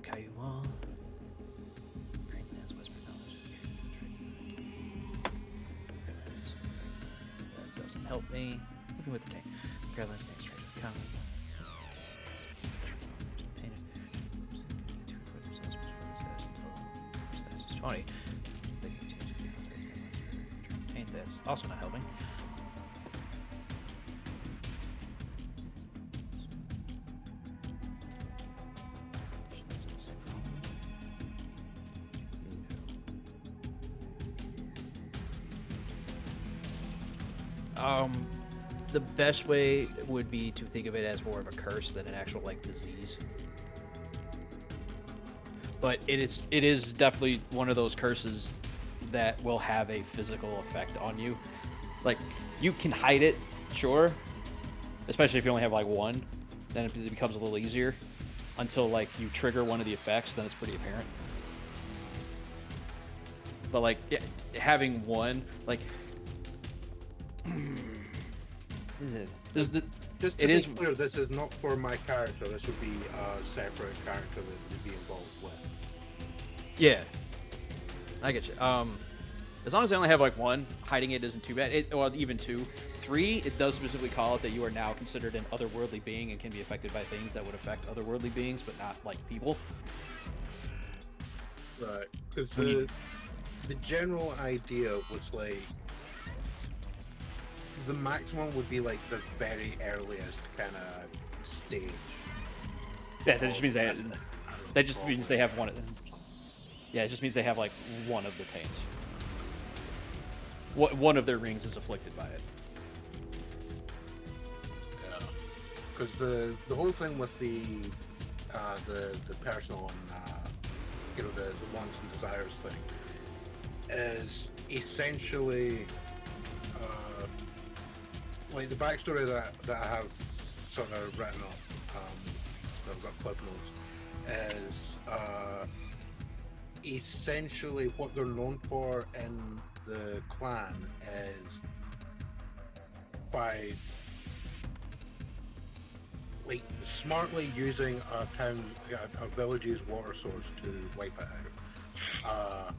how you want. Great Lance, Whisper Knowledge. That doesn't help me. Even with the tank. Great Lance tank straight to combat. To equip themselves before the status until status is 20. They can change the paint. That's also not helping. The best way would be to think of it as more of a curse than an actual like disease. But it is definitely one of those curses that will have a physical effect on you. Like you can hide it, sure, especially if you only have like one, then it becomes a little easier. Until like you trigger one of the effects, then it's pretty apparent. But like having one, like. Just to be clear, this is not for my character. This would be a separate character that would be involved with. Yeah, I get you. As long as I only have like one, hiding it isn't too bad. Or even two. 3, it does specifically call it that you are now considered an otherworldly being and can be affected by things that would affect otherworldly beings, but not like people. Right, because the general idea was like. The maximum would be like the very earliest kind of stage. Yeah, that just means they have one. Yeah, it just means they have like one of the taints. One of their rings is afflicted by it. Yeah, because the whole thing with the personal and the wants and desires thing is essentially. Like the backstory that I have sort of written up, that I've got clip notes, is essentially what they're known for in the clan is by like smartly using a village's water source to wipe it out,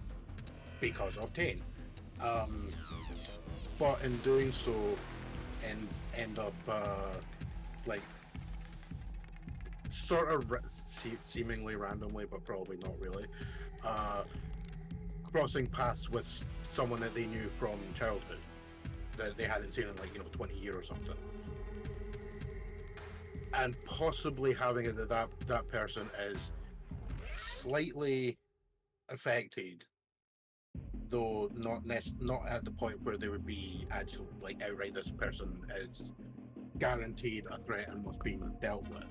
because of Tain. But in doing so, and end up like sort of seemingly randomly, but probably not really, crossing paths with someone that they knew from childhood that they hadn't seen in like 20 years or something, and possibly having it that person is slightly affected, though not at the point where they would be actually like outright this person is guaranteed a threat and must be dealt with.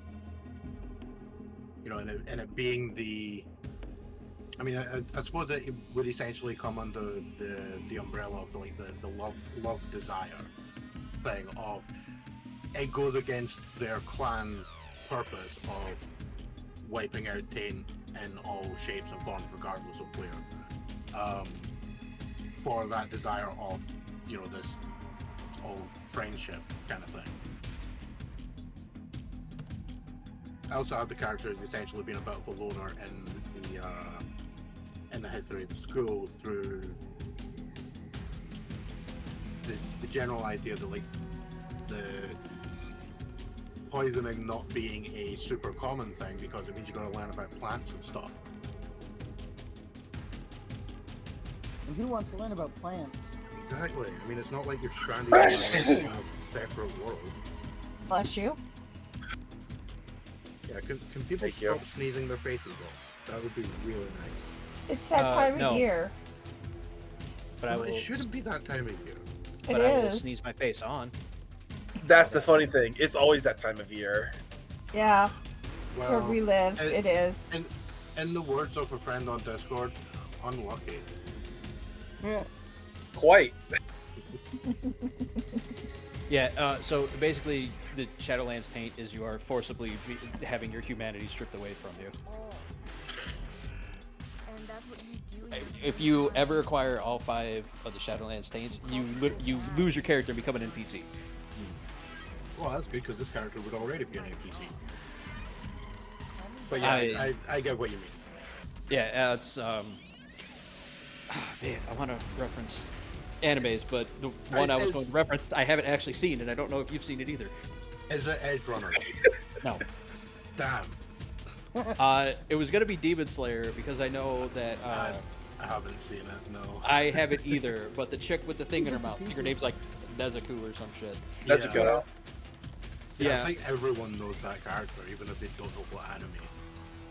And it being the, I mean, I suppose it would essentially come under the umbrella of the love desire thing of it goes against their clan purpose of wiping out Tain in all shapes and forms, regardless of where. For that desire of, this old friendship kind of thing. I also have the characters essentially being a bit of a loner in the history of the school through the general idea that like the poisoning not being a super common thing because it means you got to learn about plants and stuff. And who wants to learn about plants? Exactly. I mean, it's not like you're stranded in a separate world. Bless you. Yeah, can people stop sneezing their faces off? That would be really nice. It's that time of year. But It shouldn't be that time of year. But I will sneeze my face on. That's the funny thing. It's always that time of year. Yeah. Well, where we live, it is. In the words of a friend on Discord, unlucky. Yeah. Quite. Yeah, so basically the Shadowlands taint is you are forcibly having your humanity stripped away from you. And that's what you do. If you ever acquire all 5 of the Shadowlands taints, you lose your character and become an NPC. Well, that's good because this character would already be an NPC. But yeah, I get what you mean. Yeah, it's man, I want to reference animes, but the one I was going to reference, I haven't actually seen, and I don't know if you've seen it either. Is it Edge Runner? No. Damn. It was gonna be Demon Slayer because I know that. I haven't seen it. No. I haven't either, but the chick with the thing in her Bits and mouth, her pieces. name's like Nezuko or some shit. That's a Yeah. good. Yeah, I think everyone knows that character, even if they don't know what anime.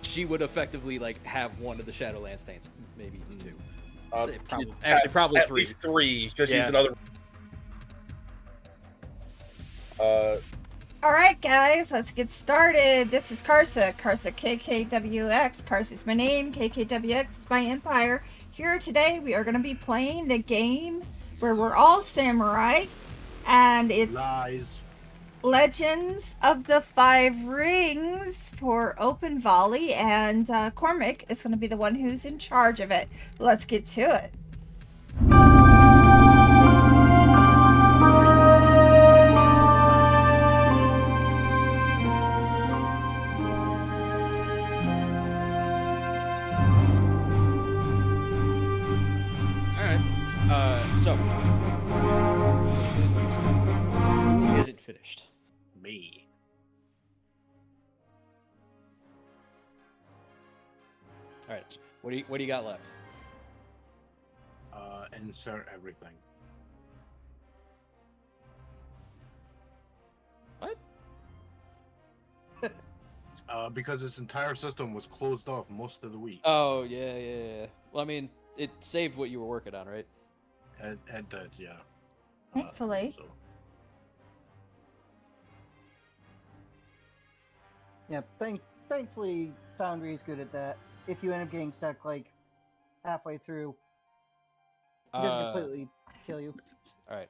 She would effectively like have one of the Shadowland stains, maybe even two. Probably at three. least three, because Yeah. he's another. All right, guys, let's get started. This is Karsa. Karsa KKWX. Karsa is my name. KKWX is my empire. Here today, we are going to be playing the game where we're all samurai, and it's Lies. Legends of the Five Rings for Open Volley, and Cormac is going to be the one who's in charge of it. Let's get to it. So who isn't finished? Me. All right. What do you got left? Insert everything. What? Because its entire system was closed off most of the week. Oh yeah. Well, I mean, it saved what you were working on, right? It did, yeah. Thankfully. So. Yeah, thankfully Foundry's good at that. If you end up getting stuck like halfway through, it doesn't completely kill you. All right.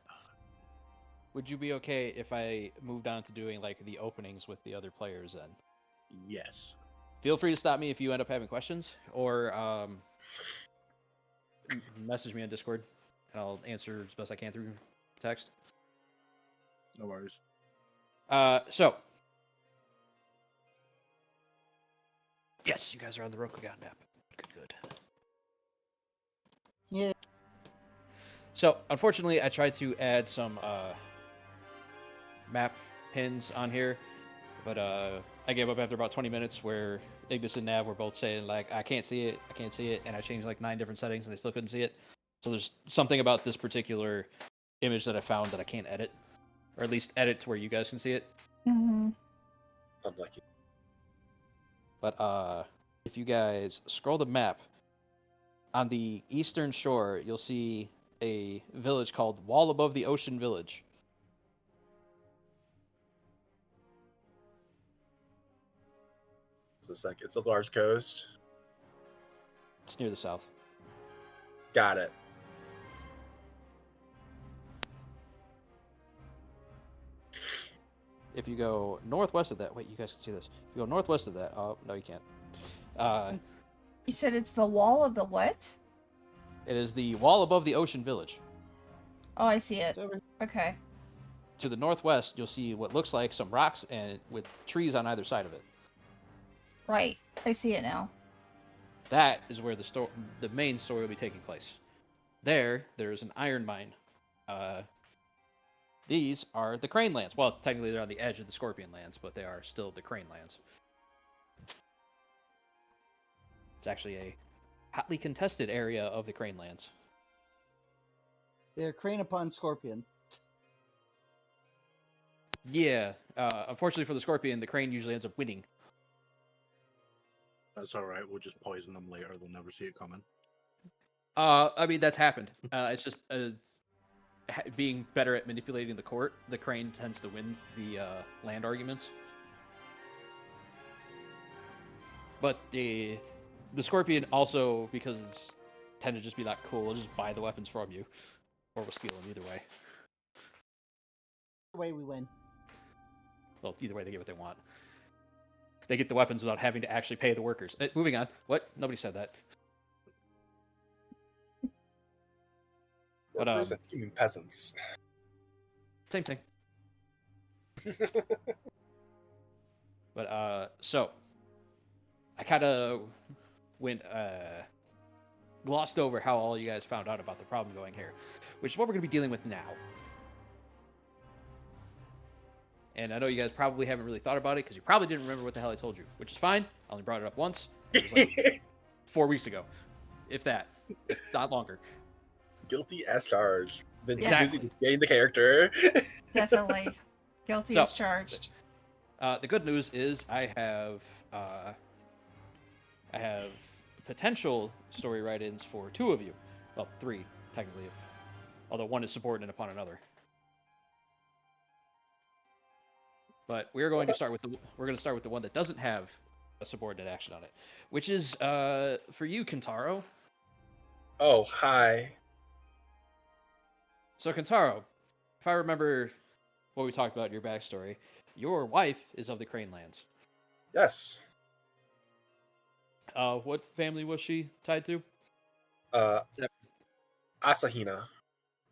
Would you be okay if I moved on to doing like the openings with the other players then? Yes. Feel free to stop me if you end up having questions, or message me on Discord, and I'll answer as best I can through text. No worries. So. Yes, you guys are on the Rokugan map. Good. Yeah. So, unfortunately, I tried to add some map pins on here, but I gave up after about 20 minutes where Ignis and Nav were both saying, like, I can't see it, and I changed like 9 different settings and they still couldn't see it. So there's something about this particular image that I found that I can't edit, or at least edit to where you guys can see it. Mm-hmm. I'm lucky. But if you guys scroll the map, on the eastern shore, you'll see a village called Wall Above the Ocean Village. It's a large coast. It's near the south. Got it. If you go northwest of that, wait, you guys can see this. If you go northwest of that, oh, no, you can't. You said it's the wall of the what? It is the Wall Above the Ocean Village. Oh, I see it. It's over. Okay. To the northwest, you'll see what looks like some rocks and with trees on either side of it. Right. I see it now. That is where the main story will be taking place. There's an iron mine. These are the Crane Lands. Well, technically they're on the edge of the Scorpion Lands, but they are still the Crane Lands. It's actually a hotly contested area of the Crane Lands. They're crane upon scorpion. Yeah, unfortunately for the Scorpion, the Crane usually ends up winning. That's alright, we'll just poison them later, they'll never see it coming. I mean, that's happened. It's just being better at manipulating the court, the Crane tends to win the land arguments. But the Scorpion also, because tend to just be that cool, will just buy the weapons from you. Or will steal them, either way. The way we win. Well, either way, they get what they want. They get the weapons without having to actually pay the workers. Moving on. What? Nobody said that. But, I think you mean peasants. Same thing. But, so. I kind of went glossed over how all you guys found out about the problem going here, which is what we're going to be dealing with now. And I know you guys probably haven't really thought about it because you probably didn't remember what the hell I told you, which is fine. I only brought it up once. It was like 4 weeks ago, if that, not longer. Guilty as charged. Been too Exactly. busy just getting the character. Definitely. Guilty So, as charged. The good news is I have potential story write-ins for 2 of you. Well, 3 technically, although one is subordinate upon another. But we're going to start with the one that doesn't have a subordinate action on it, which is for you, Kentaro. Oh, hi. So Kentaro, if I remember what we talked about in your backstory, your wife is of the Crane Lands. Yes. What family was she tied to? Asahina.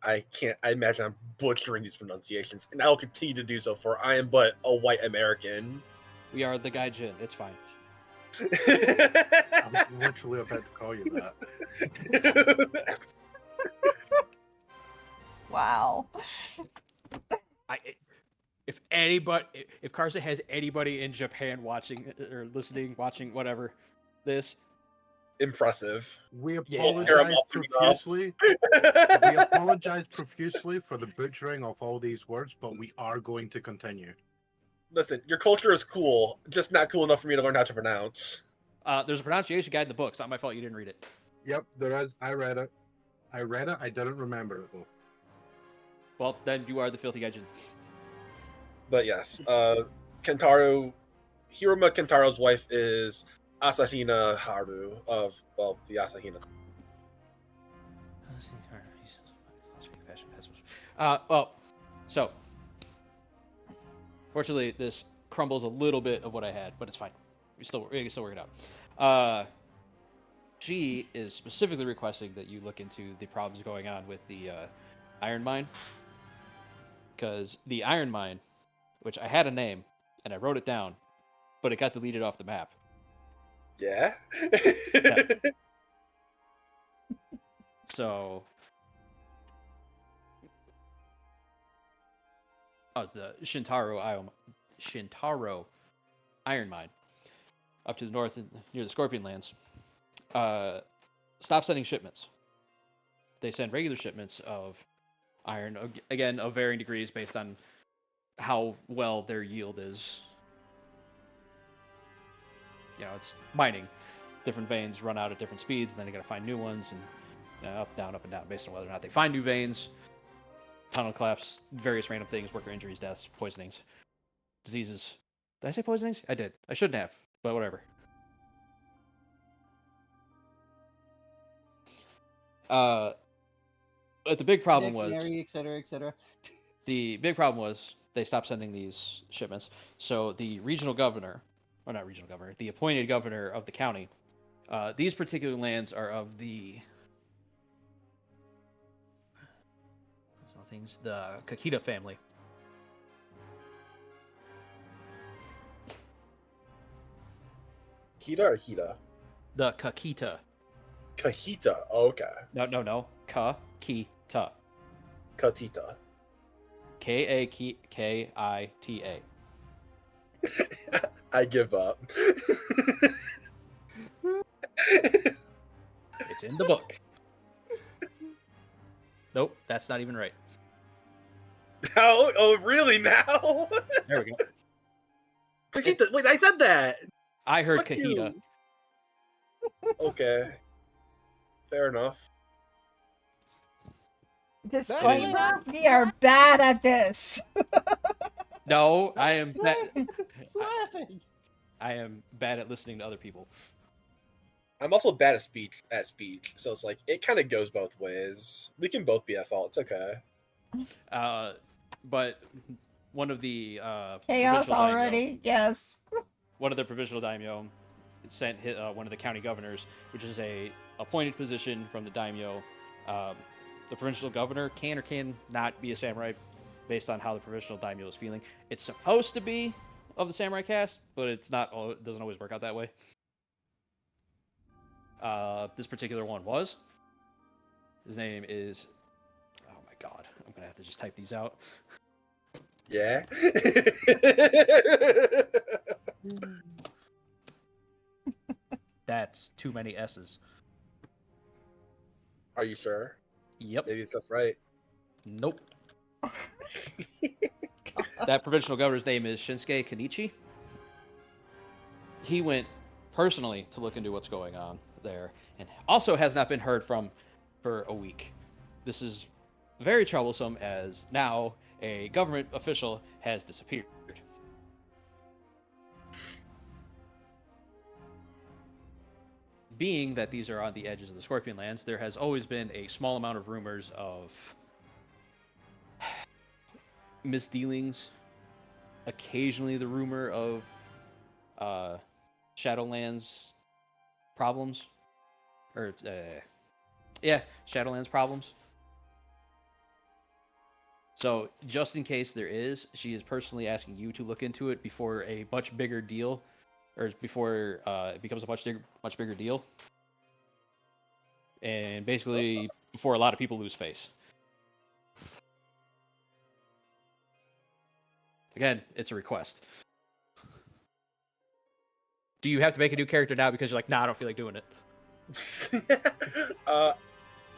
I imagine I'm butchering these pronunciations, and I will continue to do so, for I am but a white American. We are the Gaijin. It's fine. I was literally about to call you that. Wow. If Karsa has anybody in Japan watching or listening, watching whatever this, Impressive. We Yeah. apologize profusely. We apologize profusely for the butchering of all these words, but we are going to continue. Listen, your culture is cool, just not cool enough for me to learn how to pronounce. there's a pronunciation guide in the book. It's not my fault you didn't read it. Yep, there is. I read it. I didn't remember it though. Well, then you are the filthy Gaijin. But yes, Hiruma Kentaro's wife is Asahina Haru of, well, the Asahina. So fortunately, this crumbles a little bit of what I had, but it's fine. We can still work it out. She is specifically requesting that you look into the problems going on with the iron mine, because the iron mine, which I had a name and I wrote it down, but it got deleted off the map. Yeah? So, it's the Shintaro Iron Mine, up to the north near the Scorpion Lands. Stop sending shipments. They send regular shipments of iron, again, of varying degrees based on how well their yield is. You know, it's mining. Different veins run out at different speeds, and then you gotta find new ones, and up, down, based on whether or not they find new veins. Tunnel collapse, various random things, worker injuries, deaths, poisonings, diseases. Did I say poisonings? I did. I shouldn't have, but whatever. But the big problem was... etc., etc. The big problem was they stopped sending these shipments. So the regional governor, or not regional governor, the appointed governor of the county, these particular lands are of the the Kakita family. Kita or Hita? The Kakita. Kahita. Oh, okay. No. Kakita. Katita. Kakita. I give up. It's in the book. Nope, that's not even right. Oh, really now? There we go. Kahita. Wait, I said that. I heard Fuck Kahita. you. Okay. Fair enough. Disclaimer: we are bad at this. No, I am bad. It's laughing. I am bad at listening to other people. I'm also bad at speech, so it's like it kind of goes both ways. We can both be at fault. It's okay. But one of the Chaos provincial already. daimyo, Yes. one of the provincial daimyo sent one of the county governors, which is a appointed position from the daimyo. The provincial governor can or can not be a samurai based on how the provincial daimyo is feeling. It's supposed to be of the samurai caste, but it's not. It doesn't always work out that way. This particular one was. His name is. Oh my god, I'm gonna have to just type these out. Yeah. That's too many S's. Are you sure? Yep. Maybe it's just right. Nope. That provincial governor's name is Shinsuke Kenichi. He went personally to look into what's going on there, and also has not been heard from for a week. This is very troublesome, as now a government official has disappeared. Being that these are on the edges of the Scorpion Lands, there has always been a small amount of rumors of misdealings. Occasionally, the rumor of Shadowlands problems, or Shadowlands problems. So, just in case there is, she is personally asking you to look into it before a much bigger deal, or before it becomes a much bigger deal, and basically before a lot of people lose face. Again, it's a request. Do you have to make a new character now because you're like, nah, I don't feel like doing it?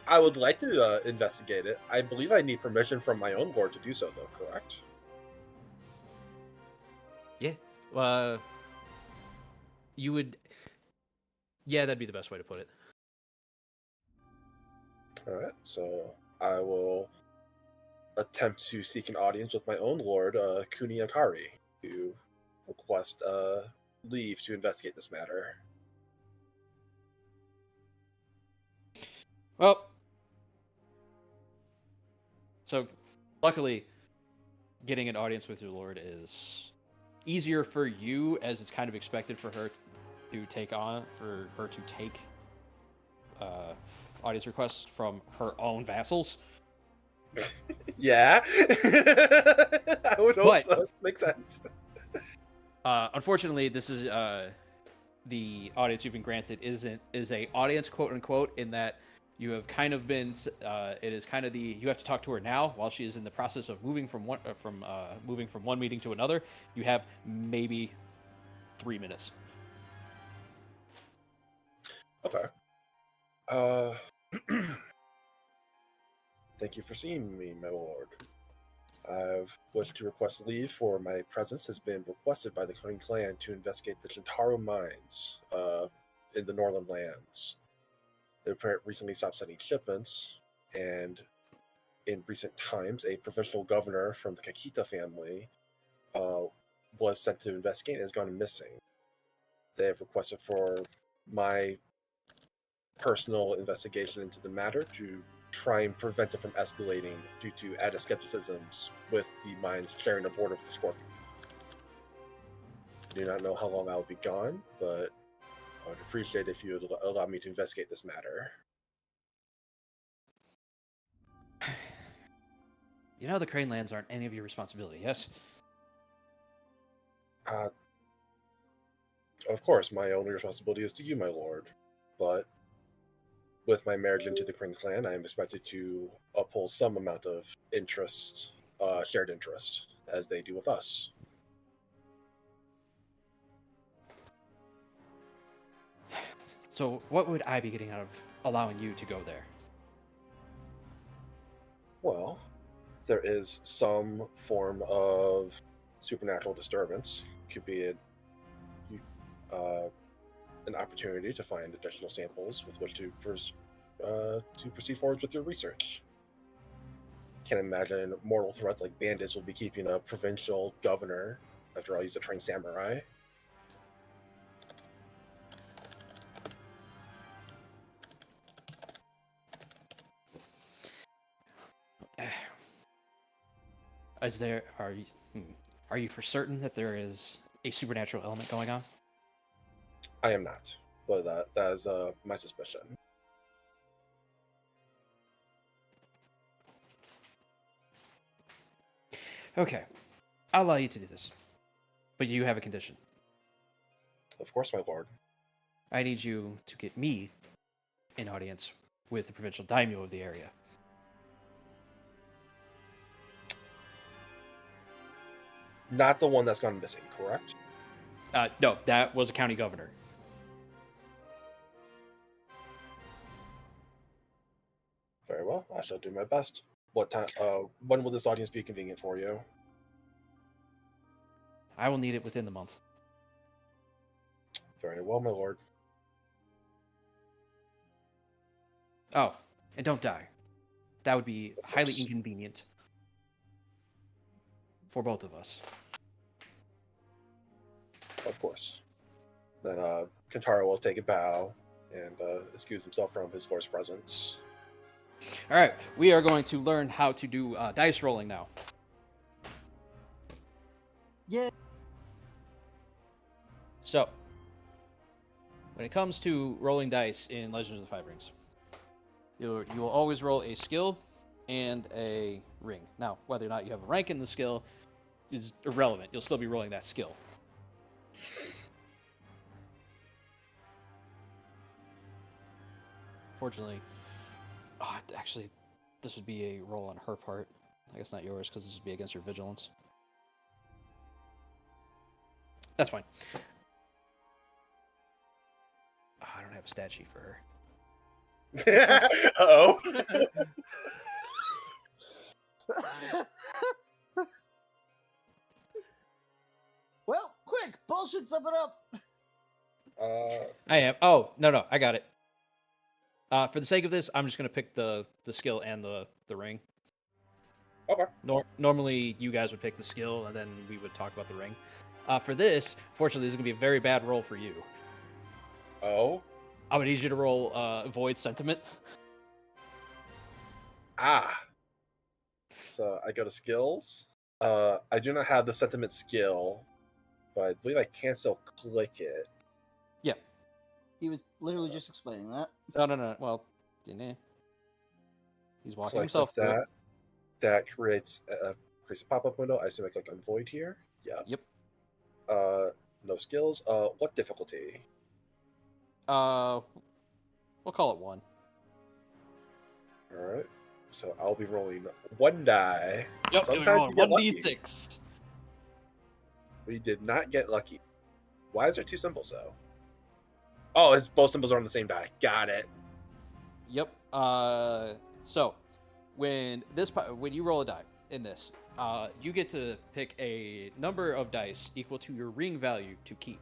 I would like to investigate it. I believe I need permission from my own lord to do so, though, correct? Yeah. You would... Yeah, that'd be the best way to put it. Alright, so I will attempt to seek an audience with my own lord, Kuni Akari, to request leave to investigate this matter. Well, so luckily, getting an audience with your lord is easier for you, as it's kind of expected for her to take audience requests from her own vassals. Yeah, I would hope so. Makes sense. Unfortunately, this is the audience you've been granted is a audience, quote unquote, in that you have kind of been. It is kind of you have to talk to her now while she is in the process of moving from one meeting to another. You have maybe 3 minutes. Okay. Thank you for seeing me, my lord. I've wished to request leave, for my presence has been requested by the Coterie clan to investigate the Shintaro mines in the Northern Lands. They recently stopped sending shipments, and in recent times, a provincial governor from the Kakita family was sent to investigate and has gone missing. They have requested for my personal investigation into the matter to try and prevent it from escalating due to added skepticisms with the mines sharing a border with the Scorpion. I do not know how long I'll be gone, but I would appreciate if you would allow me to investigate this matter. You know the Crane Lands aren't any of your responsibility, yes? Of course, my only responsibility is to you, my lord. But with my marriage into the Crane clan, I am expected to uphold some amount of interest, shared interest, as they do with us. So what would I be getting out of allowing you to go there? Well, there is some form of supernatural disturbance. Could be an opportunity to find additional samples with which to proceed forward with your research. Can't imagine mortal threats like bandits will be keeping a provincial governor. After all, he's a trained samurai. Are you for certain that there is a supernatural element going on? I am not, but that is my suspicion. Okay, I'll allow you to do this, but you have a condition. Of course, my lord. I need you to get me in audience with the provincial daimyo of the area. Not the one that's gone missing, correct? No, that was a county governor. Very well. I shall do my best. What time? When will this audience be convenient for you? I will need it within the month. Very well, my lord. Oh, and don't die. That would be Of highly course. inconvenient for both of us. Of course. Then Kentaro will take a bow and excuse himself from his lord's presence. All right, we are going to learn how to do dice rolling now. Yeah. So, when it comes to rolling dice in Legends of the Five Rings, you will always roll a skill and a ring. Now, whether or not you have a rank in the skill is irrelevant. You'll still be rolling that skill. Fortunately, actually, this would be a roll on her part. I guess not yours, because this would be against your vigilance. That's fine. Oh, I don't have a stat sheet for her. Uh-oh. Well, quick, bullshit something up. I am. Oh, no, I got it. For the sake of this, I'm just gonna pick the skill and the ring. Okay. Normally, you guys would pick the skill, and then we would talk about the ring. For this, fortunately, this is gonna be a very bad roll for you. Oh. I would need you to roll Void Sentiment. Ah. So I go to skills. I do not have the sentiment skill, but I believe I can still click it. Yeah. He was literally just explaining that. No. Well, he's walking So I himself click through it. that. That creates a pop-up window. I assume I click on void here. Yeah. Yep. No skills. What difficulty? We'll call it 1. All right. So I'll be rolling 1 die. Yep. Sometimes you get lucky. 1d6. We did not get lucky. Why is there 2 symbols though? Oh, both symbols are on the same die. Got it. Yep. So when you roll a die in this, you get to pick a number of dice equal to your ring value to keep.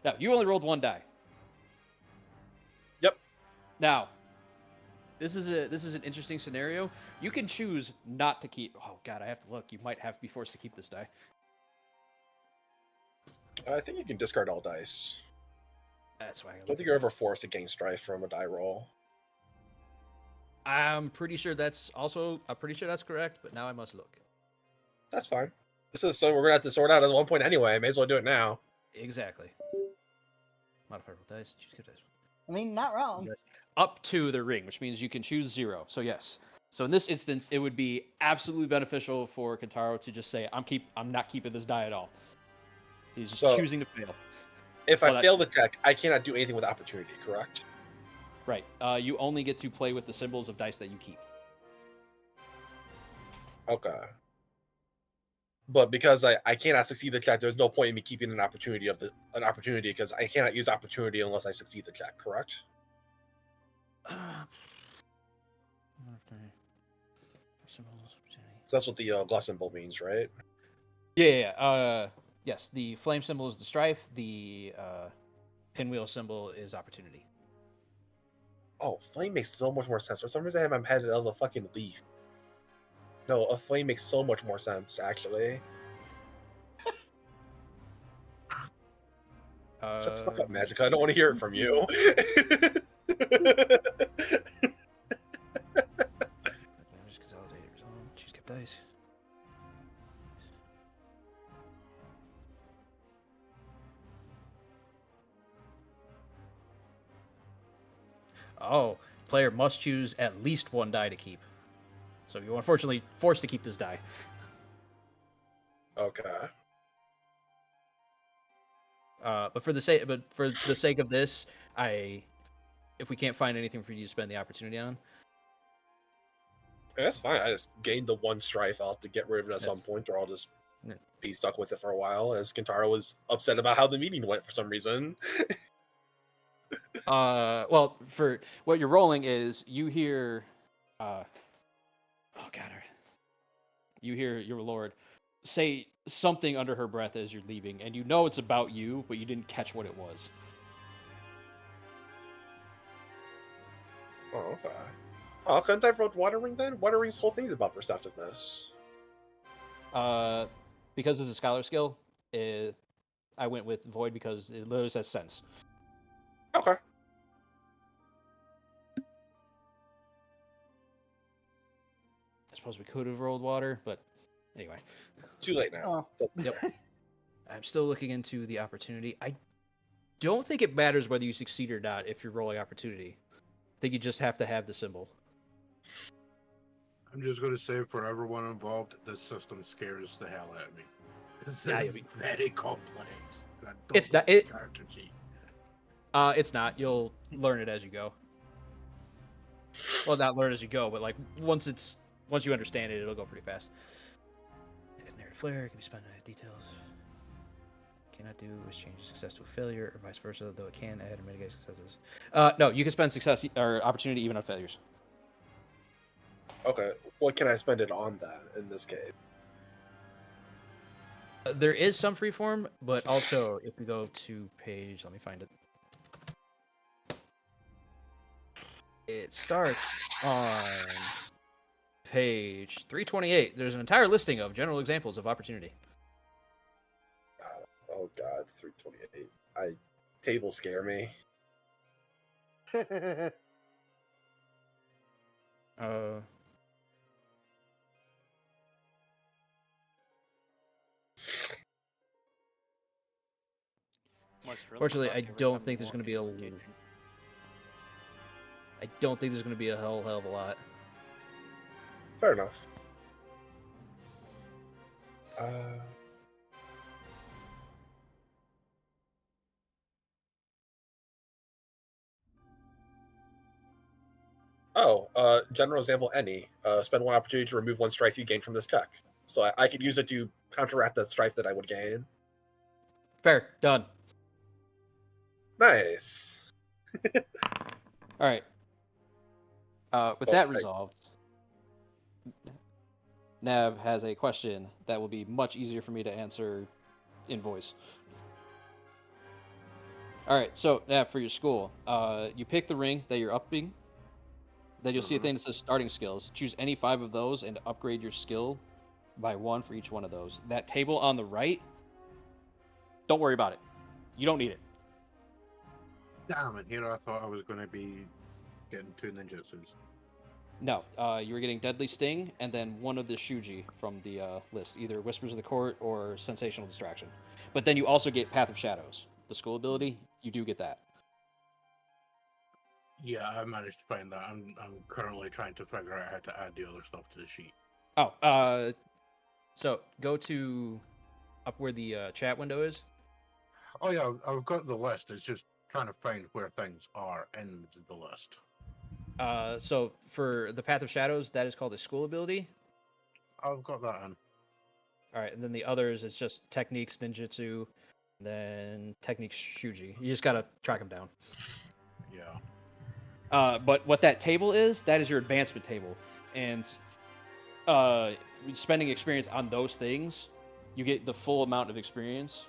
Now, you only rolled 1 die. Yep. Now, this is an interesting scenario. You can choose not to keep. Oh God, I have to look. You might have to be forced to keep this die. I think you can discard all dice. That's why. I don't think you're ever forced to gain strife from a die roll. I'm pretty sure that's correct, but now I must look. That's fine. This is so we're gonna have to sort out at one point anyway. May as well do it now. Exactly. Modify roll dice. Choose good dice. I mean, not wrong. Up to the ring, which means you can choose 0. So yes. So in this instance, it would be absolutely beneficial for Kentaro to just say, I'm not keeping this die at all. He's just choosing to fail. If I fail the check, I cannot do anything with opportunity, correct? Right. You only get to play with the symbols of dice that you keep. Okay. But because I cannot succeed the check, there's no point in me keeping an opportunity because I cannot use opportunity unless I succeed the check, correct? So that's what the glass symbol means, right? Yeah. Yes, the flame symbol is the strife. The pinwheel symbol is opportunity. Oh, flame makes so much more sense. For some reason, I had in my head that was a fucking leaf. No, a flame makes so much more sense, actually. Shut the fuck up, Magica. I don't want to hear it from you. Choose kept dice. Oh, player must choose at least 1 die to keep. So you're unfortunately forced to keep this die. Okay. But for the sake of this, it if we can't find anything for you to spend the opportunity on. Yeah, that's fine. I just gained the one strife. I'll have to get rid of it at Yeah. some point, or I'll just Yeah. be stuck with it for a while. As Kentaro was upset about how the meeting went for some reason. Well, for what you're rolling is you hear, oh god, you hear your lord say something under her breath as you're leaving, and you know it's about you, but you didn't catch what it was. Oh, okay. Oh, couldn't I have rolled Watering then? Watering's whole thing's about perceptiveness. Because it's a scholar skill, I went with Void because it literally says sense. Okay. I suppose we could have rolled water, but anyway. Too late now. Oh. Yep. I'm still looking into the opportunity. I don't think it matters whether you succeed or not if you're rolling opportunity. I think you just have to have the symbol. I'm just going to say for everyone involved, this system scares the hell out of me. It's Yeah, you'll be- very complex. I don't It's not- like this it- character sheet. It's not. You'll learn it as you go. Well, not learn as you go, but like once you understand it, it'll go pretty fast. Narrative flare can be spent on details. Cannot do is change success to a failure, or vice versa. Though it can add or mitigate successes. No, you can spend success or opportunity even on failures. Okay. What can I spend it on then in this case? There is some freeform, but also if we go to page, let me find it. It starts on page 328. There's an entire listing of general examples of opportunity. Oh god, 328. Tables scare me. Fortunately, I don't think there's going to be a hell of a lot. Fair enough. General example, any. Spend one opportunity to remove one strife you gain from this check. So I could use it to counteract that strife that I would gain. Fair, done. Nice. All right. With that resolved, Nav has a question that will be much easier for me to answer in voice. All right, so Nav, for your school, you pick the ring that you're upping. Then you'll see a thing that says starting skills. Choose any 5 of those and upgrade your skill by 1 for each one of those. That table on the right, don't worry about it. You don't need it. Damn it, here I thought I was going to be getting 2 ninjutsus. No, you were getting Deadly Sting and then one of the Shuji from the list, either Whispers of the Court or Sensational Distraction. But then you also get Path of Shadows, the school ability. You do get that. Yeah, I managed to find that. I'm currently trying to figure out how to add the other stuff to the sheet. Oh, so go to up where the chat window is. Oh yeah, I've got the list. It's just trying to find where things are in the list. So for the Path of Shadows, that is called a school ability. I've got that in. All right, and then the others, it's just techniques, ninjutsu, then techniques, shuji. You just gotta track them down. Yeah. But what that table is, that is your advancement table, and spending experience on those things, you get the full amount of experience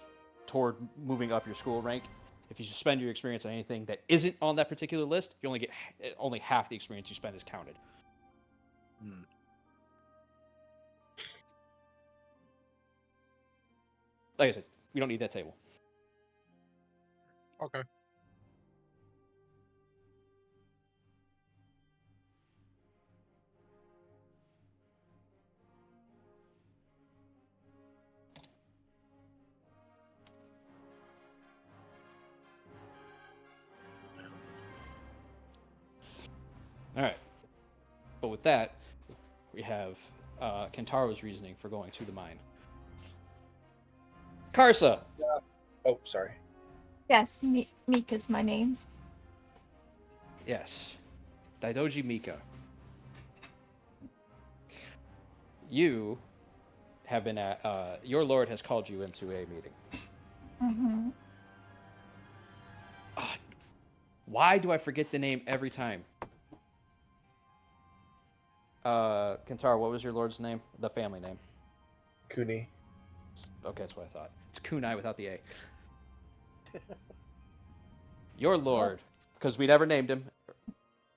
toward moving up your school rank. If you spend your experience on anything that isn't on that particular list, you only get only half the experience you spend is counted. Like I said, we don't need that table. Okay. All right. But with that, we have Kentaro's reasoning for going to the mine. Karsa! Oh, sorry. Yes, Meek is my name. Yes. Daidoji Mika. You have been at, your lord has called you into a meeting. Mm-hmm. Why do I forget the name every time? Kentaro, what was your lord's name? The family name. Kuni. Okay, that's what I thought. It's Kunai without the A. Your lord, because we never named him,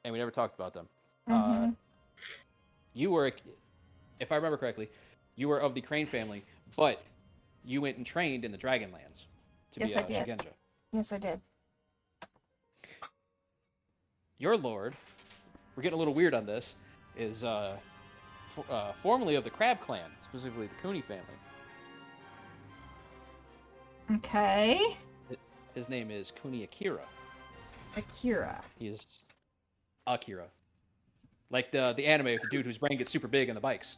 and we never talked about them. Mm-hmm. You were, if I remember correctly, you were of the Crane family, but you went and trained in the Dragonlands to Yes, be I a did. Shugenja. Yes, I did. Your lord, we're getting a little weird on this, is formerly of the Crab clan, specifically the Kuni family. Okay. His name is Kuni Akira. Akira. He is Akira. Like the anime with the dude whose brain gets super big on the bikes.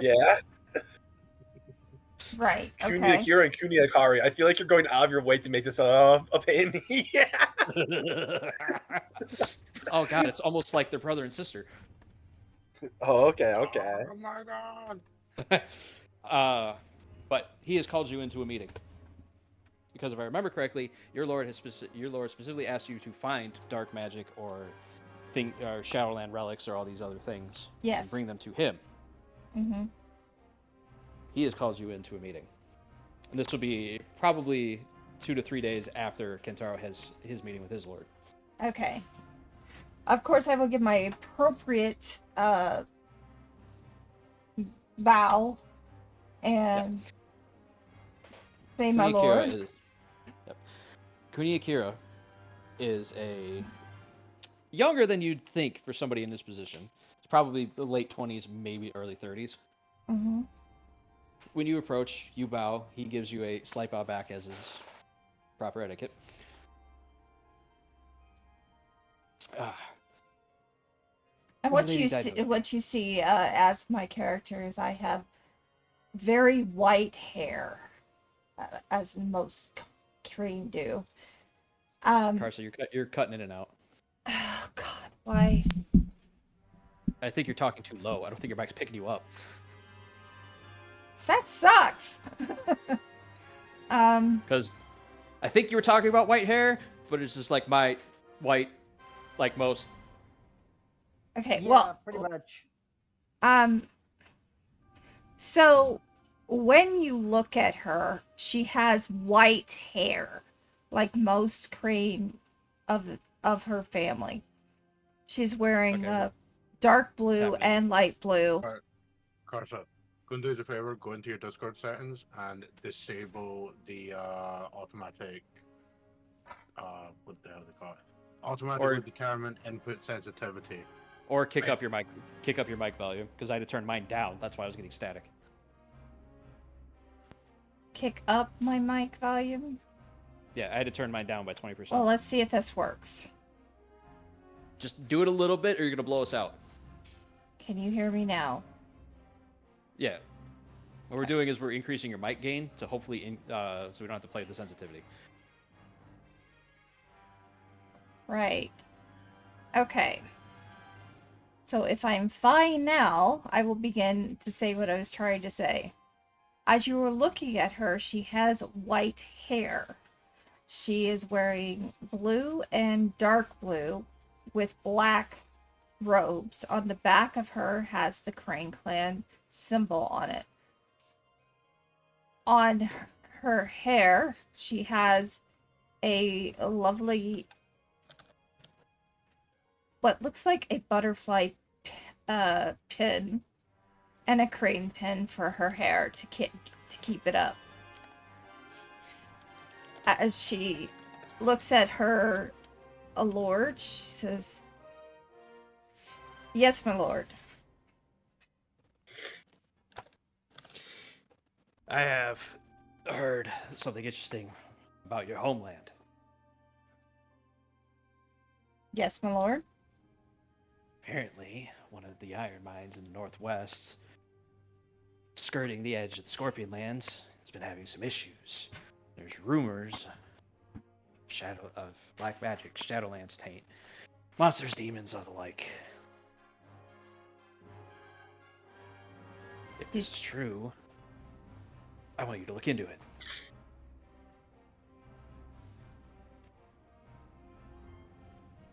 Yeah. Right. Kuni Okay. Akira and Kuni Akari. I feel like you're going out of your way to make this a pain. Yeah. Oh god, it's almost like they're brother and sister. Oh, okay, okay. Oh my god! But he has called you into a meeting because if I remember correctly, your lord specifically asked you to find dark magic or Shadowland relics or all these other things Yes. and bring them to him. Mm-hmm. He has called you into a meeting, and this will be probably 2 to 3 days after Kentaro has his meeting with his lord. Okay. Of course, I will give my appropriate bow and say, my lord. Kuni Akira is a younger than you'd think for somebody in this position. It's probably the late 20s, maybe early 30s. Mm-hmm. When you approach, you bow. He gives you a slight bow back as is proper etiquette. And what you see as my character is I have very white hair, as most Korean do. Carson, you're cutting in and out. Oh God, why? I think you're talking too low. I don't think your mic's picking you up. That sucks. Because I think you were talking about white hair, but it's just like my white, like most. Okay, Yeah, well, pretty much. So when you look at her, she has white hair, like most Crane of her family. She's wearing dark blue and light blue. Carsa, go and do us a favor, go into your Discord settings and disable the automatic what the hell they call it? Automatically determine input sensitivity. Or kick up your mic volume, because I had to turn mine down. That's why I was getting static. Kick up my mic volume? Yeah, I had to turn mine down by 20%. Well, let's see if this works. Just do it a little bit, or you're gonna blow us out. Can you hear me now? Yeah. What we're doing is we're increasing your mic gain to hopefully, so we don't have to play with the sensitivity. Right. Okay. So if I'm fine now, I will begin to say what I was trying to say. As you were looking at her, she has white hair. She is wearing blue and dark blue with black robes. On the back of her has the Crane Clan symbol on it. On her hair, she has a lovely, what looks like a butterfly pin and a crane pin for her hair to keep it up. As she looks at her lord, she says, "Yes, my lord." I have heard something interesting about your homeland. Yes, my lord. Apparently, one of the iron mines in the northwest, skirting the edge of the Scorpion Lands, has been having some issues. There's rumors of black magic, Shadowlands taint, Monsters, demons, are the like. If this is true, I want you to look into it.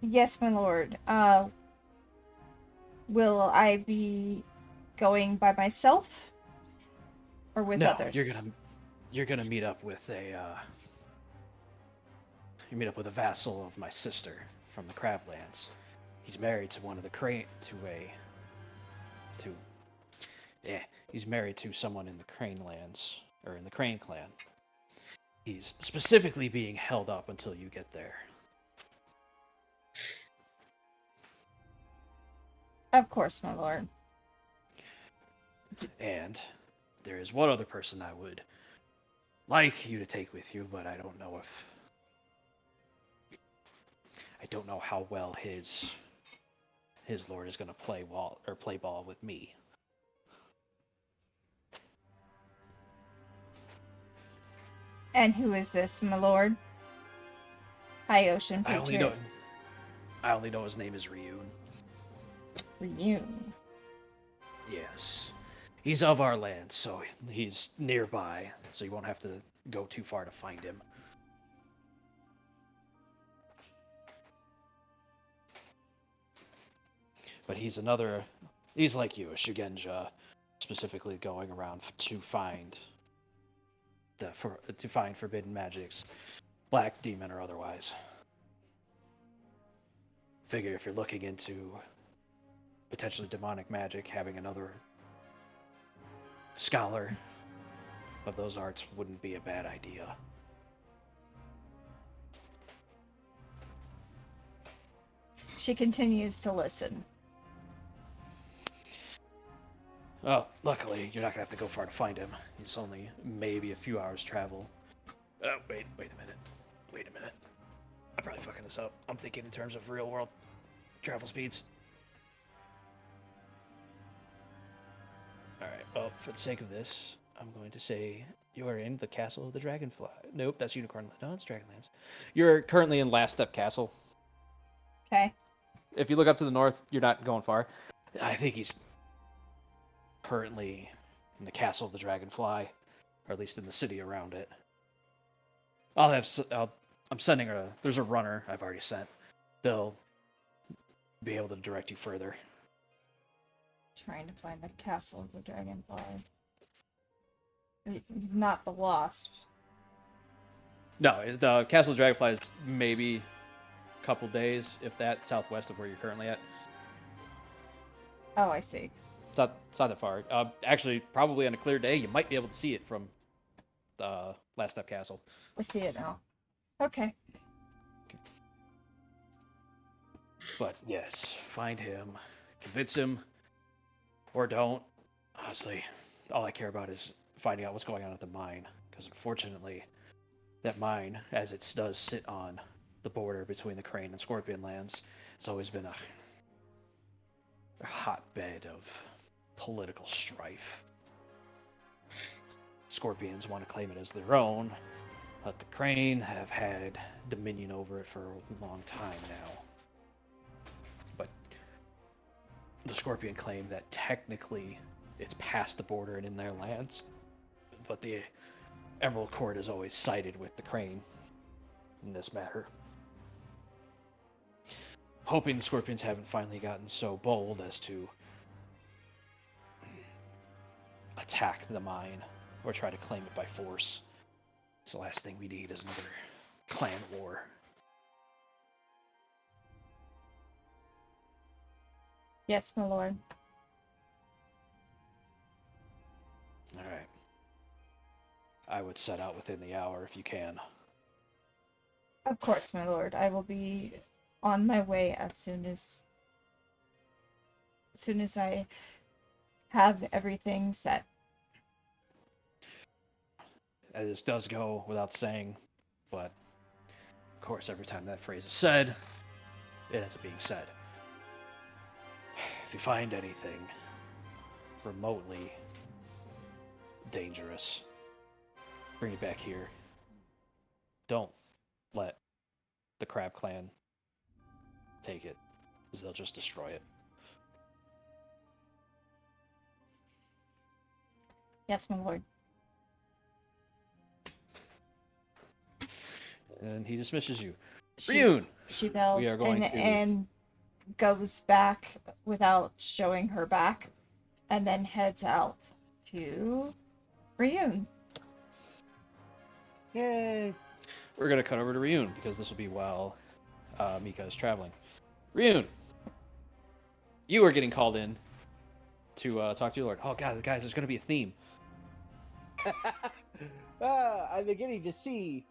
Yes, my lord. Will I be going by myself or with No, others? you're gonna meet up with a you meet up with a vassal of my sister from the Crablands. He's married to one of the he's married to someone in the Crane Lands, or in the Crane clan. He's specifically being held up until you get there. Of course, my lord. And there is one other person I would like you to take with you, but I don't know how well his lord is going to play ball with me. And who is this, my lord? High Ocean Patriot. I only know his name is Ryun. Ryun. Yes. He's of our land, so he's nearby, so you won't have to go too far to find him. But he's like you, a Shugenja, specifically going around to find forbidden magics, black demon or otherwise. Figure if you're looking into potentially demonic magic, having another scholar of those arts wouldn't be a bad idea. She continues to listen. Well, luckily, you're not gonna have to go far to find him. He's only maybe a few hours travel. Oh, wait a minute. I'm probably fucking this up. I'm thinking in terms of real world travel speeds. Alright, well, for the sake of this, I'm going to say you are in the Castle of the Dragonfly. Nope, that's Unicorn Land. No, it's Dragonlands. You're currently in Last Step Castle. Okay. If you look up to the north, you're not going far. I think he's currently in the Castle of the Dragonfly, or at least in the city around it. I'm sending there's a runner I've already sent. They'll be able to direct you further. Trying to find the Castle of the Dragonfly. Not the Wasp. No, the Castle of the Dragonfly is maybe a couple days, if that, southwest of where you're currently at. Oh, I see. It's not that far. Actually, probably on a clear day, you might be able to see it from the Last Step Castle. I see it now. Okay. But yes, find him, convince him, or don't. Honestly, all I care about is finding out what's going on at the mine. Because unfortunately, that mine, as it does sit on the border between the Crane and Scorpion lands, has always been a hotbed of political strife. Scorpions want to claim it as their own, but the Crane have had dominion over it for a long time now. But the Scorpion claim that technically it's past the border and in their lands, but the Emerald Court has always sided with the Crane in this matter. Hoping the Scorpions haven't finally gotten so bold as to attack the mine or try to claim it by force. So the last thing we need is another clan war. Yes, my lord. Alright. I would set out within the hour if you can. Of course, my lord. I will be on my way as soon as I have everything set. This does go without saying, but of course every time that phrase is said, it ends up being said. If you find anything remotely dangerous, bring it back here. Don't let the Crab Clan take it. is they'll just destroy it. Yes, my lord. And he dismisses you. She, Ryun! she bells We are going and goes back without showing her back, and then heads out to Ryun. Yay! We're going to cut over to Ryun, because this will be while Mika is traveling. Ryun! You are getting called in to talk to your lord. Oh, God, guys, there's going to be a theme. I'm beginning to see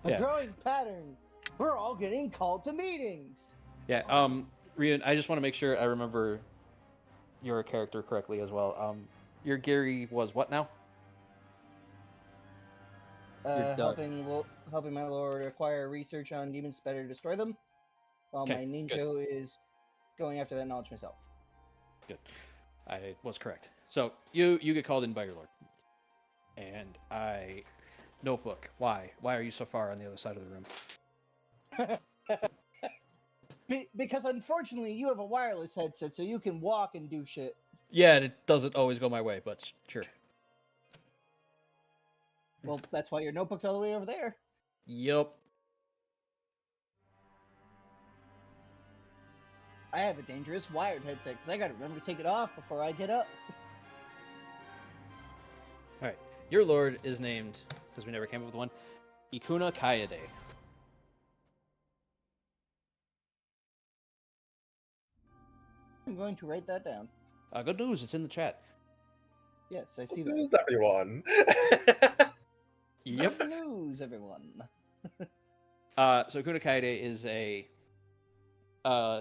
a Yeah. growing pattern. We're all getting called to meetings. Yeah, Ryun, I just want to make sure I remember your character correctly as well. Your Gary was what now? Helping my lord acquire research on demons to better destroy them, while Okay, my ninja is going after that knowledge myself. Good. I was correct. So you get called in by your lord, and I notebook. Why? Why are you so far on the other side of the room? Because unfortunately, you have a wireless headset, so you can walk and do shit. Yeah, it doesn't always go my way, but sure. Well, that's why your notebook's all the way over there. Yup. I have a dangerous wired headset because I gotta remember to take it off before I get up. All right. Your lord is named, because we never came up with one, Ikuna Kaede. I'm going to write that down. Good news, it's in the chat. Yes, I see that. Who's everyone? Yep. Good news, everyone. So Ikuna Kaede is a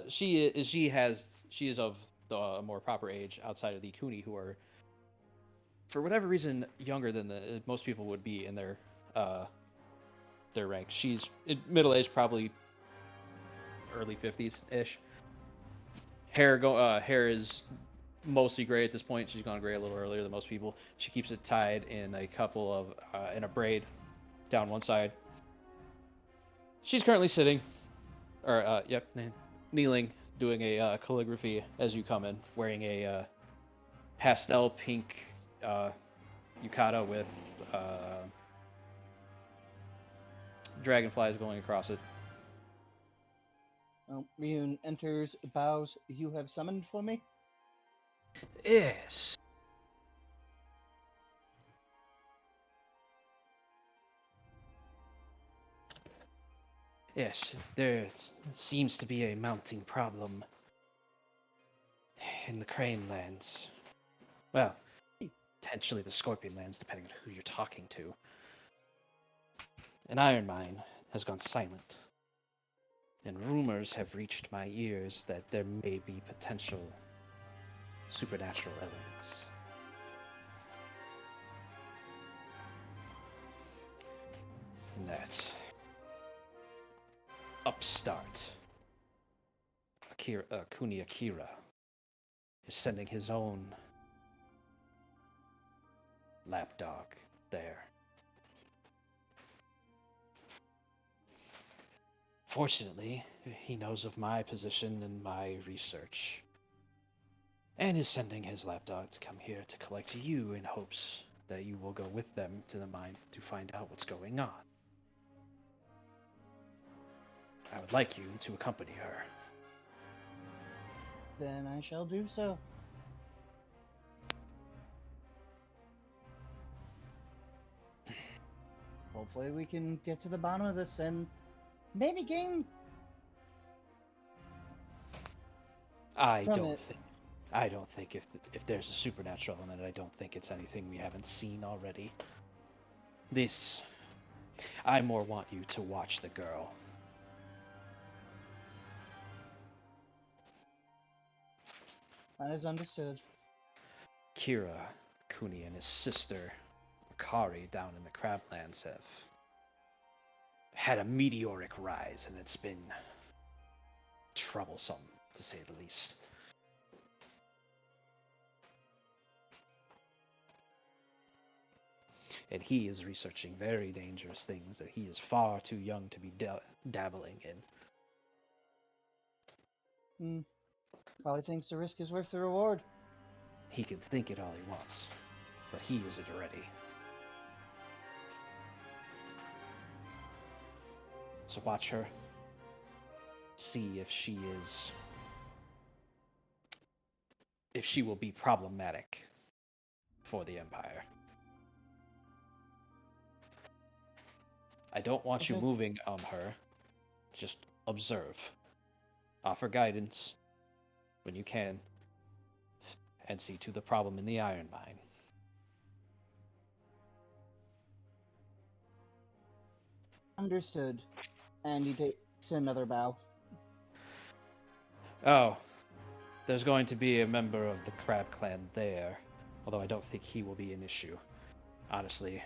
she is of the more proper age outside of the Ikuni, who are for whatever reason younger than the most people would be in their rank. She's middle aged, probably early 50s ish. Hair is mostly gray at this point. She's gone gray a little earlier than most people. She keeps it tied in a couple of in a braid down one side. She's currently sitting, or kneeling, doing a calligraphy as you come in, wearing a pastel pink yukata with dragonflies going across it. Well, Ryun enters, bows. You have summoned for me? Yes. Yes, there seems to be a mounting problem in the Crane Lands. Well, potentially the Scorpion Lands, depending on who you're talking to. An iron mine has gone silent, and rumors have reached my ears that there may be potential supernatural elements. And that upstart Kuni Akira is sending his own lapdog there. Fortunately, he knows of my position and my research, and is sending his lapdog to come here to collect you in hopes that you will go with them to the mine to find out what's going on. I would like you to accompany her. Then I shall do so. Hopefully we can get to the bottom of this and maybe gain I from don't it. think if there's a supernatural element, I don't think it's anything we haven't seen already. I more want you to watch the girl. That is understood. Kira, Kuni, and his sister, Kari, down in the Crablands have had a meteoric rise, and it's been troublesome, to say the least. And he is researching very dangerous things that he is far too young to be dabbling in. Probably thinks the risk is worth the reward. He can think it all he wants, but he isn't ready. So watch her. See if she will be problematic for the Empire. I don't want you Okay. moving on her. Just observe. Offer guidance when you can. And see to the problem in the iron mine. Understood. And he takes another bow. Oh, there's going to be a member of the Crab Clan there, although I don't think he will be an issue. Honestly,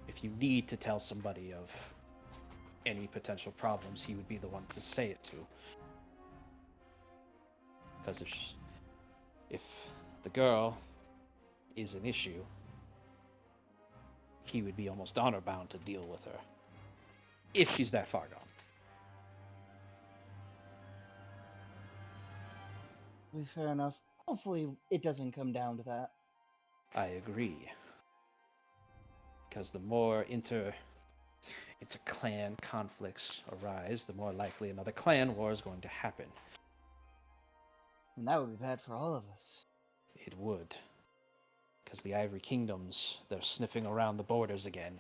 if you need to tell somebody of any potential problems, he would be the one to say it to. Because if the girl is an issue, he would be almost honor bound to deal with her. If she's that far gone. Fair enough. Hopefully it doesn't come down to that. I agree. Because the more inter-clan conflicts arise, the more likely another clan war is going to happen. And that would be bad for all of us. It would. Because the Ivory Kingdoms, they're sniffing around the borders again.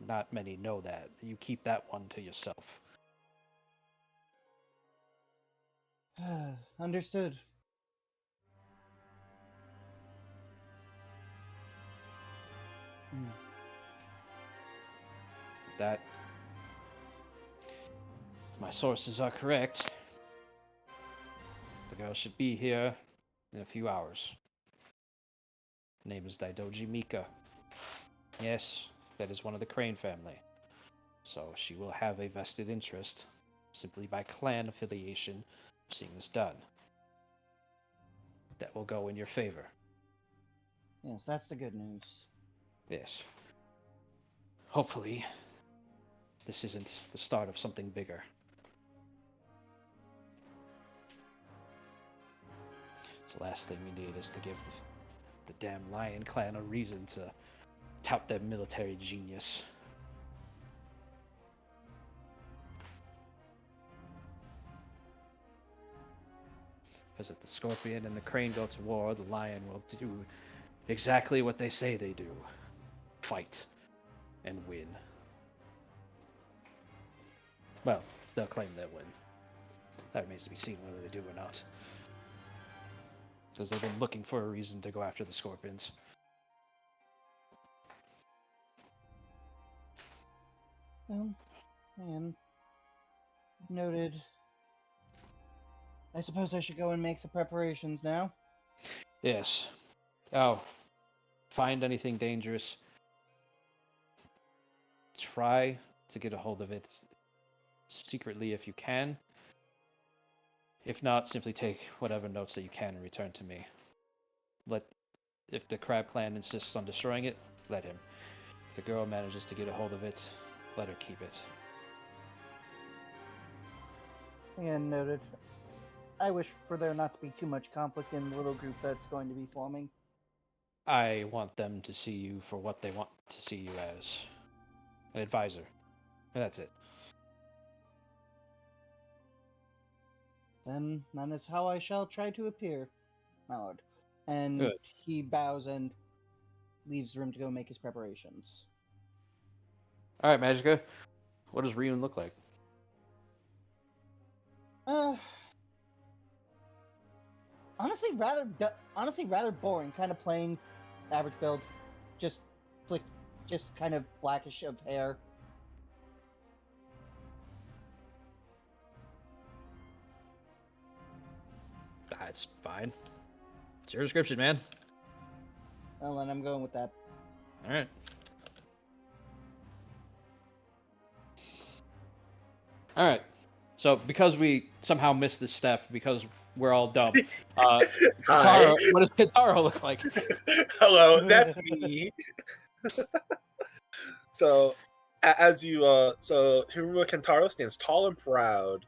Not many know that. You keep that one to yourself. Understood. That, if my sources are correct, the girl should be here in a few hours. Her name is Daidoji Mika. Yes, that is one of the Crane family. So she will have a vested interest, simply by clan affiliation, seeing this done. That will go in your favor. Yes, that's the good news. Yes. Hopefully, this isn't the start of something bigger. The last thing we need is to give the damn Lion Clan a reason to tout their military genius. Because if the Scorpion and the Crane go to war, the Lion will do exactly what they say they do. Fight. And win. Well, they'll claim they'll win. That remains to be seen whether they do or not. Because they've been looking for a reason to go after the Scorpions. And noted. I suppose I should go and make the preparations now. Yes. Oh. Find anything dangerous. Try to get a hold of it secretly if you can. If not, simply take whatever notes that you can and return to me. If the Crab Clan insists on destroying it, let him. If the girl manages to get a hold of it, let her keep it. And noted. I wish for there not to be too much conflict in the little group that's going to be forming. I want them to see you for what they want to see you as. An advisor. And that's it. Then that is how I shall try to appear, my lord. And Good. he bows and leaves the room to go make his preparations. Alright, Magica. What does Ryun look like? Honestly, rather boring. Kind of plain, average build. Just kind of blackish of hair. That's fine. It's your description, man. Well, then I'm going with that. Alright. Alright. So, because we somehow missed this step, because we're all dumb, Hi. Kentaro, what does Kentaro look like? Hello, that's me. So, as you, so Hiruma Kentaro stands tall and proud,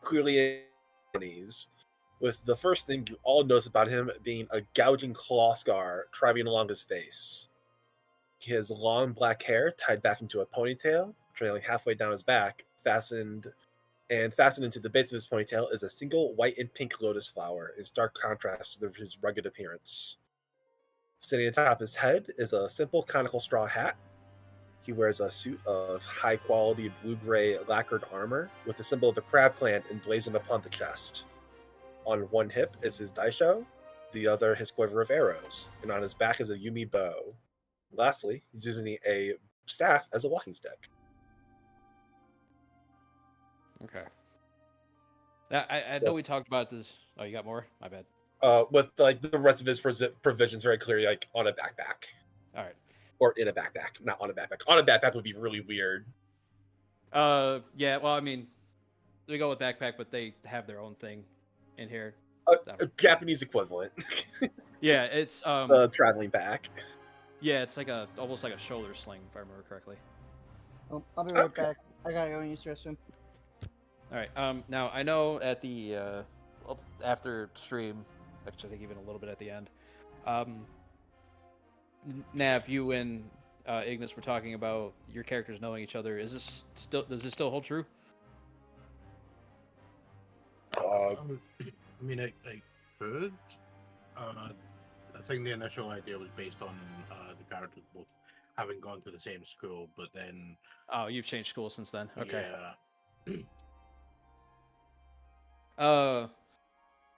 clearly with the first thing you all notice about him being a gouging claw scar traveling along his face. He has long black hair tied back into a ponytail, trailing halfway down his back, fastened into the base of his ponytail is a single white and pink lotus flower, in stark contrast to his rugged appearance. Sitting atop his head is a simple conical straw hat. He wears a suit of high-quality blue-gray lacquered armor with the symbol of the crab plant emblazoned upon the chest. On one hip is his daisho, the other his quiver of arrows, and on his back is a Yumi bow. Lastly, he's using a staff as a walking stick. Okay. Now, I know we talked about this. Oh, you got more? My bad. With like the rest of his provisions very clearly like on a backpack. All right. Or in a backpack, not on a backpack. On a backpack would be really weird. Yeah. Well, I mean, we go with backpack, but they have their own thing in here. A Japanese equivalent. Yeah, it's traveling back. Yeah, it's like almost like a shoulder sling, if I remember correctly. Well, I'll be right back. I gotta go use the restroom. All right. Now I know at the after stream, actually I think even a little bit at the end. Nav, you and Ignis were talking about your characters knowing each other. Does this still hold true? I mean, I could. I think the initial idea was based on the characters both having gone to the same school, but then. Oh, you've changed school since then. Okay. Yeah.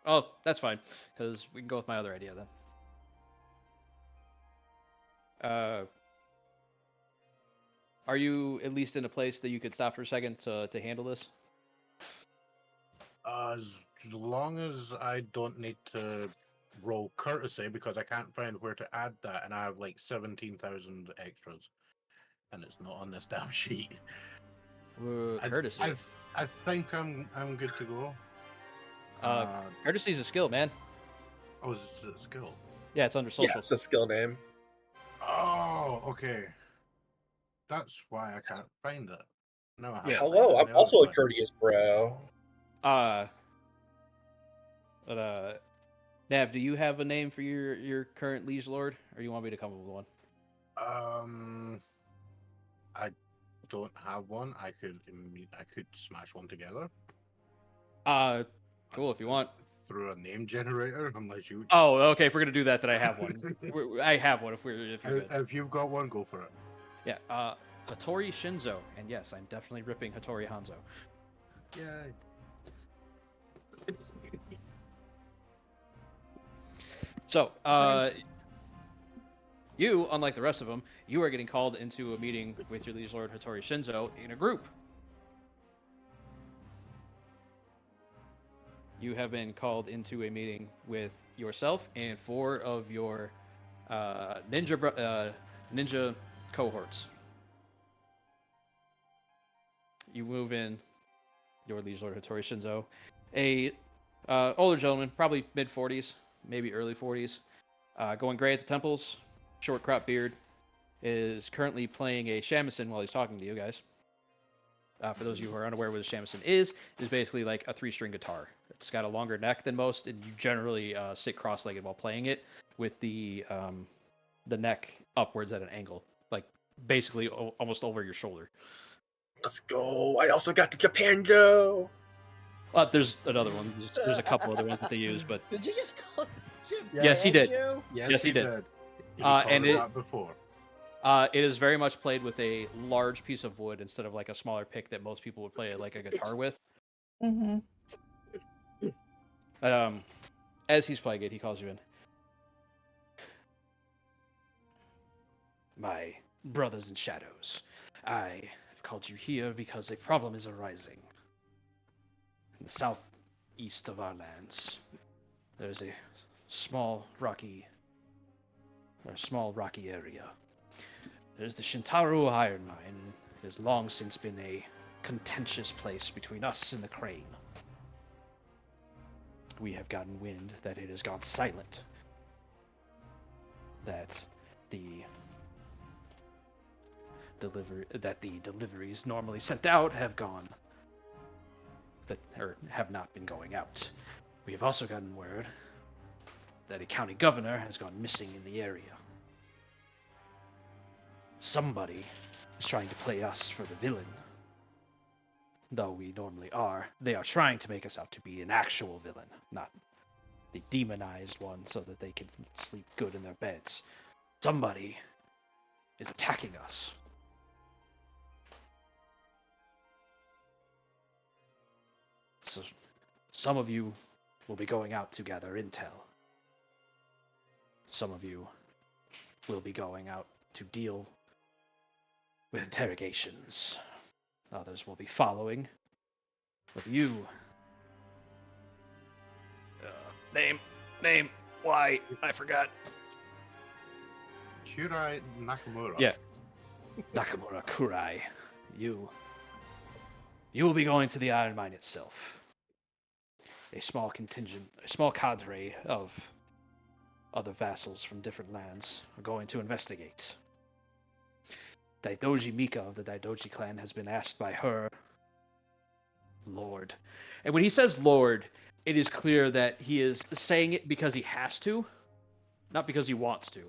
Oh, that's fine, because we can go with my other idea then. Are you at least in a place that you could stop for a second to handle this? As long as I don't need to roll courtesy, because I can't find where to add that, and I have like 17,000 extras, and it's not on this damn sheet. Courtesy. I think I'm good to go. Courtesy's a skill, man. Oh, is it a skill? Yeah, it's under social. Yeah, it's a skill name. Oh, okay. That's why I can't find it. No, I have Hello, I'm also a courteous bro. Nav, do you have a name for your current liege lord, or you want me to come up with one? I don't have one. I could smash one together. Cool, if you want. Through a name generator, unless you. Oh, okay. If we're gonna do that, then I have one. I have one. If you're good. If you've got one, go for it. Yeah. Hattori Shinzo, and yes, I'm definitely ripping Hattori Hanzo. Yay. So, you, unlike the rest of them, you are getting called into a meeting with your liege lord Hattori Shinzo in a group. You have been called into a meeting with yourself and 4 of your ninja cohorts. You move in, your liege lord Hattori Shinzo, a older gentleman, probably mid-40s, maybe early 40s, going gray at the temples, short crop beard, is currently playing a shamisen while he's talking to you guys. For those of you who are unaware what a shamisen is basically like a 3-string guitar. It's got a longer neck than most, and you generally sit cross-legged while playing it, with the neck upwards at an angle, like basically almost over your shoulder. Let's go! I also got the Japan Joe. There's another one. There's a couple other ones that they use, but Did you just call it Yes, he did. Joe? Yes, he did. And it before. It is very much played with a large piece of wood instead of like a smaller pick that most people would play like a guitar with. Mm-hmm. As he's playing it, he calls you in. My brothers in shadows, I have called you here because a problem is arising. In the southeast of our lands, there's a small rocky area. There's the Shintaro iron mine. It has long since been a contentious place between us and the Crane. We have gotten wind that it has gone silent. That the deliveries normally sent out have gone that have not been going out. We have also gotten word that a county governor has gone missing in the area. Somebody is trying to play us for the villain. Though we normally are, they are trying to make us out to be an actual villain, not the demonized one so that they can sleep good in their beds. Somebody is attacking us. So some of you will be going out to gather intel. Some of you will be going out to deal with interrogations. Others will be following. But you... Name, why? I forgot. Kurai Nakamura. Yeah. Nakamura Kurai. You will be going to the Iron Mine itself. A small cadre of other vassals from different lands are going to investigate. Daidoji Mika of the Daidoji clan has been asked by her Lord. And when he says Lord, it is clear that he is saying it because he has to, not because he wants to.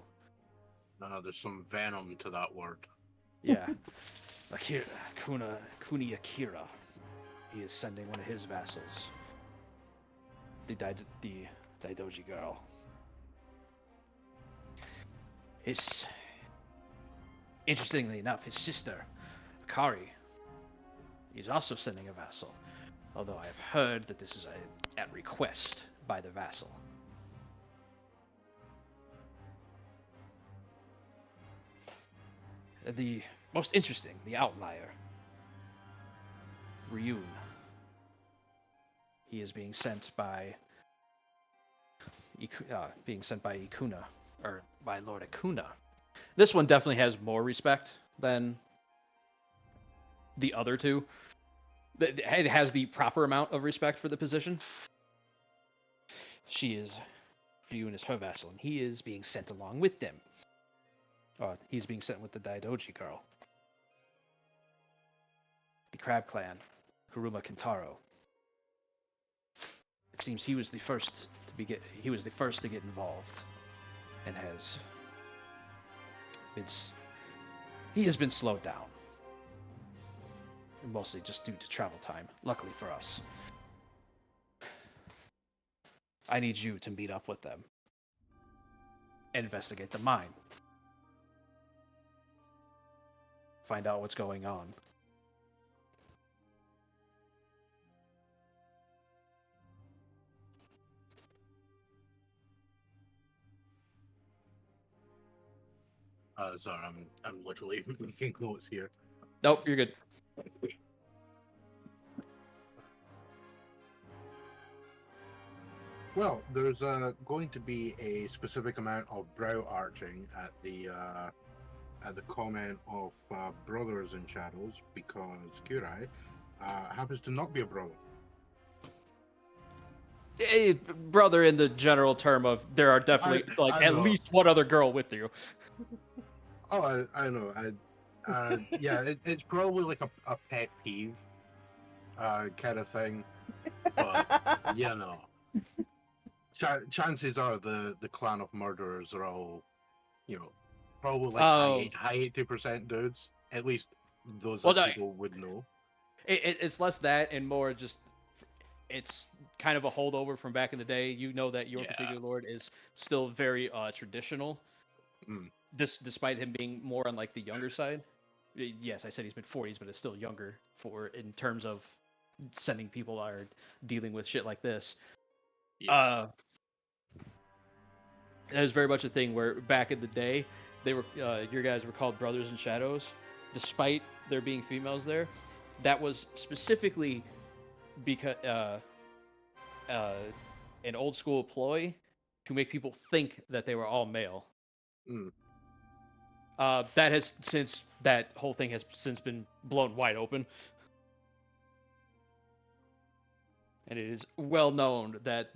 No, there's some venom to that word. Yeah. Kuni Akira. He is sending one of his vassals. The Daidoji girl. Interestingly enough, his sister, Akari, is also sending a vassal. Although I have heard that this is at request by the vassal. The most interesting, the outlier, Ryun. He is being sent by Ikuna, or by Lord Ikuna. This one definitely has more respect than the other two. It has the proper amount of respect for the position. Ryun is her vassal, and he is being sent along with them. He's being sent with the Daidoji girl. The Crab Clan, Kuruma Kentaro. It seems he was the first to get involved, and he has been slowed down, mostly just due to travel time. Luckily for us, I need you to meet up with them and investigate the mine. Find out what's going on. Sorry, I'm literally making notes here. Nope, you're good. Well, there's going to be a specific amount of brow arching at the comment of brothers in shadows, because Kurai happens to not be a brother. A brother in the general term of there are definitely I at know. least one other girl with you. Oh, I know. Yeah, it's probably like a pet peeve kind of thing. But, you know. Chances are the clan of murderers are all, probably like high 80% dudes. At least those people would know. It's less that and more just it's kind of a holdover from back in the day. You know that your particular lord is still very traditional. Despite him being more on like the younger side. Yes, I said he's mid-40s, but it's still younger in terms of sending people are dealing with shit like this. Yeah. It was very much a thing where back in the day, they were your guys were called brothers in shadows, despite there being females there. That was specifically because an old school ploy to make people think that they were all male. That whole thing has since been blown wide open. And it is well known that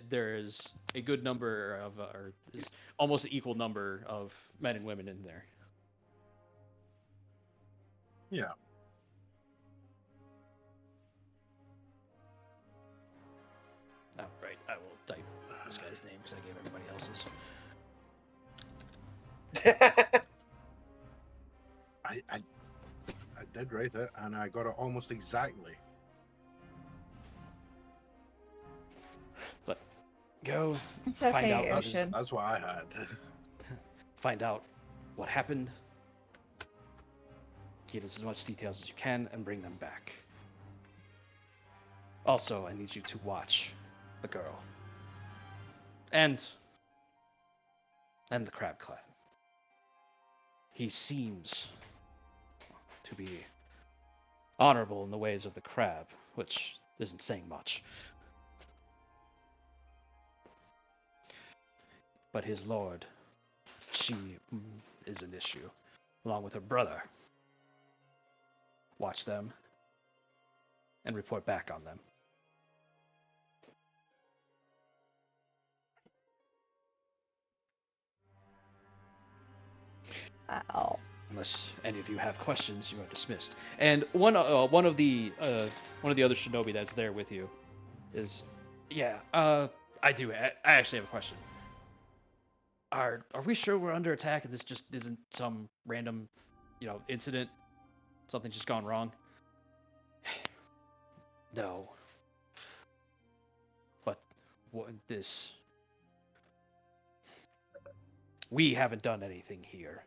there is a good number of, or is almost an equal number of men and women in there. Yeah. Oh, right. I will type this guy's name because I gave everybody else's. I did write it, and I got it almost exactly. But go It's find okay, out. Ocean. That's what I had. Find out what happened. Get as much details as you can and bring them back. Also, I need you to watch the girl. And the Crab Clan. He seems to be honorable in the ways of the crab, which isn't saying much. But his lord, she is an issue, along with her brother. Watch them and report back on them. Ow. Unless any of you have questions, you are dismissed. And one of the other shinobi that's there with you is, I do. I actually have a question. Are we sure we're under attack and this just isn't some random, incident? Something just gone wrong? No. But we haven't done anything here.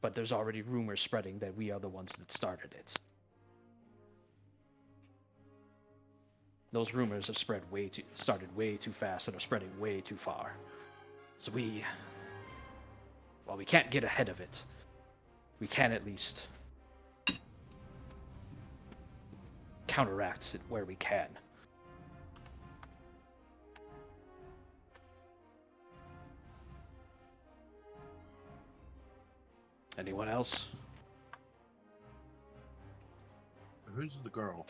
But there's already rumors spreading that we are the ones that started it. Those rumors have started way too fast and are spreading way too far. So we can't get ahead of it. We can at least counteract it where we can. Anyone else? Who's the girl?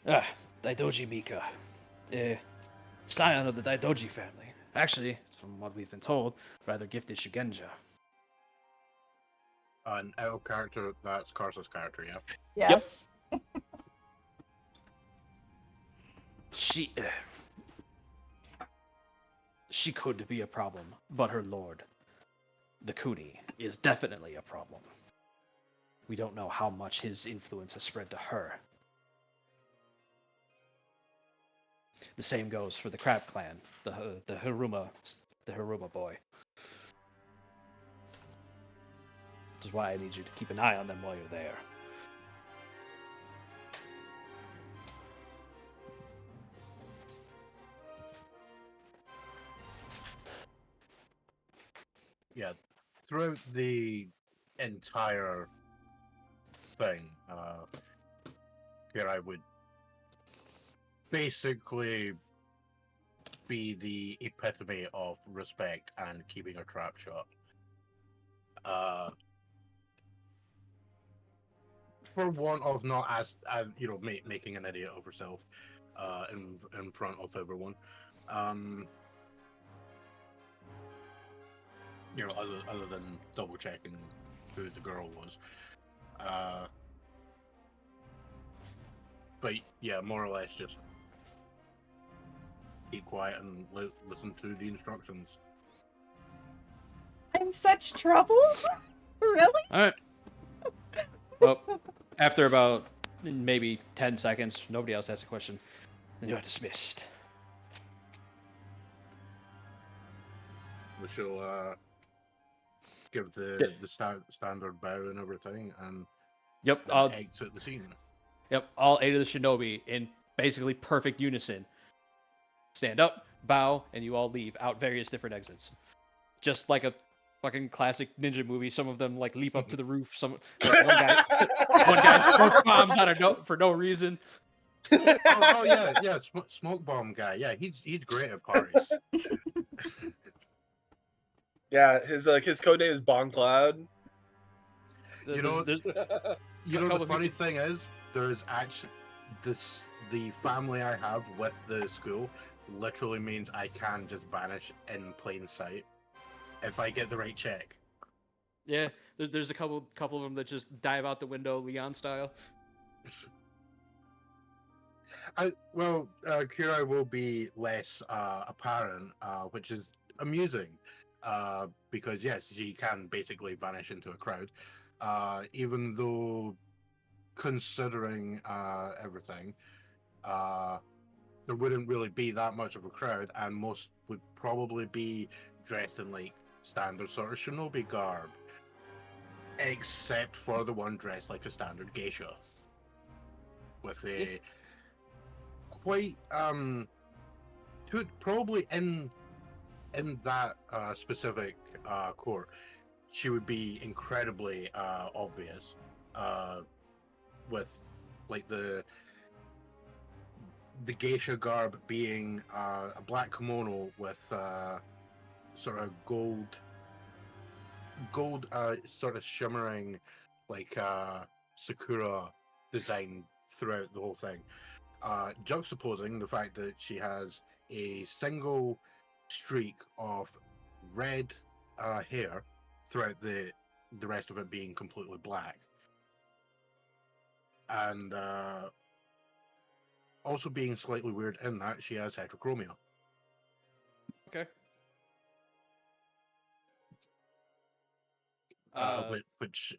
Daidoji Mika. Scion of the Daidoji family. Actually, from what we've been told, rather gifted Shugenja. An out character, that's Karsa's character, yeah? Yes. She could be a problem, but her lord, the Kuni, is definitely a problem. We don't know how much his influence has spread to her. The same goes for the Crab Clan, the Hiruma boy. Which is why I need you to keep an eye on them while you're there. Yeah, throughout the entire thing, here I would basically be the epitome of respect and keeping a trap shut. For want of not making an idiot of herself in front of everyone. Other than double checking who the girl was. But yeah, more or less just keep quiet and listen to the instructions. I'm such trouble? Really? Alright. Well, after about maybe 10 seconds, nobody else asks a question, then you are dismissed. We shall give the standard bow and everything, and Yep, exit the scene. Yep, all 8 of the shinobi in basically perfect unison. Stand up, bow, and you all leave out various different exits. Just like a fucking classic ninja movie. Some of them leap up to the roof. One guy smoke bombs for no reason. Yeah, smoke bomb guy. Yeah, he's great at parties. Yeah, his code name is Bomb Cloud. The funny thing is, there's actually the family I have with the school literally means I can just vanish in plain sight if I get the right check. Yeah, there's a couple of them that just dive out the window, Leon style. Kira will be less apparent, which is amusing, because yes, she can basically vanish into a crowd, even though considering everything, there wouldn't really be that much of a crowd, and most would probably be dressed in like standard sort of shinobi garb, except for the one dressed like a standard geisha, with a quite probably in that specific court, she would be incredibly obvious, with like the geisha garb being a black kimono with sort of gold sort of shimmering like sakura design throughout the whole thing, juxtaposing the fact that she has a single streak of red hair throughout the rest of it being completely black, and also being slightly weird in that she has heterochromia. Okay. Which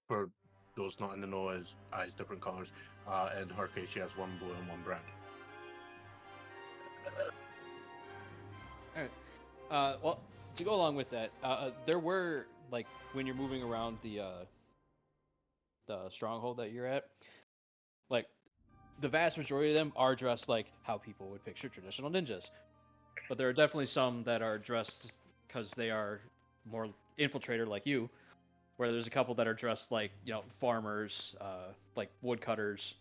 for those not in the know is eyes different colors. In her case, she has one blue and one brown. Alright. Well, to go along with that, there were, like, when you're moving around the stronghold that you're at, like, the vast majority of them are dressed like how people would picture traditional ninjas. But there are definitely some that are dressed because they are more infiltrator like you, where there's a couple that are dressed like, farmers, like woodcutters,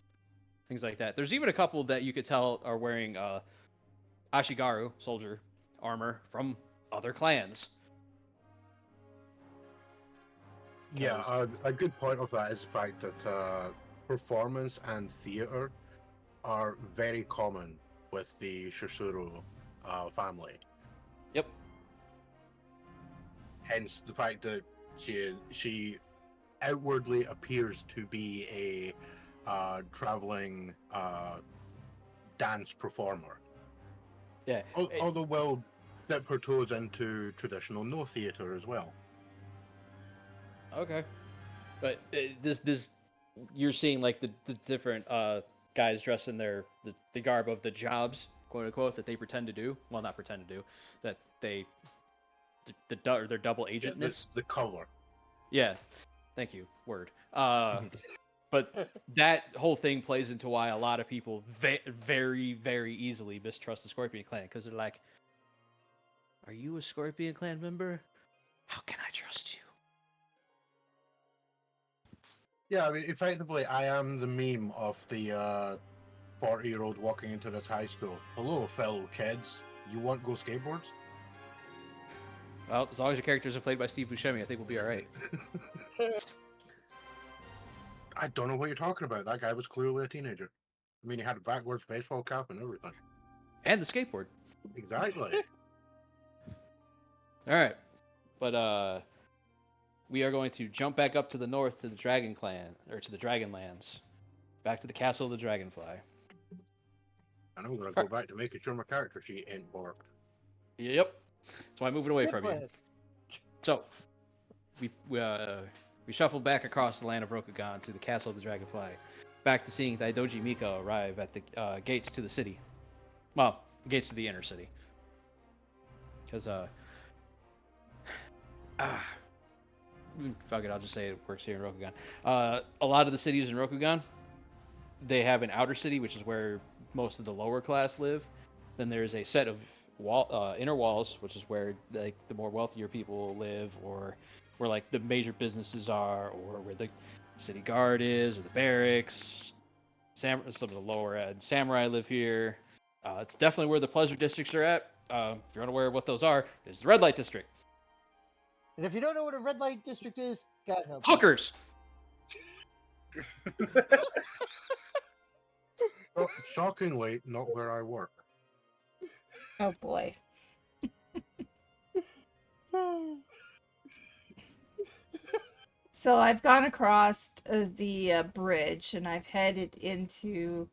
things like that. There's even a couple that you could tell are wearing Ashigaru soldier armor from other clans. Yeah, a good point of that is the fact that performance and theater are very common with the Shisuru family. Yep. Hence the fact that she outwardly appears to be a traveling dance performer. Yeah. Although we'll dip her toes into traditional no theater as well. Okay. But this you're seeing like the different guys dressed in the garb of the jobs, quote unquote, that they pretend to do. Well, not pretend to do, that they their double agentness. The color. Yeah. Thank you. Word. But that whole thing plays into why a lot of people very, very easily mistrust the Scorpion Clan, because they're like, "Are you a Scorpion Clan member? How can I trust you?" Yeah, I mean, effectively, I am the meme of the 40-year-old walking into this high school. Hello, fellow kids. You want go skateboards? Well, as long as your characters are played by Steve Buscemi, I think we'll be all right. I don't know what you're talking about. That guy was clearly a teenager. I mean, he had a backwards baseball cap and everything. And the skateboard. Exactly. All right. But we are going to jump back up to the north to the Dragon Clan, or to the Dragonlands. Back to the Castle of the Dragonfly. And I'm going to go back to making sure my character sheet ain't borked. Yep. That's why I'm moving away Good from plan. you. So, we shuffle back across the land of Rokugan to the Castle of the Dragonfly, back to seeing Daidoji Mika arrive at the gates to the city. Well, gates to the inner city. Because, fuck it, I'll just say it works here in Rokugan. A lot of the cities in Rokugan, they have an outer city, which is where most of the lower class live. Then there's a set of inner walls, which is where like the more wealthier people live, or where like the major businesses are, or where the city guard is, or the barracks. Some of the lower end samurai live here. It's definitely where the pleasure districts are at. If you're unaware of what those are, there's the red light district. And if you don't know what a red light district is, God help you. Hookers. Oh, shockingly, not where I work. Oh boy. So I've gone across the bridge and I've headed into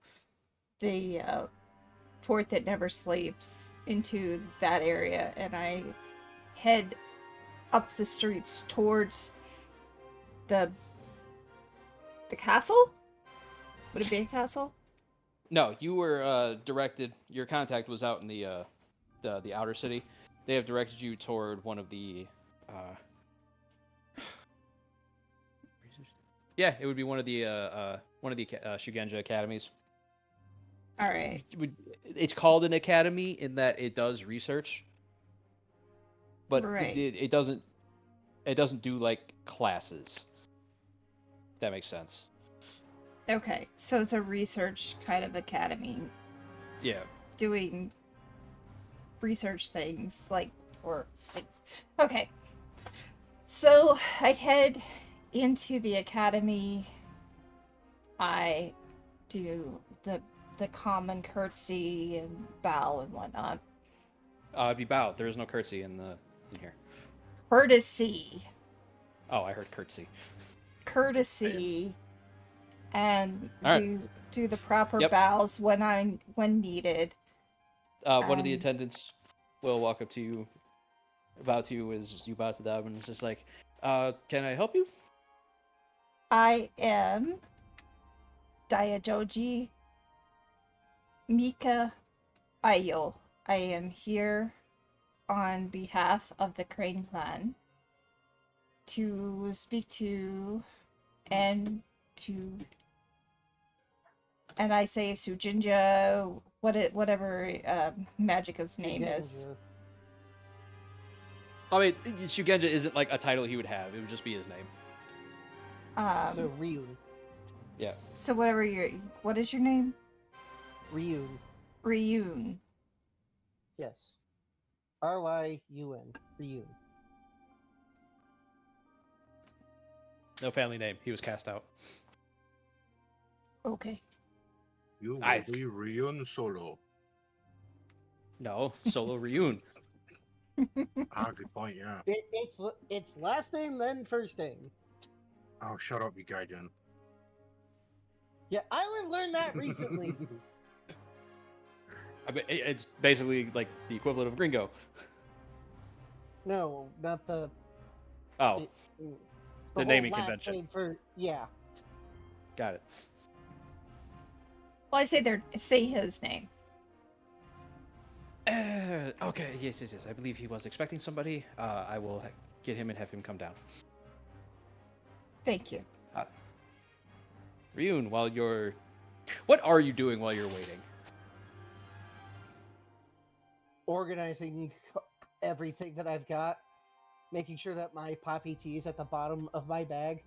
the port that never sleeps into that area, and I head up the streets towards the castle. Would it be a castle? No, you were directed. Your contact was out in the outer city. They have directed you toward one of the. Yeah, it would be one of the Shugenja academies. All right. It's called an academy in that it does research, but Right. it doesn't do like classes. If that makes sense. Okay, so it's a research kind of academy. Yeah. Doing research things like for things. Okay. So I head into the academy. I do the common curtsy and bow and whatnot. If you bow, there is no curtsy in here. Courtesy. Oh, I heard curtsy. Courtesy. And All do the proper Yep. bows when needed. One of the attendants will walk up to you, bow to you as you bow to them, and it's just like, can I help you? I am Dayajoji Mika Ayo. I am here on behalf of the Crane clan to speak to and I say Sujinja, whatever Magica's name is. Shugenja. I mean, Shugenja isn't like a title he would have. It would just be his name. So Ryun. Yeah. So what is your name? Ryun. Ryun. Yes. Ryun. Ryun. No family name. He was cast out. Okay. You will Nice. be Ryun solo. No, Solo Ryun. Good point, yeah. It's last name then first name. Oh, shut up, you gaijin. Yeah, I only learned that recently. I mean, it's basically like the equivalent of Gringo. No, not the. Oh, it- the whole naming last convention. name for yeah. Got it. Well, I say his name. Okay, yes. I believe he was expecting somebody. I will get him and have him come down. Thank you. Ryun, what are you doing while you're waiting? Organizing everything that I've got, making sure that my poppy tea is at the bottom of my bag.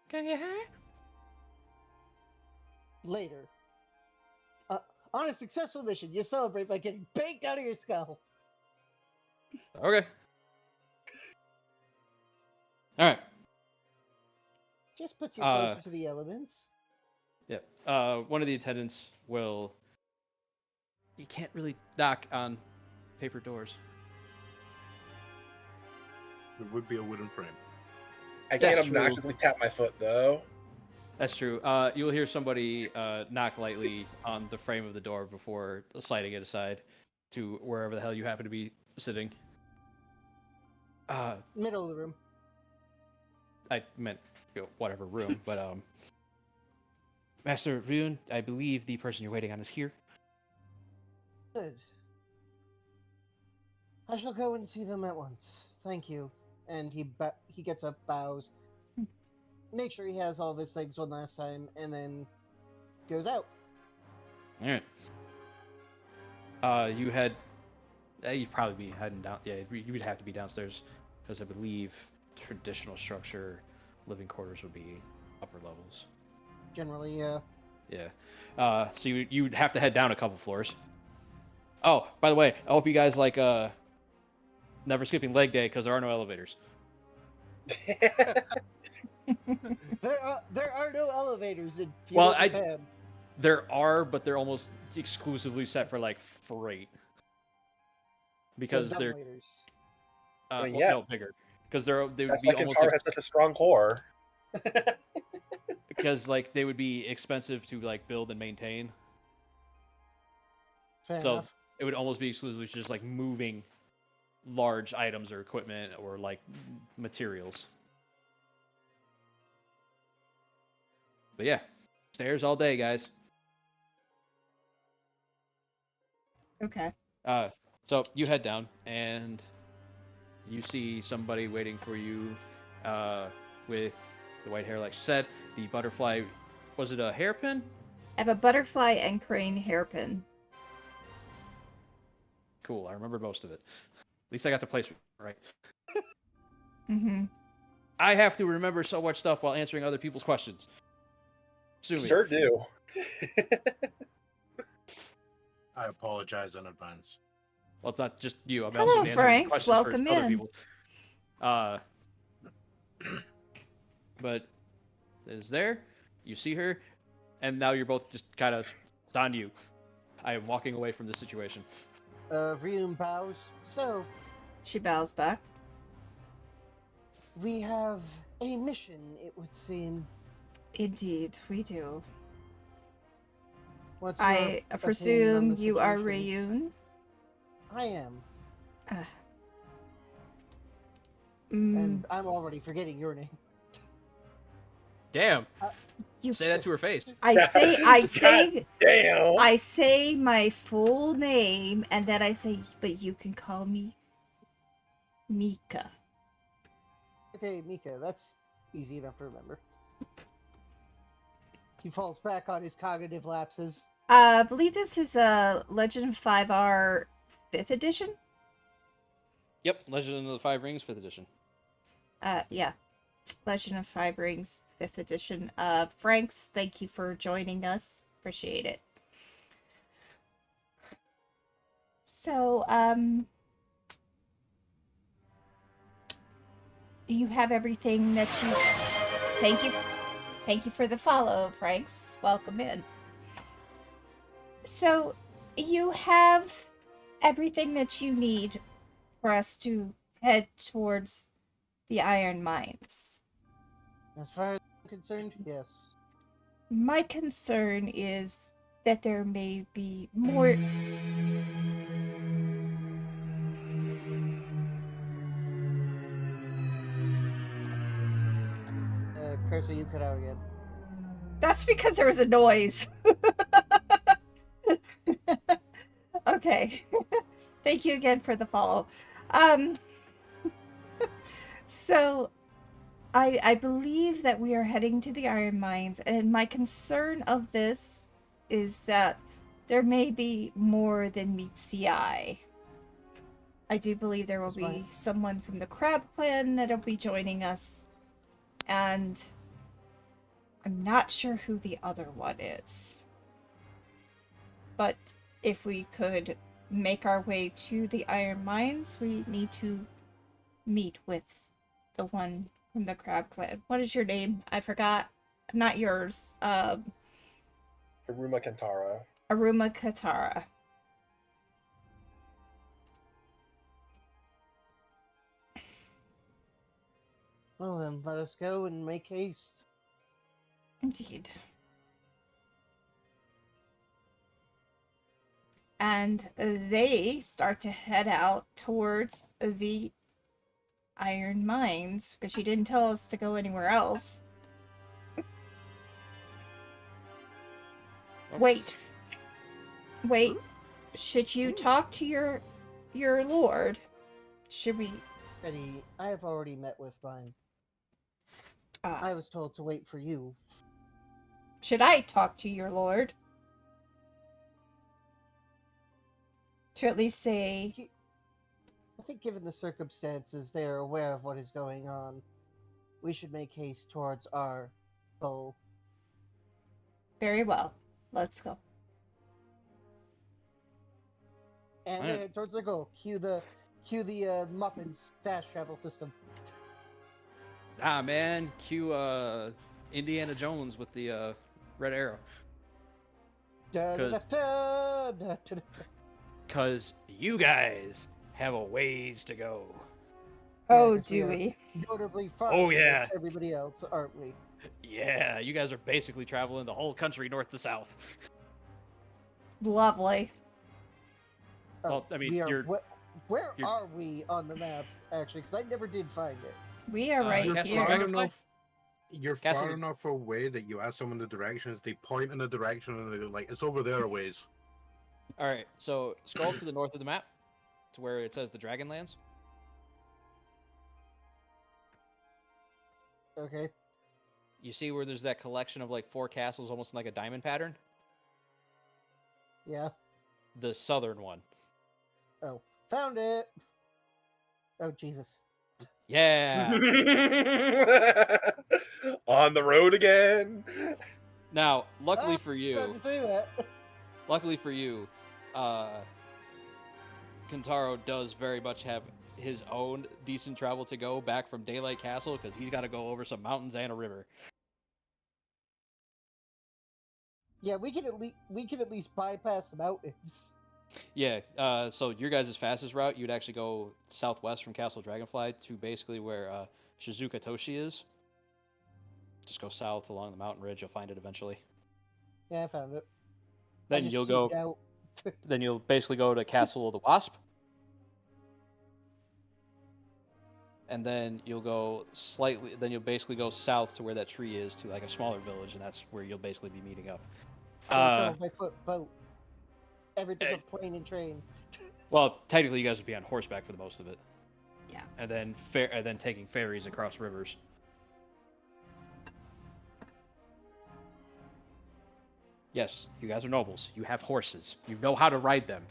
Can you hear? Later. On a successful mission, you celebrate by getting baked out of your skull. Okay. All right. Just puts you closer to the elements. Yeah. One of the attendants will. You can't really knock on paper doors. It would be a wooden frame. I That's can't true. obnoxiously tap my foot though. That's true. You'll hear somebody knock lightly on the frame of the door before sliding it aside to wherever the hell you happen to be sitting. Middle of the room. I meant whatever room, but Master Ryun, I believe the person you're waiting on is here. Good. I shall go and see them at once. Thank you. And he gets up, bows, make sure he has all of his things one last time, and then goes out. All right. You'd probably be heading down. Yeah, you would have to be downstairs because I believe traditional structure, living quarters would be upper levels. Generally, yeah. Yeah. So you'd have to head down a couple floors. Oh, by the way, I hope you guys like never skipping leg day because there are no elevators. There are no elevators in Well, feudal Japan. There are, but they're almost exclusively set for like freight. Because So they're ventilators. I mean, yeah. no, bigger. Because they would That's be why almost Kintaro has such a strong core. because like they would be expensive to like build and maintain. Fair So enough. it would almost be exclusively just like moving large items or equipment or like materials. But yeah, stairs all day, guys. Okay. So you head down and you see somebody waiting for you with the white hair, like she said. The butterfly, was it a hairpin? I have a butterfly and crane hairpin. Cool, I remember most of it. At least I got the placement right. Mm-hmm. I have to remember so much stuff while answering other people's questions. Sue me. Sure do. I apologize in advance. Well, it's not just you. I'm Hello, also answering Franks. questions Welcome for other in. people. But is there? You see her, and now you're both just kind of. It's on you. I am walking away from this situation. Ryum bows. So, She bows back. we have a mission, it would seem. Indeed, we do. What's your I opinion on presume the you are situation? Ryun. I am. Mm, And I'm already forgetting your name. Damn. you Say that to her face. I say Damn. I say my full name and then I say, but you can call me Mika. Okay, Mika, that's easy enough to remember. He falls back on his cognitive lapses. I believe this is a Legend of 5R 5th edition. Yep, Legend of the Five Rings, 5th edition. Yeah. Legend of Five Rings 5th edition. Franks, thank you for joining us. Appreciate it. So, you have everything that you... Thank you. Thank you for the follow, Franks. Welcome in. So, you have everything that you need for us to head towards the Iron Mines. As far as I'm concerned, yes. My concern is that there may be more... Cursor, you cut out again. That's because there was a noise. Okay. Thank you again for the follow. So, I believe that we are heading to the Iron Mines, and my concern of this is that there may be more than meets the eye. I do believe there will That's be fine. someone from the Crab Clan that'll be joining us, and I'm not sure who the other one is. But if we could make our way to the Iron Mines, we need to meet with the one from the Crab Clan. What is your name? I forgot. Not yours. Haruma Kantara. Aruma Katara. Well then, let us go and make haste. Indeed. And they start to head out towards the Iron Mines, because she didn't tell us to go anywhere else. Wait. Should you talk to your lord? Should we... Eddie, I have already met with mine. Ah. I was told to wait for you. Should I talk to your lord? To at least say... I think given the circumstances, they are aware of what is going on. We should make haste towards our goal. Very well. Let's go. And Alright. head towards our goal. Cue the Muppets dash travel system. Ah, man. Cue Indiana Jones with the red arrow. Da, da, da, da, da, da, da. Because you guys have a ways to go. Yeah, Oh, 'cause we do are we? Notably far Oh, ahead yeah. of everybody else, aren't we? Yeah, you guys are basically traveling the whole country north to south. Lovely. Well, I mean, we are. you're Where you're- are we on the map, actually? Because I never did find it. We are right you're You're Castle here. far Dragonfly? enough. You're Castle- far enough away that you ask someone the directions. They point in the direction and they're like, "It's over there a ways." all right. So scroll to the north of the map, to where it says the Dragonlands. Okay. You see where there's that collection of like 4 castles, almost in like a diamond pattern. Yeah. The southern one. Oh, found it. Oh Jesus. Yeah. On the road again. Now, luckily Ah, for Glad you, to say that. Kentaro does very much have his own decent travel to go back from Daylight Castle because he's got to go over some mountains and a river. Yeah, we can at least bypass the mountains. Yeah, so your guys' fastest route, you'd actually go southwest from Castle Dragonfly to basically where Shizuka Toshi is. Just go south along the mountain ridge, you'll find it eventually. Yeah, I found it. Then just you'll go. seeked out. Then you'll basically go to Castle of the Wasp. And then you'll go slightly. Then you'll basically go south to where that tree is to like a smaller village, and that's where you'll basically be meeting up. So we travel by foot, boat, everything eh, but plane and train. Well, technically, you guys would be on horseback for the most of it. Yeah. And then taking ferries across rivers. Yes, you guys are nobles. You have horses. You know how to ride them.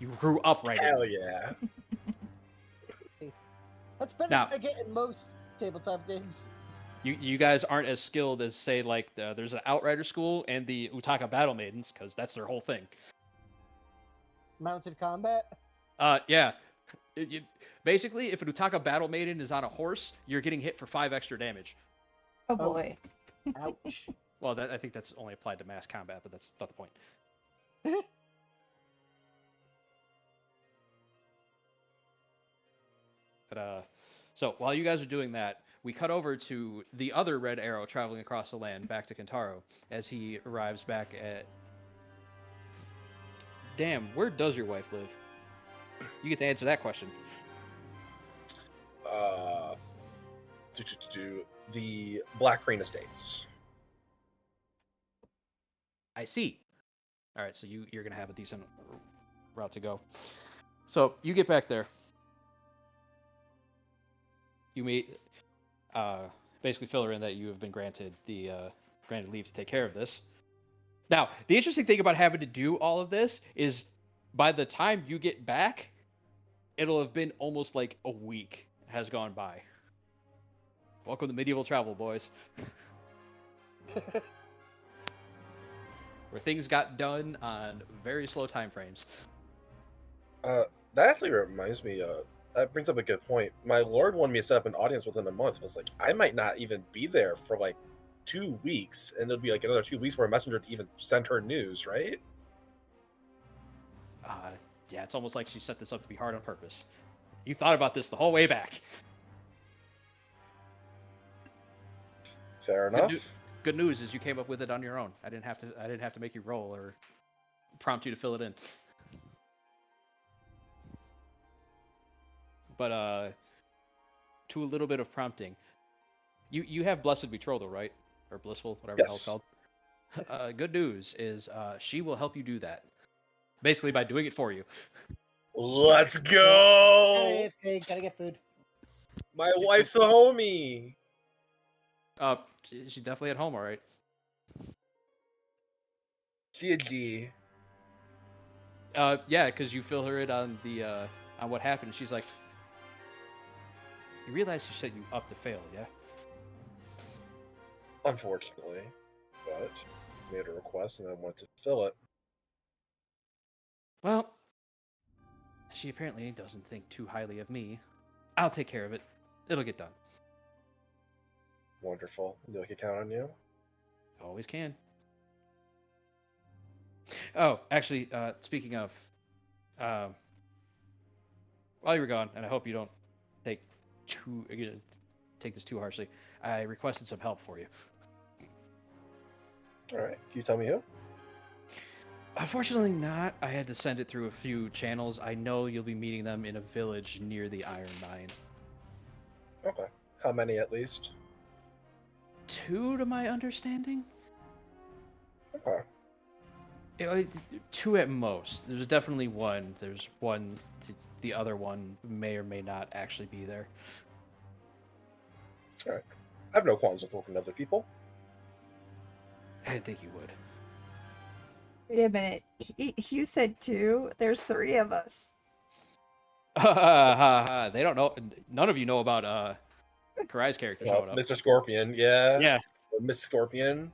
You grew up riding Hell them. yeah. That's better Now- than I get in most tabletop games. You guys aren't as skilled as say like there's an Outrider school and the Utaka Battle Maidens because that's their whole thing. Mounted combat. Yeah. Basically, if an Utaka Battle Maiden is on a horse, you're getting hit for 5 extra damage. Oh Oh. boy. Ouch. Well, I think that's only applied to mass combat, but that's not the point. But so while you guys are doing that, we cut over to the other Red Arrow traveling across the land back to Kentaro as he arrives back at. Damn, where does your wife live? You get to answer that question. The Black Crane Estates. I see. All right, so you're gonna have a decent route to go. So you get back there. You meet, basically fill her in that you have been granted the granted leave to take care of this. Now, the interesting thing about having to do all of this is, by the time you get back, it'll have been almost like a week has gone by. Welcome to medieval travel, boys. Where things got done on very slow time frames. That actually reminds me, that brings up a good point. My lord wanted me to set up an audience within a month. I was like, I might not even be there for like 2 weeks, and it'll be like another 2 weeks for a messenger to even send her news, right? Yeah, it's almost like she set this up to be hard on purpose. You thought about this the whole way back. Fair enough. Good news is you came up with it on your own. I didn't have to make you roll or prompt you to fill it in. But to a little bit of prompting. You have Blessed Betrothal, right? Or Blissful, whatever the hell it's called. Good news is she will help you do that. Basically by doing it for you. Let's go! Hey, gotta get food. My wife's a homie! She's definitely at home, all right. She a G. Yeah, because you fill her in on the on what happened. She's like, you realize she set you up to fail, yeah? Unfortunately. But made a request and I wanted to fill it. Well, she apparently doesn't think too highly of me. I'll take care of it. It'll get done. Wonderful. Do I can count on you? Always can. Oh, actually, speaking of, while you were gone, and I hope you don't take this too harshly, I requested some help for you. All right. Can you tell me who? Unfortunately not. I had to send it through a few channels. I know you'll be meeting them in a village near the Iron Mine. Okay. How many at least? 2 to my understanding? Okay. Two at most. There's definitely one. There's one. The other one may or may not actually be there. All right. I have no qualms with working with other people. I didn't think you would. Wait a minute. You said 2. There's 3 of us. They don't know. None of you know about Karai's character showing up. Mr. Scorpion, yeah. Yeah. Miss Scorpion.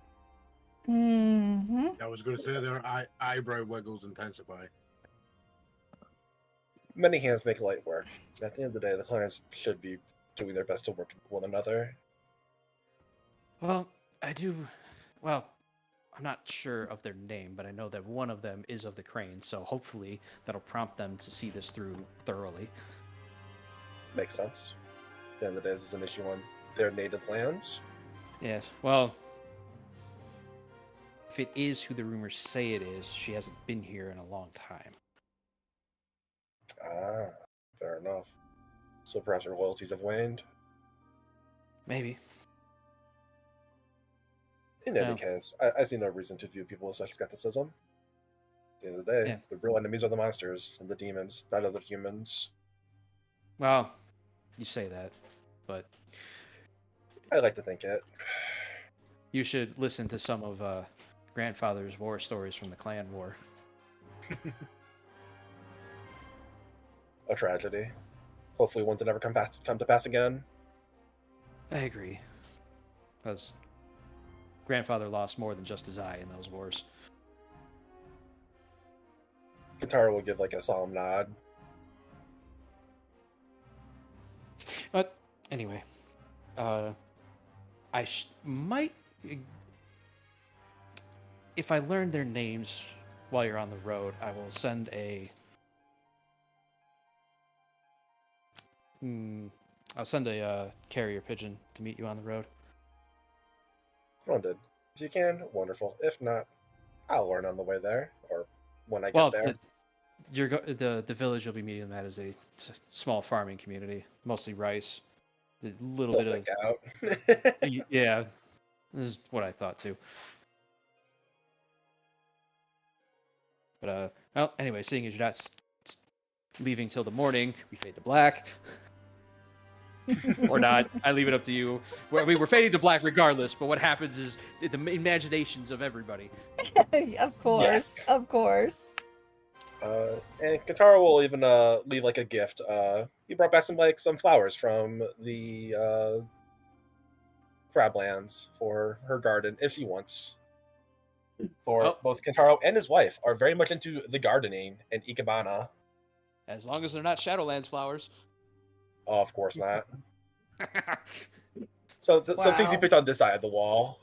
Mm-hmm. I was going to say their eyebrow wiggles intensify. Many hands make light work. At the end of the day, the clients should be doing their best to work with one another. Well, I do. Well, I'm not sure of their name, but I know that one of them is of the Crane, so hopefully that'll prompt them to see this through thoroughly. Makes sense. At the end of the day, this is an issue on their native lands. Yes. Well, if it is who the rumors say it is, she hasn't been here in a long time. Ah, fair enough. So perhaps her loyalties have waned. Maybe. In any case, I see no reason to view people with such skepticism. At the end of the day, the real enemies are the monsters and the demons, not other humans. Well, you say that, but I like to think it. you should listen to some of Grandfather's war stories from the Clan War. A tragedy. Hopefully one to never come to pass again. I agree. Because Grandfather lost more than just his eye in those wars. Kentaro will give like a solemn nod. But anyway, I might, if I learn their names while you're on the road, I will send a. I'll send a carrier pigeon to meet you on the road. Splendid. If you can, wonderful. If not, I'll learn on the way there, or when I get Well, there. the village you'll be meeting that is a small farming community, mostly rice. A little Just bit think of yeah. This is what I thought too. But well, anyway, seeing as you're not leaving till the morning, we fade to black. Or not. I leave it up to you. We're fading to black regardless, but what happens is the imaginations of everybody. Of course. Yes. Of course. And Kentaro will even leave like a gift. He brought back some flowers from the Crablands for her garden if she wants. For both Kentaro and his wife are very much into the gardening and ikebana. As long as they're not Shadowlands flowers. Oh, of course not. So things he picked on this side of the wall.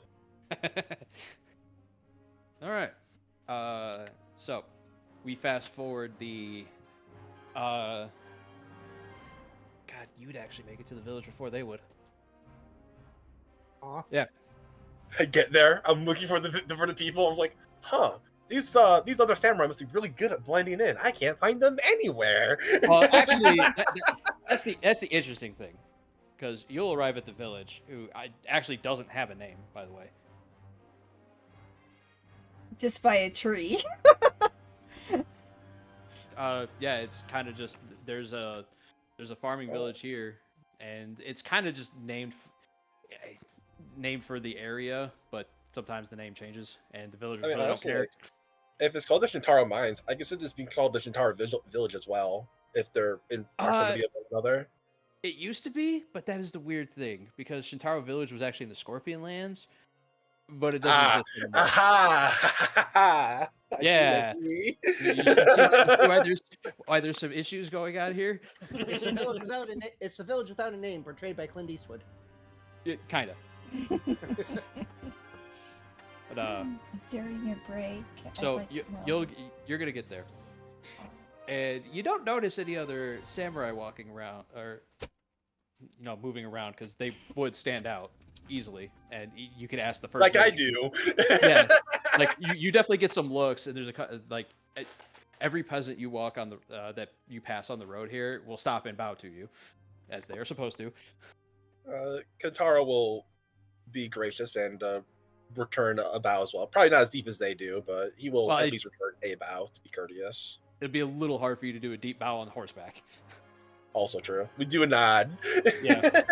All right. So we fast forward the. God, you'd actually make it to the village before they would. Yeah. I get there. I'm looking for the people. I was like, huh. These other samurai must be really good at blending in. I can't find them anywhere. Well, actually, that's the interesting thing, because you'll arrive at the village, who actually doesn't have a name, by the way. Just by a tree. Yeah, it's kind of just there's a farming village here, and it's kind of just named for the area, but sometimes the name changes, and the villagers really don't care. If it's called the Shintaro Mines, I guess it's being called the Shintaro Village as well, if they're in proximity of one another. It used to be, but that is the weird thing, because Shintaro Village was actually in the Scorpion Lands, but it doesn't exist anymore. Aha! Yeah. You see why there's some issues going on here? It's a village without a name, portrayed by Clint Eastwood. Kind of. But During your break. So you're gonna get there, and you don't notice any other samurai walking around or moving around, because they would stand out. easily, and you can ask the first. Like I villager. do. Yeah, like you definitely get some looks, and there's like every peasant you walk on the that you pass on the road here will stop and bow to you, as they are supposed to. Kentaro will be gracious and return a bow as well. Probably not as deep as they do, but he will Well, at least return a bow to be courteous. It'd be a little hard for you to do a deep bow on horseback. Also true. We do a nod. Yeah.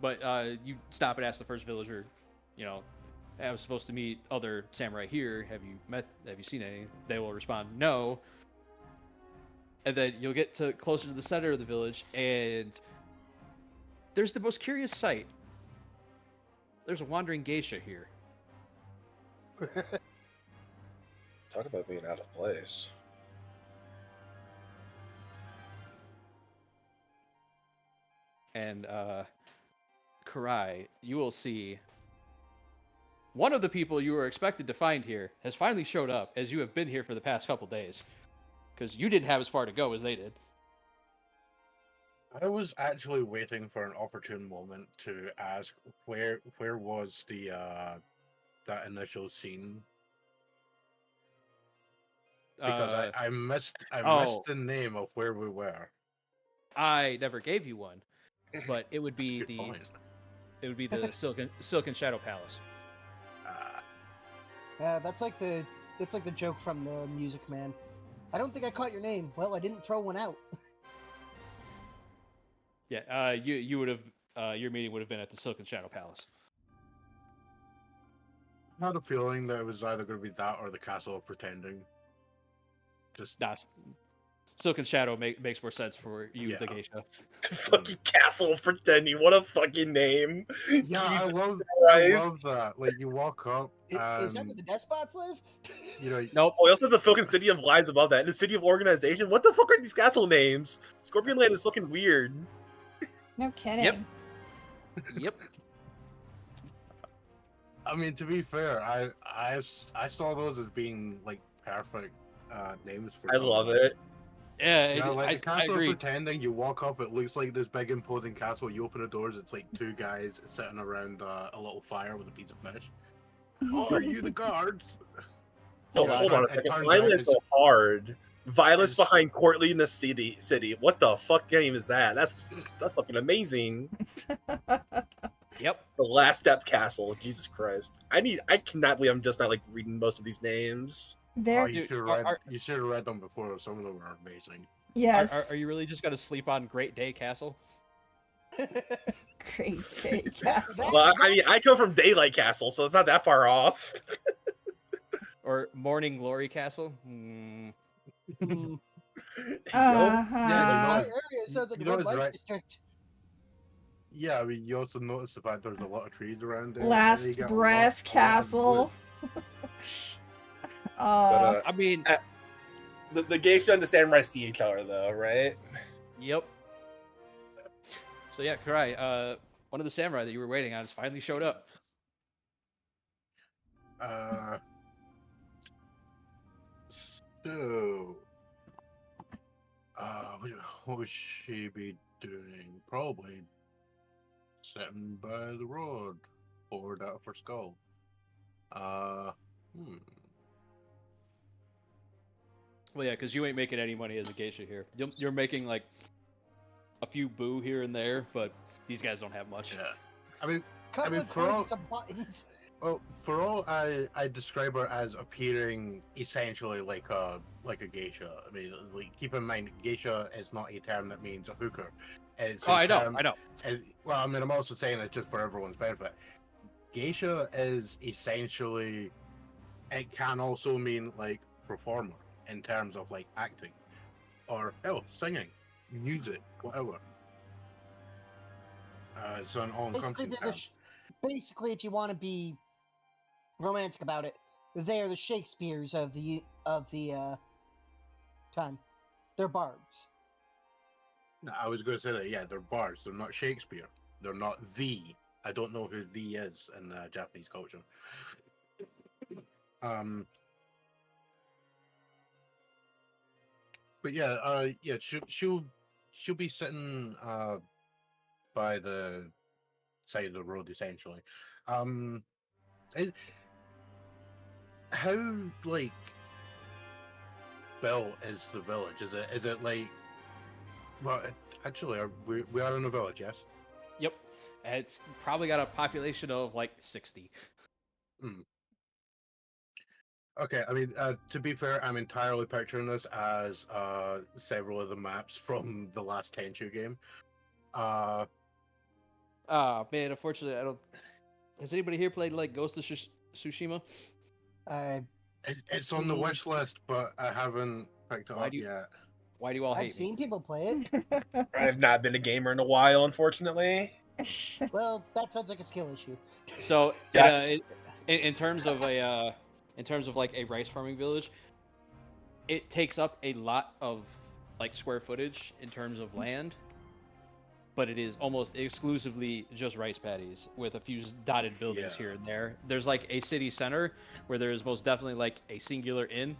But you stop and ask the first villager, you know, I was supposed to meet other samurai here. Have you seen any? They will respond, no. And then you'll get to closer to the center of the village, and there's the most curious sight. There's a wandering geisha here. Talk about being out of place. And Karai, you will see one of the people you were expected to find here has finally showed up, as you have been here for the past couple days, because you didn't have as far to go as they did. I was actually waiting for an opportune moment to ask where was the that initial scene, because I missed the name of where we were. I never gave you one, but it would be the Silken Shadow Palace. Yeah, that's like the joke from the Music Man. I don't think I caught your name. Well, I didn't throw one out. Yeah, you would have your meeting would have been at the Silken Shadow Palace. I had a feeling that it was either going to be that or the Castle of Pretending. Silken Shadow makes more sense for you, the geisha. Fucking Castle of Pretending, what a fucking name! Yeah, I love that. Like, you walk up. Is that where the despots live? You know. Nope. Oh, we also have the fucking City of Lies above that, and the City of Organization. What the fuck are these castle names? Scorpion Land is fucking weird. No kidding. Yep. I mean, to be fair, I saw those as being like perfect names for. I love it. Yeah, like the Castle I agree. of Pretending, you walk up, it looks like this big imposing castle. You open the doors, it's like two guys sitting around a little fire with a piece of fish. Oh, are you the guards? Oh, Yeah, hold on a second. Violence is so hard. Violence behind Courtly in the city. What the fuck game is that? That's fucking amazing. Yep. The Last Step Castle. Jesus Christ. I cannot believe I'm just not like reading most of these names. There. You should have read them before. Some of them are amazing. Yes. Are you really just gonna sleep on Great Day Castle? Great Day Castle. Well, I mean, I come from Daylight Castle, so it's not that far off. Or Morning Glory Castle? Uh-huh. Yeah, Entire area sounds like a red light district. Yeah, I mean, you also notice the fact there's a lot of trees around there. Last Breath Castle. I mean, the geisha and the samurai see each other, though, right? Yep. So yeah, Karai, one of the samurai that you were waiting on has finally showed up. So, what would she be doing? Probably sitting by the road, bored out of her skull. Well, yeah, because you ain't making any money as a geisha here. You're making like a few boo here and there, but these guys don't have much. Yeah, I mean, for all some buttons. Well, for all I describe her as appearing essentially like a geisha. I mean, like, keep in mind, geisha is not a term that means a hooker. I know. Well, I mean, I'm also saying it just for everyone's benefit. Geisha is essentially, it can also mean like performer in terms of like acting, or hell, singing, music, whatever. It's an all-encompassing term. Basically, if you want to be romantic about it, they are the Shakespeares of the time. They're bards. No, I was going to say that. Yeah, they're bards. They're not Shakespeare. They're not the. I don't know who the is in Japanese culture. But yeah, she'll be sitting by the side of the road, essentially. It, how like built is the village? Is it like? Well, actually, we are in a village, yes. Yep. It's probably got a population of like 60. Hmm. Okay, I mean, to be fair, I'm entirely picturing this as several of the maps from the last Tenchu game. Ah, man, unfortunately, I don't. Has anybody here played like Ghost of Tsushima? I It's on the see. wish list, but I haven't picked it Why up do you- yet. Why do you all I've hate me? seen people play it. I've not been a gamer in a while, unfortunately. Well, that sounds like a skill issue. So, Yes. in terms of in terms of like a rice farming village, it takes up a lot of like square footage in terms of land, but it is almost exclusively just rice paddies with a few dotted buildings Yeah. here and there. There's like a city center where there is most definitely like a singular inn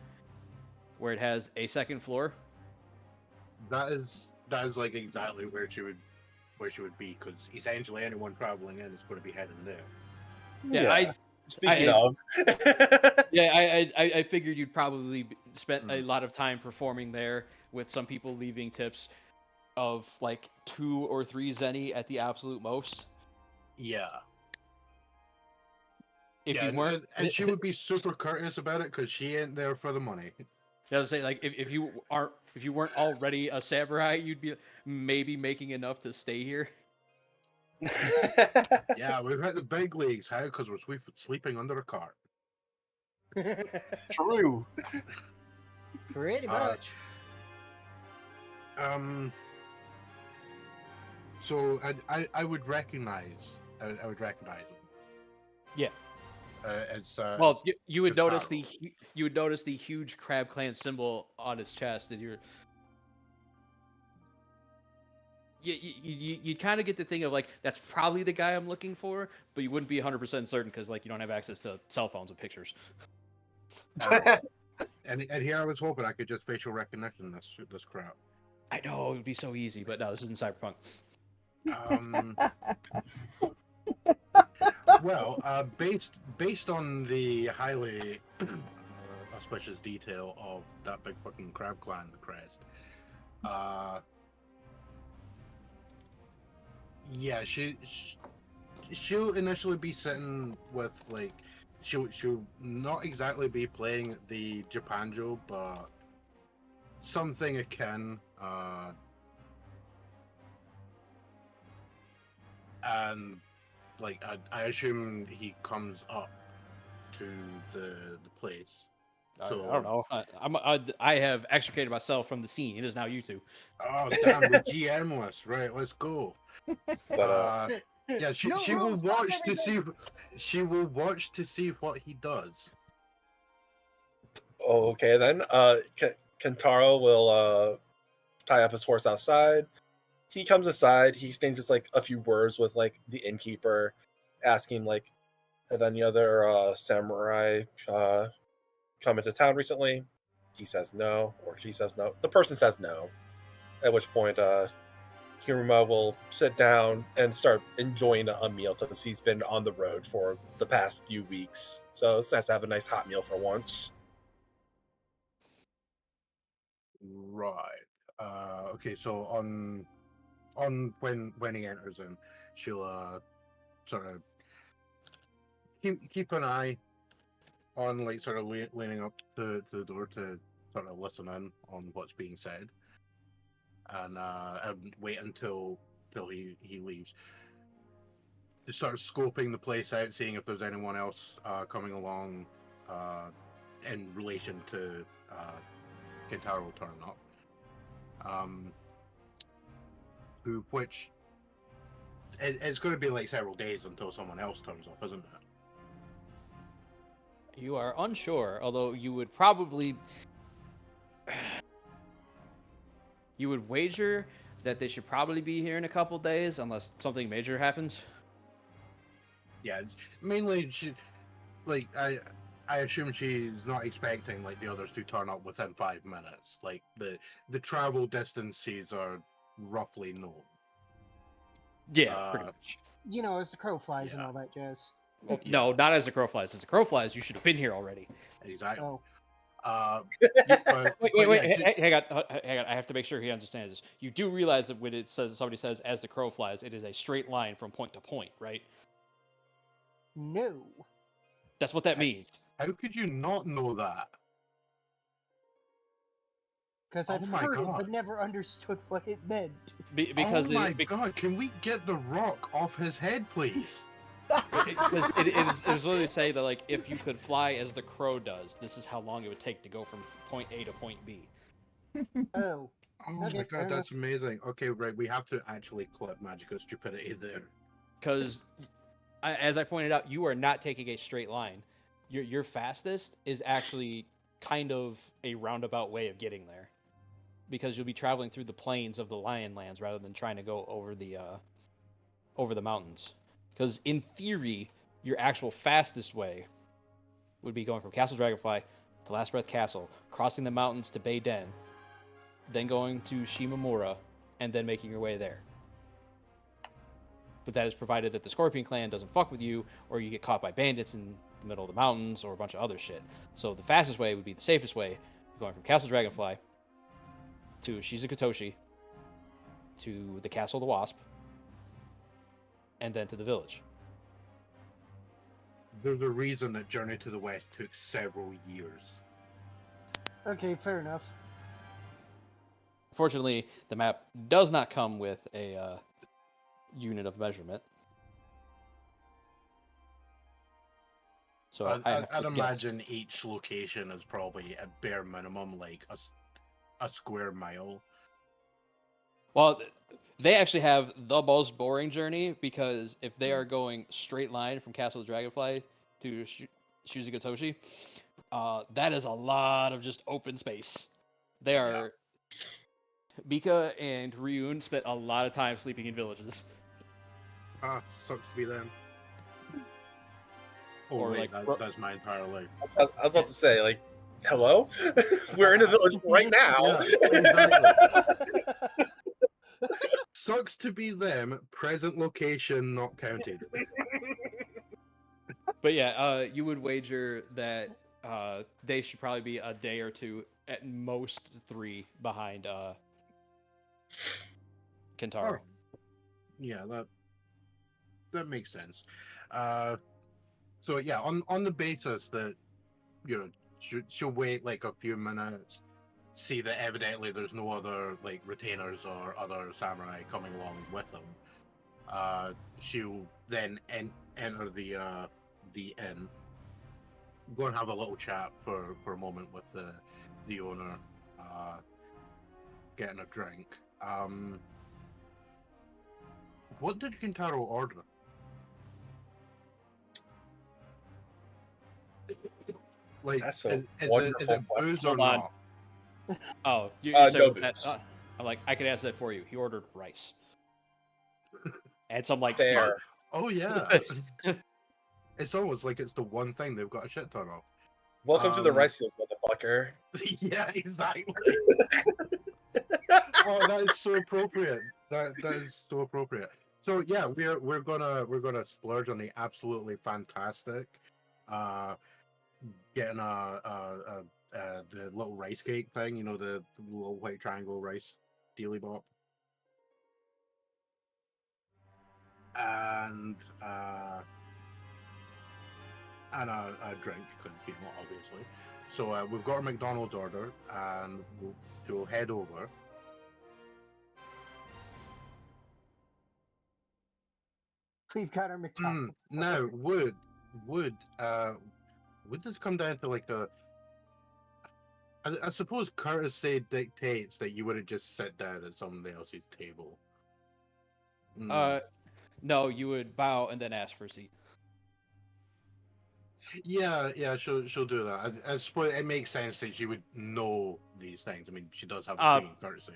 where it has a second floor. That is like exactly where she would be, because essentially anyone traveling in is going to be heading there. Yeah, Speaking I- of, Yeah, I figured you'd probably spent a lot of time performing there, with some people leaving tips of like 2 or 3 zenny at the absolute most. Yeah. If Yeah, you weren't, and she would be super courteous about it because she ain't there for the money. I was say like if you weren't already a samurai, you'd be maybe making enough to stay here. Yeah, we've hit the big leagues. How? Because we're sleeping under a cart. true. Pretty much. So I would recognize. I would recognize him. Yeah. It's Well, you would notice Kotaro. you would notice the huge Crab Clan symbol on his chest, and you'd kind of get the thing of like, that's probably the guy I'm looking for, but you wouldn't be 100% certain because like you don't have access to cell phones with pictures. And here I was hoping I could just facial recognition this crap. I know it would be so easy, but no, this isn't Cyberpunk. Well, based on the highly auspicious detail of that big fucking crab clan crest, yeah, she'll initially be sitting with like she'll not exactly be playing the Japanjo, but something akin. And like I assume he comes up to the place. So, I don't know. I have extricated myself from the scene. It is now you two. Oh damn, the GM list, right? Let's go. But Yeah, she No will rules, not watch to see. everything. She will watch to see what he does. okay then. Kentaro will tie up his horse outside. He comes aside. He exchanges like a few words with like the innkeeper, asking like, have any other samurai come into town recently? He says no, or she says no. The person says no. At which point, Hiruma will sit down and start enjoying a meal because he's been on the road for the past few weeks. So it's nice to have a nice hot meal for once. Right. Okay. So on when he enters in, she'll sort of keep an eye on, like, sort of leaning up to the door to sort of listen in on what's being said, and wait until he leaves. Just start scoping the place out, seeing if there's anyone else coming along in relation to Kentaro turning up. Which it's going to be like several days until someone else turns up, isn't it? You are unsure, although you would probably you would wager that they should probably be here in a couple days, unless something major happens. Yeah, it's mainly like I assume she's not expecting like the others to turn up within 5 minutes. Like the travel distances are roughly known. Yeah, pretty much. You know, as the crow flies and Yeah. all that jazz. Well, no, not as the crow flies. As the crow flies, you should have been here already. Exactly. Oh, Wait, hang on. I have to make sure he understands this. You do realize that when it says somebody says "as the crow flies," it is a straight line from point to point, right? no. That's what that means. How could you not know that? Because Oh I've my heard it, God. but never understood what it meant. Because oh my God! Can we get the rock off his head, please? Because it is literally saying that, like, if you could fly as the crow does, this is how long it would take to go from point A to point B. Oh. Oh Okay, my fair God, that's enough. amazing. Okay, right, we have to actually clip Magical Stupidity there. Because, as I pointed out, you are not taking a straight line. Your fastest is actually kind of a roundabout way of getting there, because you'll be traveling through the plains of the Lion Lands rather than trying to go over the mountains. Because in theory, your actual fastest way would be going from Castle Dragonfly to Last Breath Castle, crossing the mountains to Bay Den, then going to Shimamura, and then making your way there. But that is provided that the Scorpion Clan doesn't fuck with you, or you get caught by bandits in the middle of the mountains, or a bunch of other shit. So the fastest way would be the safest way, going from Castle Dragonfly to Shizukutoshi, to the Castle of the Wasp, and then to the village. There's a reason that Journey to the West took several years. Okay, fair enough. Fortunately, the map does not come with a unit of measurement. So I'd imagine each location is probably at bare minimum like a square mile. Well, they actually have the most boring journey, because if they are going straight line from Castle Dragonfly to Shizukutoshi, that is a lot of just open space. They are... Mika and Ryun spent a lot of time sleeping in villages. Ah, sucks to be them. Oh, Or wait, like that's my entire life. I was about to say, like, hello? We're in a village right now. Yeah, exactly. Sucks to be them. Present location not counted. But yeah, you would wager that they should probably be a day or two, at most 3, behind Kentaro. Yeah, that makes sense. So yeah, on the basis that, you know, she'll wait like a few minutes, see that evidently there's no other like retainers or other samurai coming along with them. She'll then enter the inn, go and have a little chat for a moment with the owner, getting a drink. What did Kentaro order? Like, That's a is wonderful it booze or Hold on. not? Oh, you No said booze. that. I'm like, I could answer that for you. He ordered rice. And some like Fair. Oh yeah. It's almost like it's the one thing they've got a shit ton of. Welcome to the rice fields, motherfucker. Yeah, exactly. Oh, that is so appropriate. That is so appropriate. So yeah, we're gonna splurge on the absolutely fantastic, getting the little rice cake thing, you know, the little white triangle rice dealy bop, and a drink, because you know, obviously. So we've got our McDonald's order, and we'll head over. We've got our McDonald's. Now, would this come down to like I suppose courtesy dictates that you wouldn't just sit down at somebody else's table. No, you would bow and then ask for a seat. Yeah, she'll do that. I suppose it makes sense that she would know these things. I mean, she does have a street courtesy.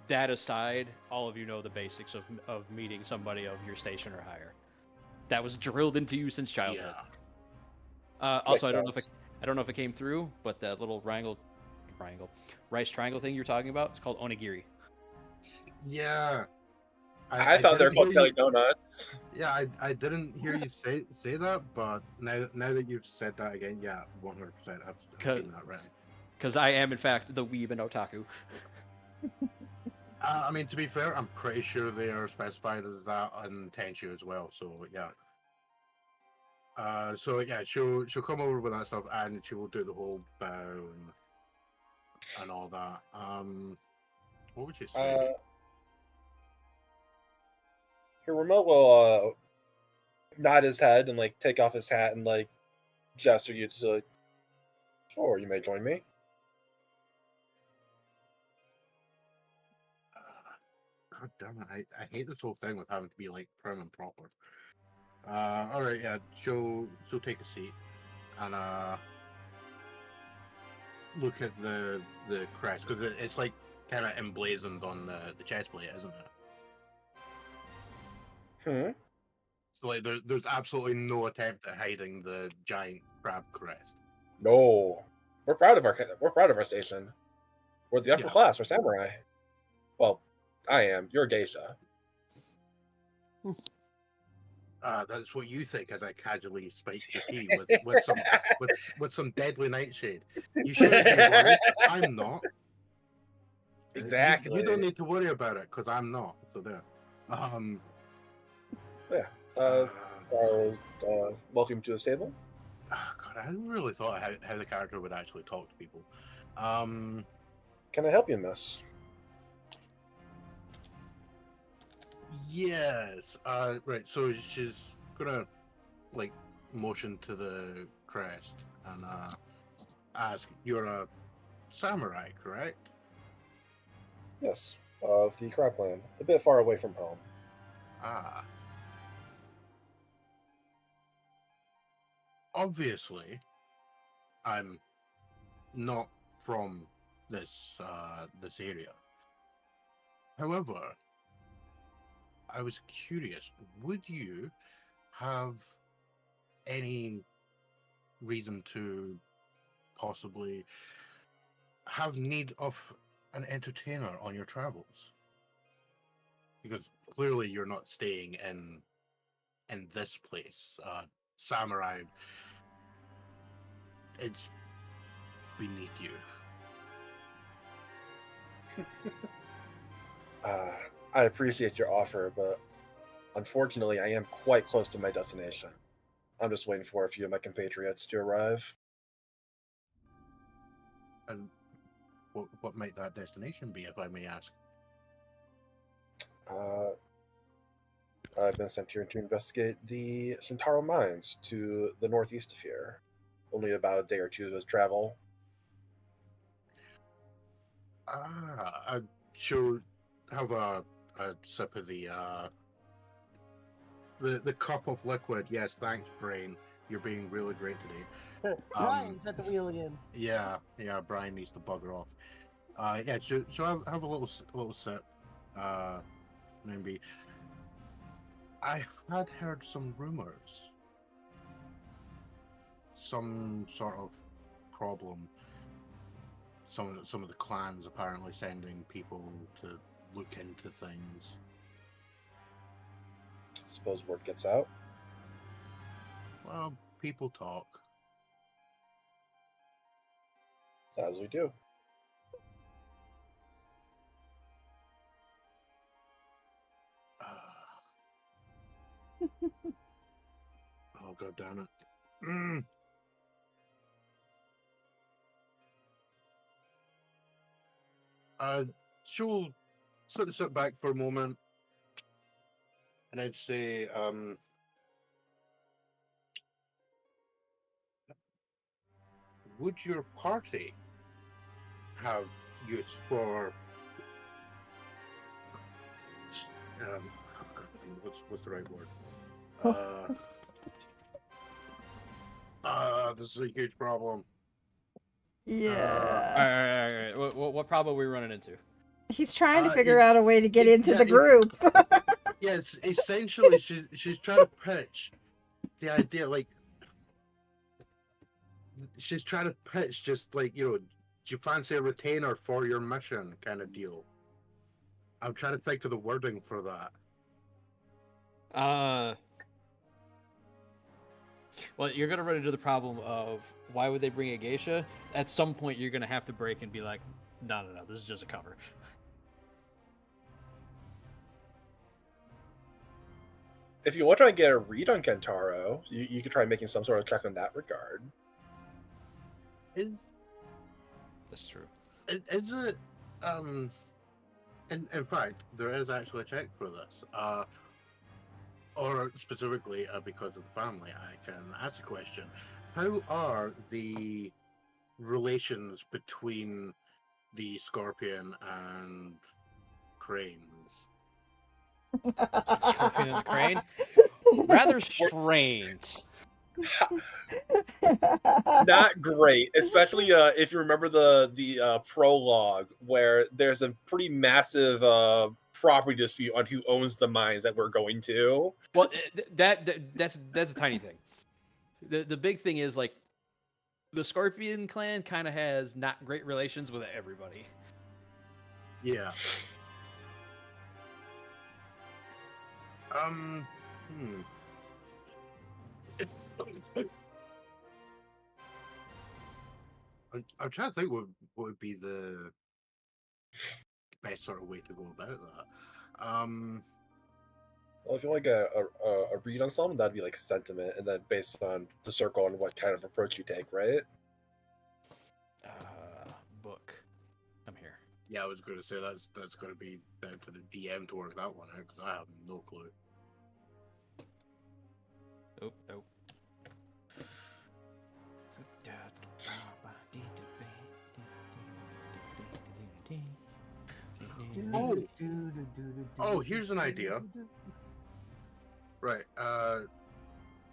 That aside, all of you know the basics of meeting somebody of your station or higher. That was drilled into you since childhood. Also, I don't know if it came through, but that little rice triangle thing you're talking about, it's called onigiri. Yeah. I thought they were didn't called hear jelly donuts. Yeah, I didn't hear you say that, but now that you've said that again, yeah, 100%, I've seen that written. Because I am, in fact, the weeb and otaku. I mean, to be fair, I'm pretty sure they are specified as that on Tenchu as well. So yeah. So yeah, she'll come over with that stuff, and she will do the whole bow and all that. What would you say? Your remote will nod his head and like take off his hat and like gesture you to like, sure, you may join me. God damn it! I hate this whole thing with having to be like prim and proper. All right, yeah, she'll take a seat and look at the crest because it's like kind of emblazoned on the chest plate, isn't it? So like there's absolutely no attempt at hiding the giant crab crest. No, we're proud of our station. We're the upper Yeah. class. We're samurai. Well, I am. You're a geisha. That's what you think as I casually spike the tea with some deadly nightshade. You shouldn't be worried. I'm not. Exactly. You don't need to worry about it because I'm not. So there. Welcome to the stable. Oh God, I hadn't really thought how the character would actually talk to people. Can I help you, miss? Yes. Right. So she's gonna like motion to the crest and ask, "You're a samurai, correct?" Yes. Of the crab clan, a bit far away from home. Ah. Obviously, I'm not from this area. However, I was curious, would you have any reason to possibly have need of an entertainer on your travels? Because clearly you're not staying in this place. Samurai, it's beneath you. I appreciate your offer, but unfortunately, I am quite close to my destination. I'm just waiting for a few of my compatriots to arrive. And what might that destination be, if I may ask? I've been sent here to investigate the Shintaro mines to the northeast of here. Only about a day or two's travel. I should have a sip of the cup of liquid. Yes, thanks, Brain. You're being really great today. Brian's at the wheel again. Yeah, Brian needs to bugger off. Yeah, should I have a little sip? Maybe. I had heard some rumors. Some sort of problem. Some of the clans apparently sending people to look into things. Suppose word gets out. Well, people talk. As we do. Oh, God damn it. She'll sort of sit back for a moment and I'd say, would your party have use for what's the right word? This is a huge problem. Yeah. All right. What problem are we running into? He's trying to figure out a way to get into the group. Yes, essentially, she's trying to pitch the idea, like, she's trying to pitch just like, do you fancy a retainer for your mission kind of deal. I'm trying to think of the wording for that. Well, you're gonna run into the problem of why would they bring a geisha? At some point, you're gonna have to break and be like, no, this is just a cover. If you want to try and get a read on Kentaro, you could try making some sort of check in that regard. That's true. Is it? In fact, there is actually a check for this. Or specifically because of the family, I can ask the question: how are the relations between the scorpion and cranes? Scorpion and the crane, rather strained. Not great, especially if you remember the prologue where there's a pretty massive property dispute on who owns the mines that we're going to. Well, that's a tiny thing. The big thing is like the Scorpion clan kind of has not great relations with everybody. Yeah. I'm trying to think what would be the best sort of way to go about that. Well, if you want to get a read on something, that'd be like sentiment, and then based on the circle and what kind of approach you take, right? Book. I'm here. Yeah, I was going to say that's going to be down to the DM to work that one out because I have no clue. Oh. Oh, here's an idea. Right,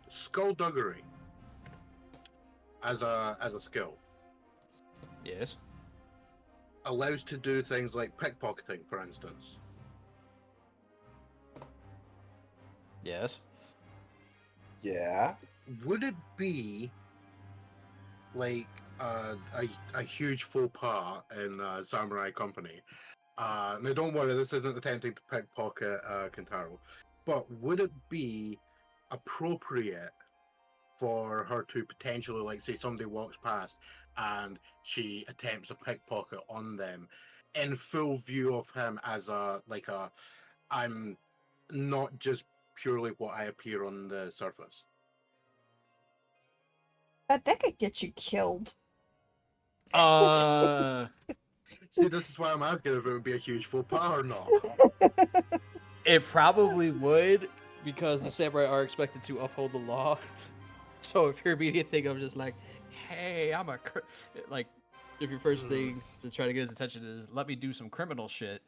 skullduggery as a skill Yes. allows to do things like pickpocketing, for instance. Yes. Yeah. Would it be like a huge faux pas in Samurai Company? Now, don't worry, this isn't attempting to pickpocket Kentaro, but would it be appropriate for her to potentially, like, say somebody walks past and she attempts a pickpocket on them in full view of him as I'm not just purely what I appear on the surface? But that could get you killed. See, this is why I'm asking if it would be a huge faux pas or not. It probably would, because the samurai are expected to uphold the law. So if your immediate thing of just like, hey, like, if your first thing to try to get his attention is let me do some criminal shit.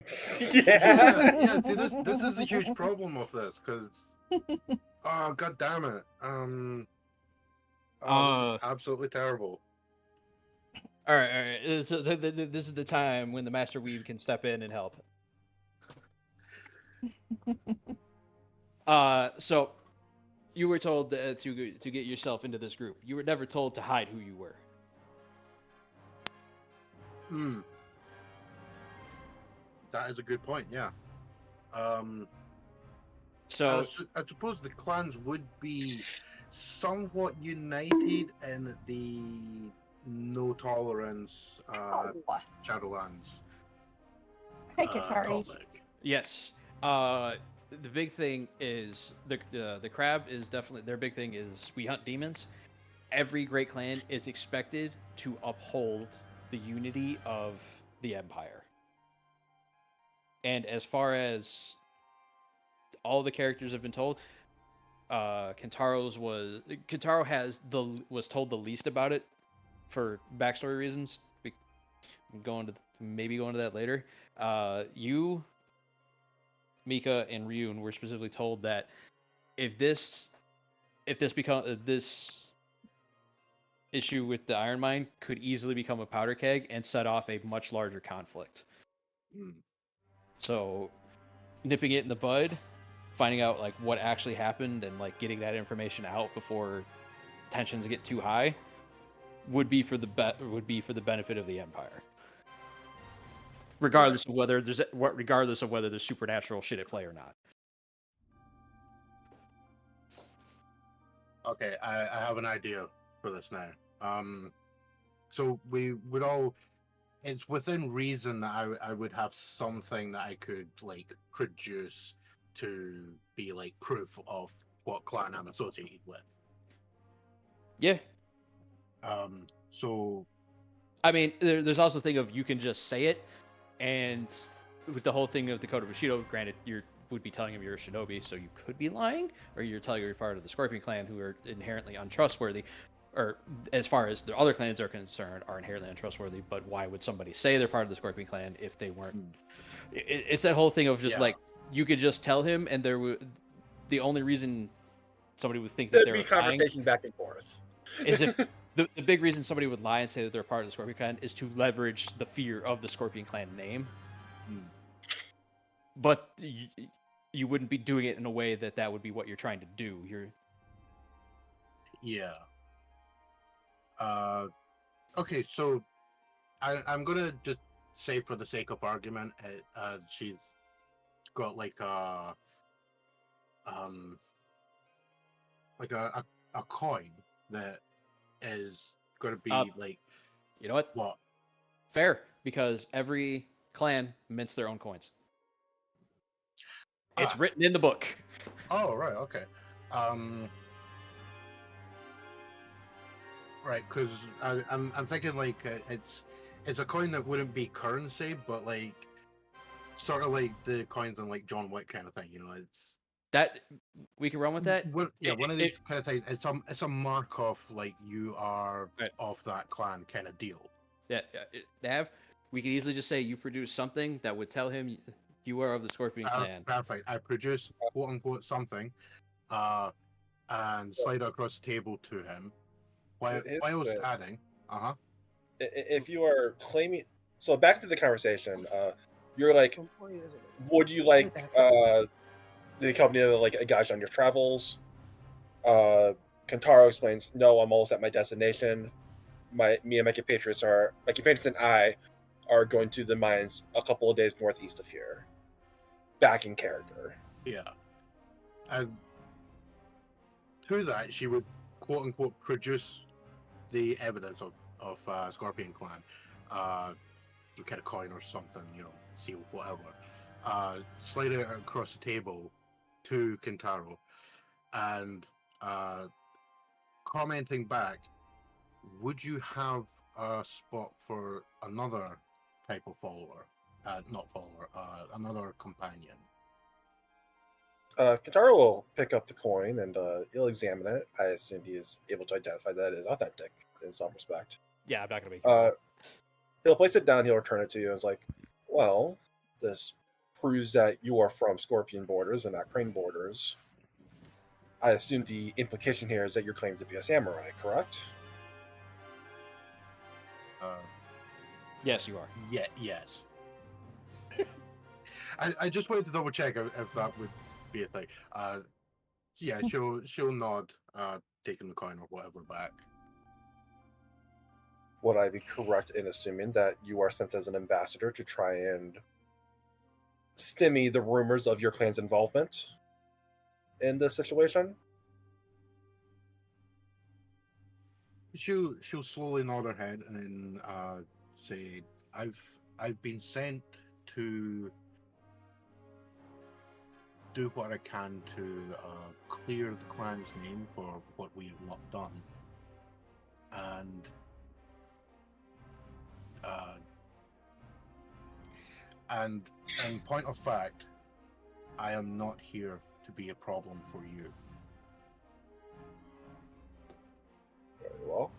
Yeah. See, this is a huge problem with this because, oh, god damn it, this is absolutely terrible. All right. So this is the time when the Master Weave can step in and help. So you were told to get yourself into this group. You were never told to hide who you were. That is a good point. Yeah. So I suppose the clans would be somewhat united in the no tolerance Shadowlands. Hey, Coterie. topic. yes, the big thing is the crab is definitely their big thing is we hunt demons. Every great clan is expected to uphold the unity of the empire. And as far as all the characters have been told, Kentaro was told the least about it for backstory reasons. I'm going to that later. You, Mika, and Ryun were specifically told that if this issue with the Iron Mine could easily become a powder keg and set off a much larger conflict. So, nipping it in the bud, finding out like what actually happened, and like getting that information out before tensions get too high, would be for the benefit of the Empire. Regardless of whether there's supernatural shit at play or not. Okay, I have an idea for this now. So we would all. It's within reason that I would have something that I could like produce to be like proof of what clan I'm associated with. Yeah. So I mean, there's also the thing of you can just say it, and with the whole thing of the Code of Bushido, granted, you would be telling him you're a shinobi, so you could be lying, or you're telling you're part of the Scorpion clan, who are inherently untrustworthy, or as far as the other clans are concerned, are inherently untrustworthy. But why would somebody say they're part of the Scorpion clan if they weren't? It's that whole thing of just Yeah. like you could just tell him, and the only reason somebody would think that There'd they're be lying conversation back and forth. is if the big reason somebody would lie and say that they're part of the Scorpion Clan is to leverage the fear of the Scorpion Clan name. But you wouldn't be doing it in a way that would be what you're trying to do. yeah. Okay, so I'm gonna just say for the sake of argument, she's got like a coin that is gonna be like You know what? what? Fair, because every clan mints their own coins. It's written in the book. Oh, right, okay. Right, because I'm thinking like it's a coin that wouldn't be currency, but like sort of like the coins on like John Wick kind of thing, you know. It's That we can run with that. one of these kind of things. It's a mark of like you are Right. of that clan kind of deal. Yeah, Nav, we could easily just say you produce something that would tell him you are of the Scorpion Clan. Perfect. I produce quote unquote something, and slide it across the table to him. While adding, If you are claiming, so back to the conversation, you're like, would you like the company to like a guide on your travels? Kentaro explains, no, I'm almost at my destination. Me and my compatriots and I are going to the mines a couple of days northeast of here. Back in character. Yeah. And through that, she would quote unquote produce the evidence of Scorpion Clan, some kind of coin or something, you know, seal, whatever. Slide it across the table to Kentaro, and commenting back, would you have a spot for another type of follower? Not follower, another companion. Kentaro will pick up the coin and he'll examine it. I assume he is able to identify that it is authentic in some respect. Yeah, I'm not gonna make. He'll place it down. He'll return it to you. And it's like, well, this proves that you are from Scorpion borders and not Crane borders. I assume the implication here is that you're claiming to be a samurai, correct? Yes, you are. Yeah. Yes. I just wanted to double check if that would be a thing. Yeah, she'll nod, taking the coin or whatever back. Would I be correct in assuming that you are sent as an ambassador to try and stymie the rumors of your clan's involvement in this situation? She'll slowly nod her head and then say, "I've been sent to do what I can to clear the clan's name for what we have not done, and in point of fact, I am not here to be a problem for you." Very well.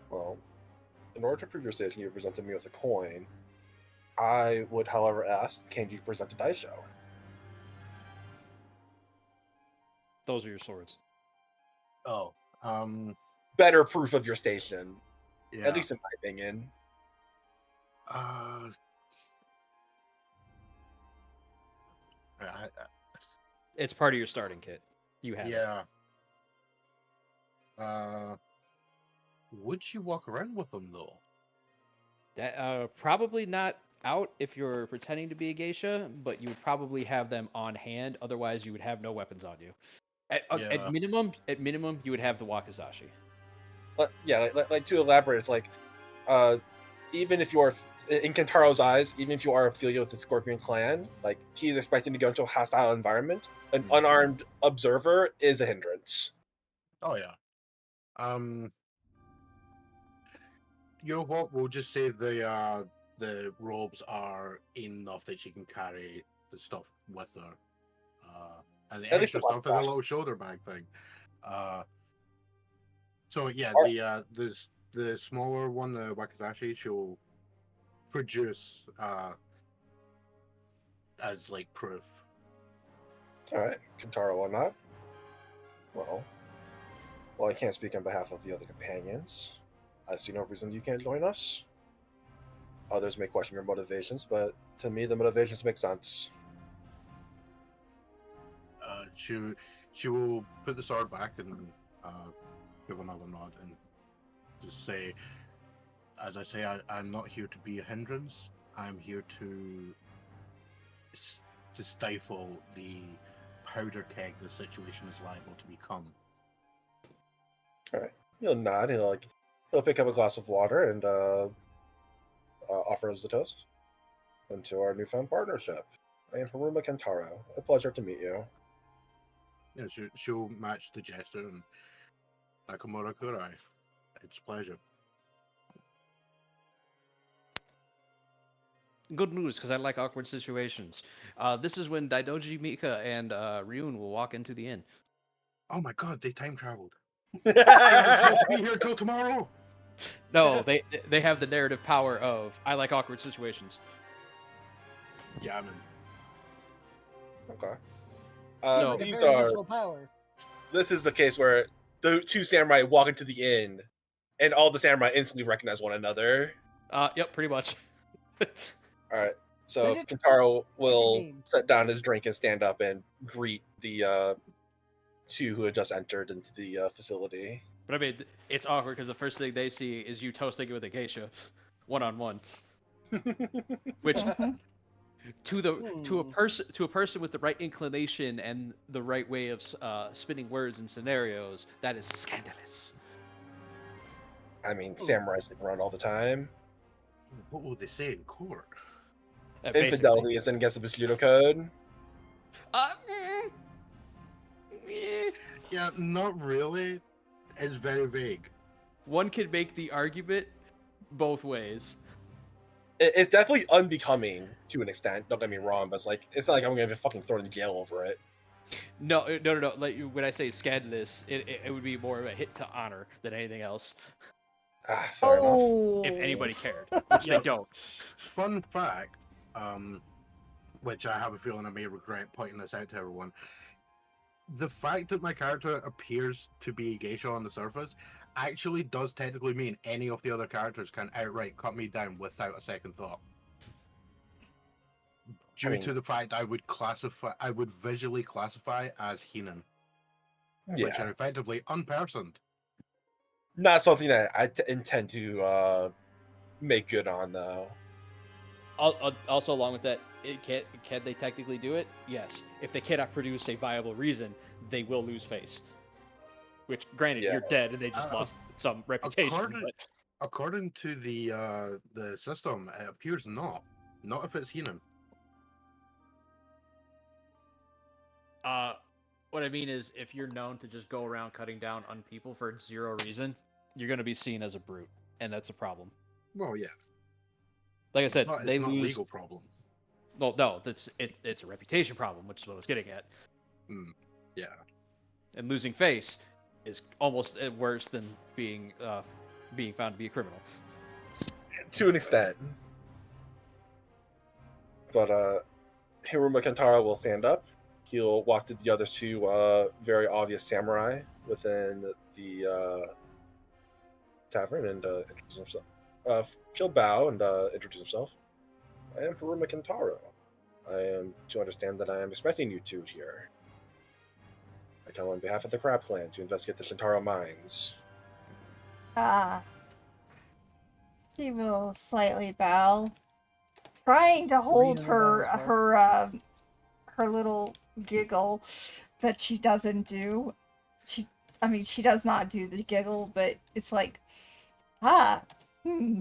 Well, in order to prove your station, you presented me with a coin. I would, however, ask, can you present a dice show? Those are your swords. Oh, Better proof of your station, yeah. at least in my opinion. It's part of your starting kit. You have it. Yeah. Would you walk around with them though? That probably not out if you're pretending to be a geisha, but you would probably have them on hand. Otherwise, you would have no weapons on you. At minimum, you would have the Wakizashi. But yeah, like to elaborate, it's like, even if you are in Kentaro's eyes, even if you are affiliated with the Scorpion Clan, like he's expecting to go into a hostile environment. An unarmed observer is a hindrance. Oh yeah. You know what? We'll just say the robes are enough that she can carry the stuff with her, and the At least extra the stuff in the Wakizashi. little shoulder bag thing. So yeah, the smaller one, the Wakizashi, she'll produce as like proof. All right, Kentaro will not. Well, I can't speak on behalf of the other companions. I see no reason you can't join us. Others may question your motivations, but to me, the motivations make sense. She will put the sword back and give another nod and just say, as I say, I'm not here to be a hindrance. I'm here to stifle the powder keg the situation is liable to become. All right, he'll nod. He'll pick up a glass of water and offer us the toast. And to our newfound partnership. I am Haruma Kentaro. A pleasure to meet you. Yeah, she'll match the gesture and Nakamura Kurai. It's a pleasure. Good news, because I like awkward situations. This is when Daidoji, Mika, and Ryun will walk into the inn. Oh my god, they time traveled. I'm supposed to be here till tomorrow. No, they have the narrative power of I like awkward situations. Yeah, man. Okay. Seems like a very useful power. This is the case where the two samurai walk into the inn, and all the samurai instantly recognize one another. Yep, pretty much. All right. So Kentaro will set down his drink and stand up and greet the two who had just entered into the facility. But I mean, it's awkward because the first thing they see is you toasting it with a geisha, one-on-one. Which, to a person with the right inclination and the right way of spinning words and scenarios, that is scandalous. I mean, samurai sleep around all the time. What will they say in court? Infidelity is against the Bushido Code. Yeah, not really. It's very vague. One could make the argument both ways. It's definitely unbecoming to an extent. Don't get me wrong, but it's not like I'm gonna be fucking thrown in jail over it. No. Like when I say scandalous, it would be more of a hit to honor than anything else. Fair enough. If anybody cared, which they don't. Fun fact, which I have a feeling I may regret pointing this out to everyone. The fact that my character appears to be a geisha on the surface actually does technically mean any of the other characters can outright cut me down without a second thought. Due to the fact I would visually classify as Heenan, which are effectively unpersoned. Not something that I intend to make good on, though. Also, along with that, can they technically do it? Yes. If they cannot produce a viable reason, they will lose face. Which, granted, you're dead and they just lost some reputation. According to the system, it appears not if it's Heenan. What I mean is, if you're known to just go around cutting down on people for zero reason, you're going to be seen as a brute, and that's a problem. Well, yeah. Like I said, it's they not lose. A legal problem. Well, no, it's a reputation problem, which is what I was getting at. Yeah. And losing face is almost worse than being found to be a criminal. To an extent. But Hiruma Kentaro will stand up. He'll walk to the other two very obvious samurai within the tavern and introduce himself. He'll bow and introduce himself. I am Hiruma Kentaro. I am to understand that I am expecting you two here. I come on behalf of the Crab Clan to investigate the Shintaro mines. She will slightly bow, trying to hold her little giggle, that she doesn't do. She does not do the giggle, but it's like, hmm.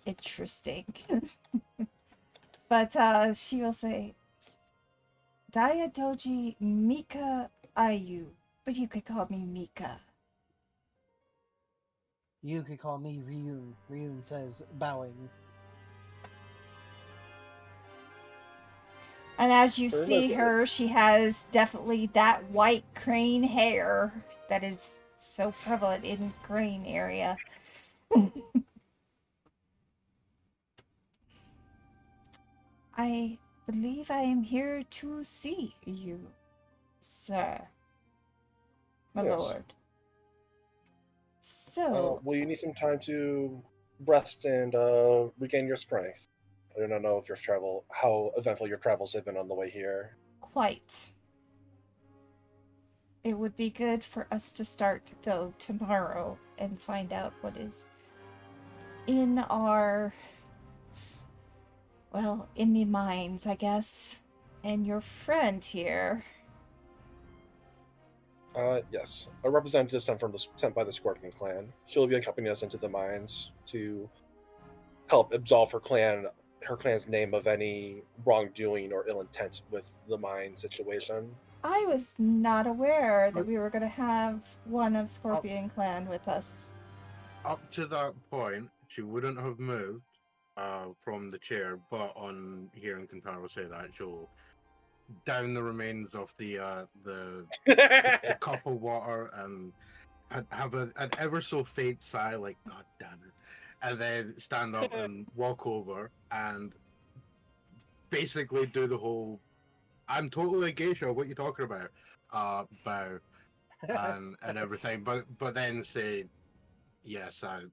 Interesting. But she will say, Daya Doji Mika Ayu, but you could call me Mika. You could call me Ryun. Ryun says, bowing. And as you For see Elizabeth. her, she has definitely that white crane hair that is so prevalent in crane area. I believe I am here to see you, sir. My Yes. lord. So, Will you need some time to rest and regain your strength? I do not know if how eventful your travels have been on the way here. quite. It would be good for us to start, though, tomorrow and find out what is in our... well, in the mines, I guess. And your friend here... Yes. A representative sent by the Scorpion clan. She'll be accompanying us into the mines to help absolve her clan's name of any wrongdoing or ill intent with the mine situation. I was not aware that we were going to have one of Scorpion Clan with us. Up to that point, she wouldn't have moved from the chair, but on hearing Kentaro say that, she'll down the remains of the cup of water and have an ever so faint sigh, like "God damn it," and then stand up and walk over and basically do the whole "I'm totally a geisha. What you talking about?" Bow and everything, but then say, "Yes, I'm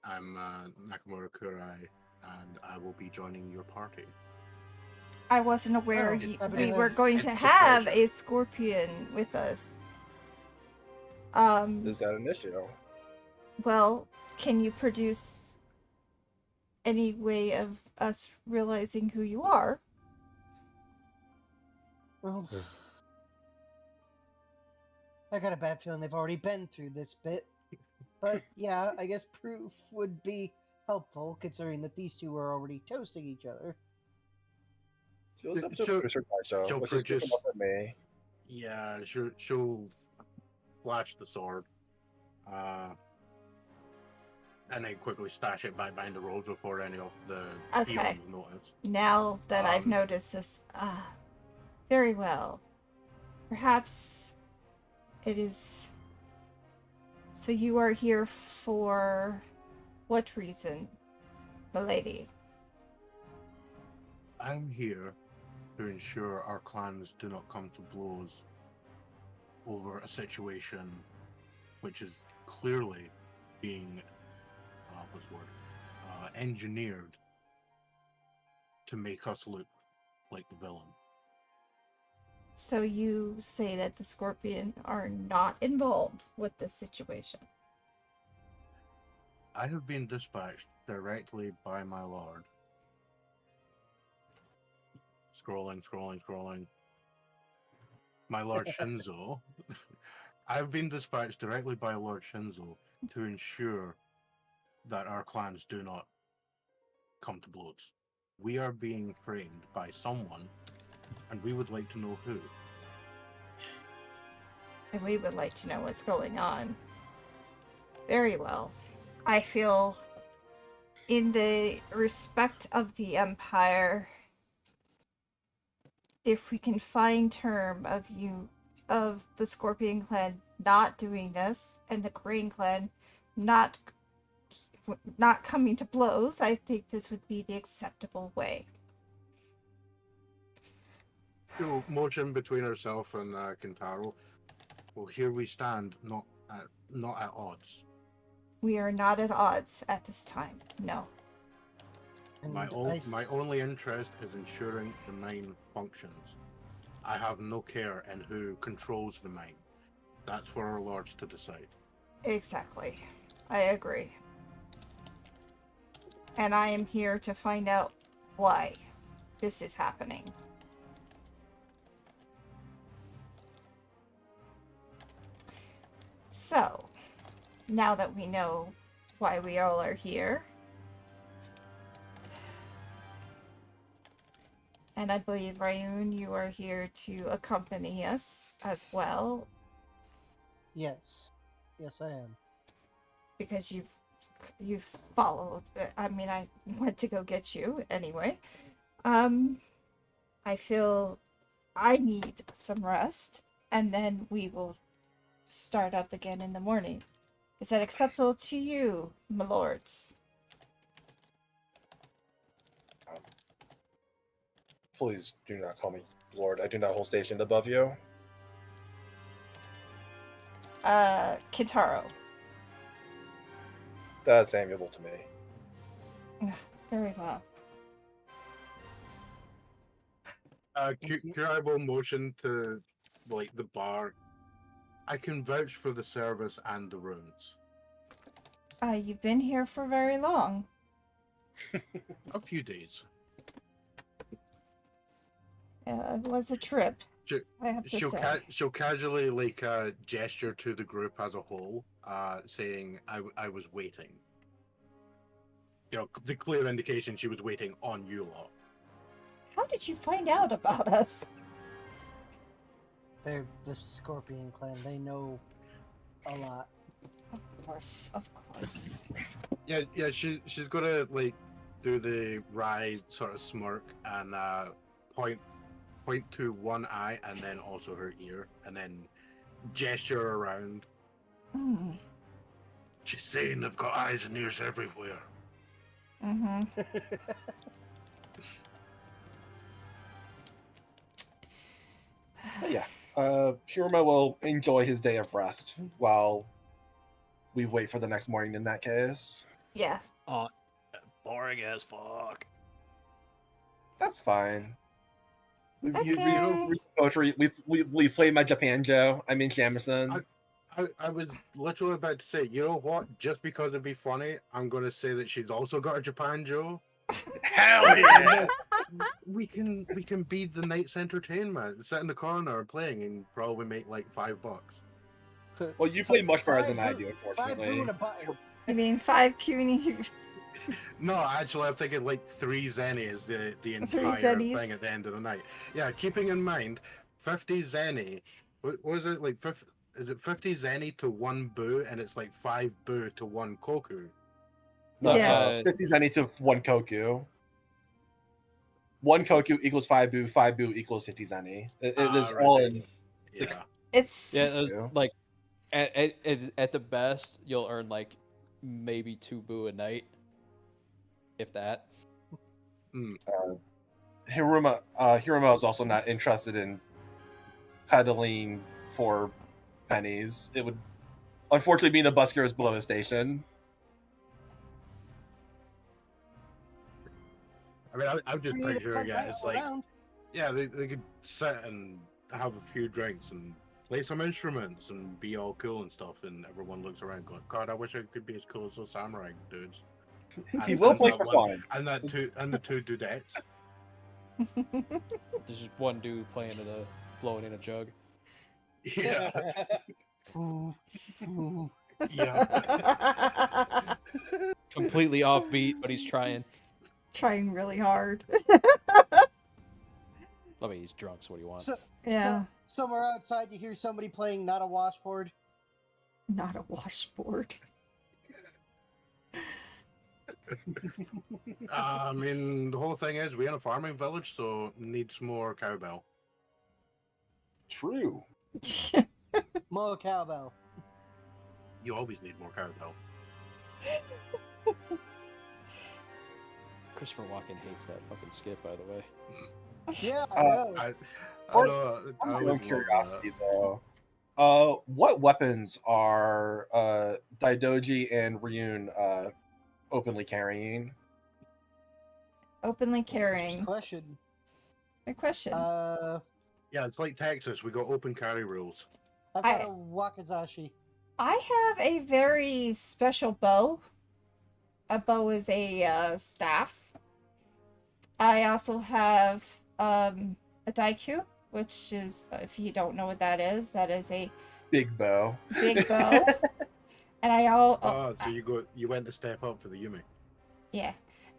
Nakamura Kurai, and I will be joining your party." I wasn't aware Oh, we were going to it's a have pleasure. a Scorpion with us. Is that an issue? Well, can you produce any way of us realizing who you are? Well, I got a bad feeling they've already been through this bit. But yeah, I guess proof would be helpful, considering that these two were already toasting each other. She was able to She'll- produce her show, she'll which is produce- different from me. Yeah, she'll flash the sword, and then quickly stash it back behind the rolls before any of the Okay. peons notice. Now that I've Um, noticed this, very well. Perhaps it is... So you are here for what reason, milady? I'm here to ensure our clans do not come to blows over a situation which is clearly being engineered to make us look like the villain. So you say that the Scorpion are not involved with this situation? I have been dispatched directly by my lord. Scrolling. My Lord Shinzo. I've been dispatched directly by Lord Shinzo to ensure that our clans do not come to blows. We are being framed by someone, and we would like to know who. And we would like to know what's going on. Very well. I feel in the respect of the Empire, if we can find term of the Scorpion Clan not doing this and the Crane Clan not coming to blows, I think this would be the acceptable way. She'll motion between herself and Kentaro. Well, here we stand, not at odds. We are not at odds at this time. No. And My only interest is ensuring the mine functions. I have no care in who controls the mine. That's for our lords to decide. Exactly. I agree. And I am here to find out why this is happening. So, now that we know why we all are here, and I believe, Rayun, you are here to accompany us as well, Yes. Yes, I am. because you've followed. I mean, I went to go get you anyway. I feel I need some rest, and then we will start up again in the morning. Is that acceptable to you, my lords? Please do not call me Lord. I do not hold station above you. Kitaro. That's amiable to me. Very well. Could I will motion to like the bar? I can vouch for the service and the rooms. You've been here for very long. A few days. It was a trip. Ju- I have to say. She'll casually like gesture to the group as a whole, saying, "I was waiting." You know, the clear indication she was waiting on you lot. How did you find out about us? They're the Scorpion clan. They know a lot. Of course, of course. Yeah. She's gonna like do the wry sort of smirk and point to one eye and then also her ear and then gesture around. Hmm. She's saying they've got eyes and ears everywhere. Mm-hmm. But yeah, Hiruma will enjoy his day of rest while we wait for the next morning in that case. Yeah. Oh, boring as fuck. That's fine. We Okay. Coterie. We played my Japan Joe. I mean Jamison. I was literally about to say, you know what? Just because it'd be funny, I'm gonna say that she's also got a Japan Joe. Hell yeah! We can be the night's entertainment. Sit in the corner playing and probably make like $5. Well, you play much better than I do, 5 boo unfortunately. and a button. You mean 5 CUNY? No, actually, I'm thinking like 3 zenny is the 3 entire zennies. thing at the end of the night. Yeah, keeping in mind, 50 zenny. What was it like? Is it 50 zenny to 1 boo, and it's like 5 boo to 1 koku? No, Yeah. 50 zenny to 1 koku. 1 koku equals 5 boo. 5 boo equals 50 zenny. It is Right, all right. in. Yeah. It's Yeah, it was Yeah. like at the best you'll earn like maybe 2 boo a night, if that. Hiruma is also not interested in peddling for pennies. It would unfortunately be the buskers below the station. I mean, I'm just Create a picturing fun it. night It's all like, around. yeah, they could sit and have a few drinks and play some instruments and be all cool and stuff, and everyone looks around going, God, I wish I could be as cool as those samurai dudes. He And- will and play that for one- fun. And the two dudettes. There's just one dude playing blowing in a jug. Yeah, Ooh, ooh. yeah. Completely offbeat, but he's trying. trying really hard. I mean, he's drunk, so what do you want? So, Yeah. somewhere outside, you hear somebody playing not a washboard. Not a washboard. I mean, the whole thing is we're in a farming village, so needs more cowbell. True. More cowbell. You always need more cowbell. Christopher Walken hates that fucking skit, by the way. Yeah, I know. I For- know, I I'm always own love curiosity though. What weapons are Daidoji and Ryun openly carrying? Openly carrying. Question. Good question. Yeah, it's like Texas. We got open carry rules. I've got a wakizashi. I have a very special bow. A bow is a staff. I also have a daikyu, which is, if you don't know what that is a Big bow. Big bow. And I all So you went to step up for the Yumi. yeah.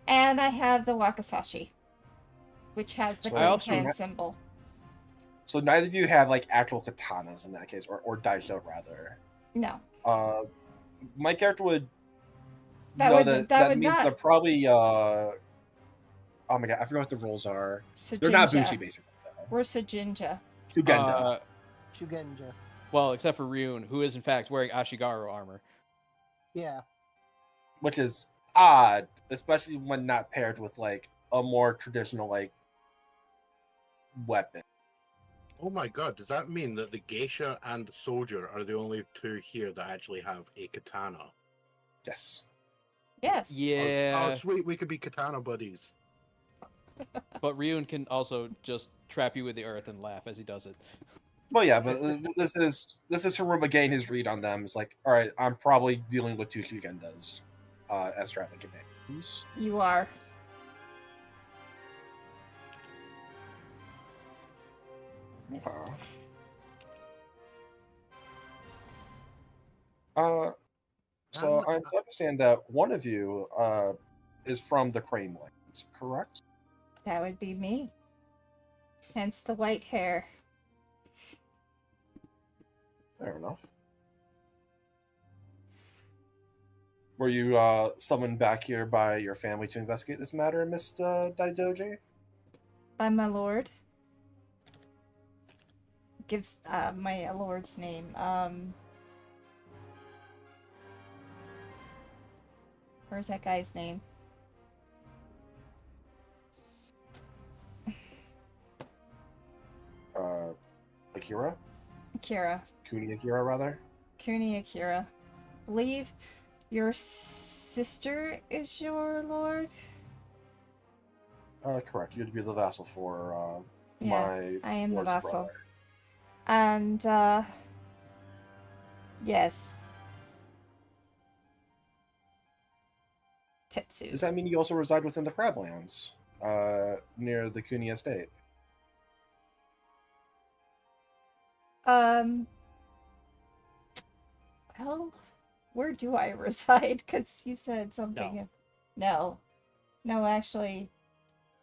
And I have the Wakasashi, which has the So I Green also Clan ha- symbol. So neither of you have like actual katanas in that case, or daisho rather. No. My character would That know would that would means not they're probably oh my god, I forgot what the rules are. They're not Sujinja. Bushi basically. We're Sujinja. Shugenda. Shugenja. Well, except for Ryun, who is in fact wearing Ashigaru armor. Yeah. Which is odd, especially when not paired with like a more traditional like weapon. Oh my god, does that mean that the geisha and the soldier are the only two here that actually have a katana? Yes. Yes. Yeah, Oh, sweet, we could be katana buddies. but Ryun can also just trap you with the earth and laugh as he does it. Well, yeah, but this is Haruma getting his read on them. It's like, all right, I'm probably dealing with two Shugendas as traveling companions. You are. Okay. So I understand that one of you is from the Crane Lands, correct? That would be me. Hence the white hair. Fair enough. Were you summoned back here by your family to investigate this matter, Miss Daidoji? By my lord. Gives my lord's name. Where's that guy's name? Akira? Akira. Kuni Akira, rather? Kuni Akira. Believe your sister is your lord? Correct. You'd be the vassal for Yeah, I am the lord's vassal. brother. And, yes. Tetsu. Does that mean you also reside within the Crablands, near the Kuni estate? Well, where do I reside? Because you said something. No. No, actually,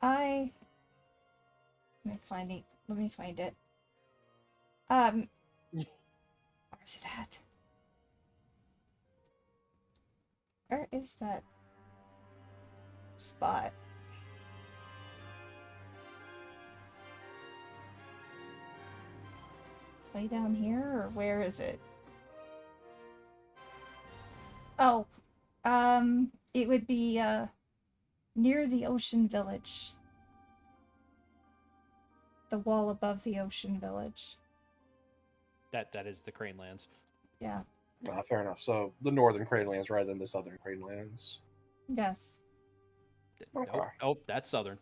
let me find it. Where's it at? Where is that spot? It's way down here, or where is it? Oh, it would be, near the Ocean Village. The wall above the Ocean Village. That is the Crane Lands. Yeah. Fair enough. So the northern Cranelands rather than the southern Cranelands. Yes. Okay. Oh, that's southern.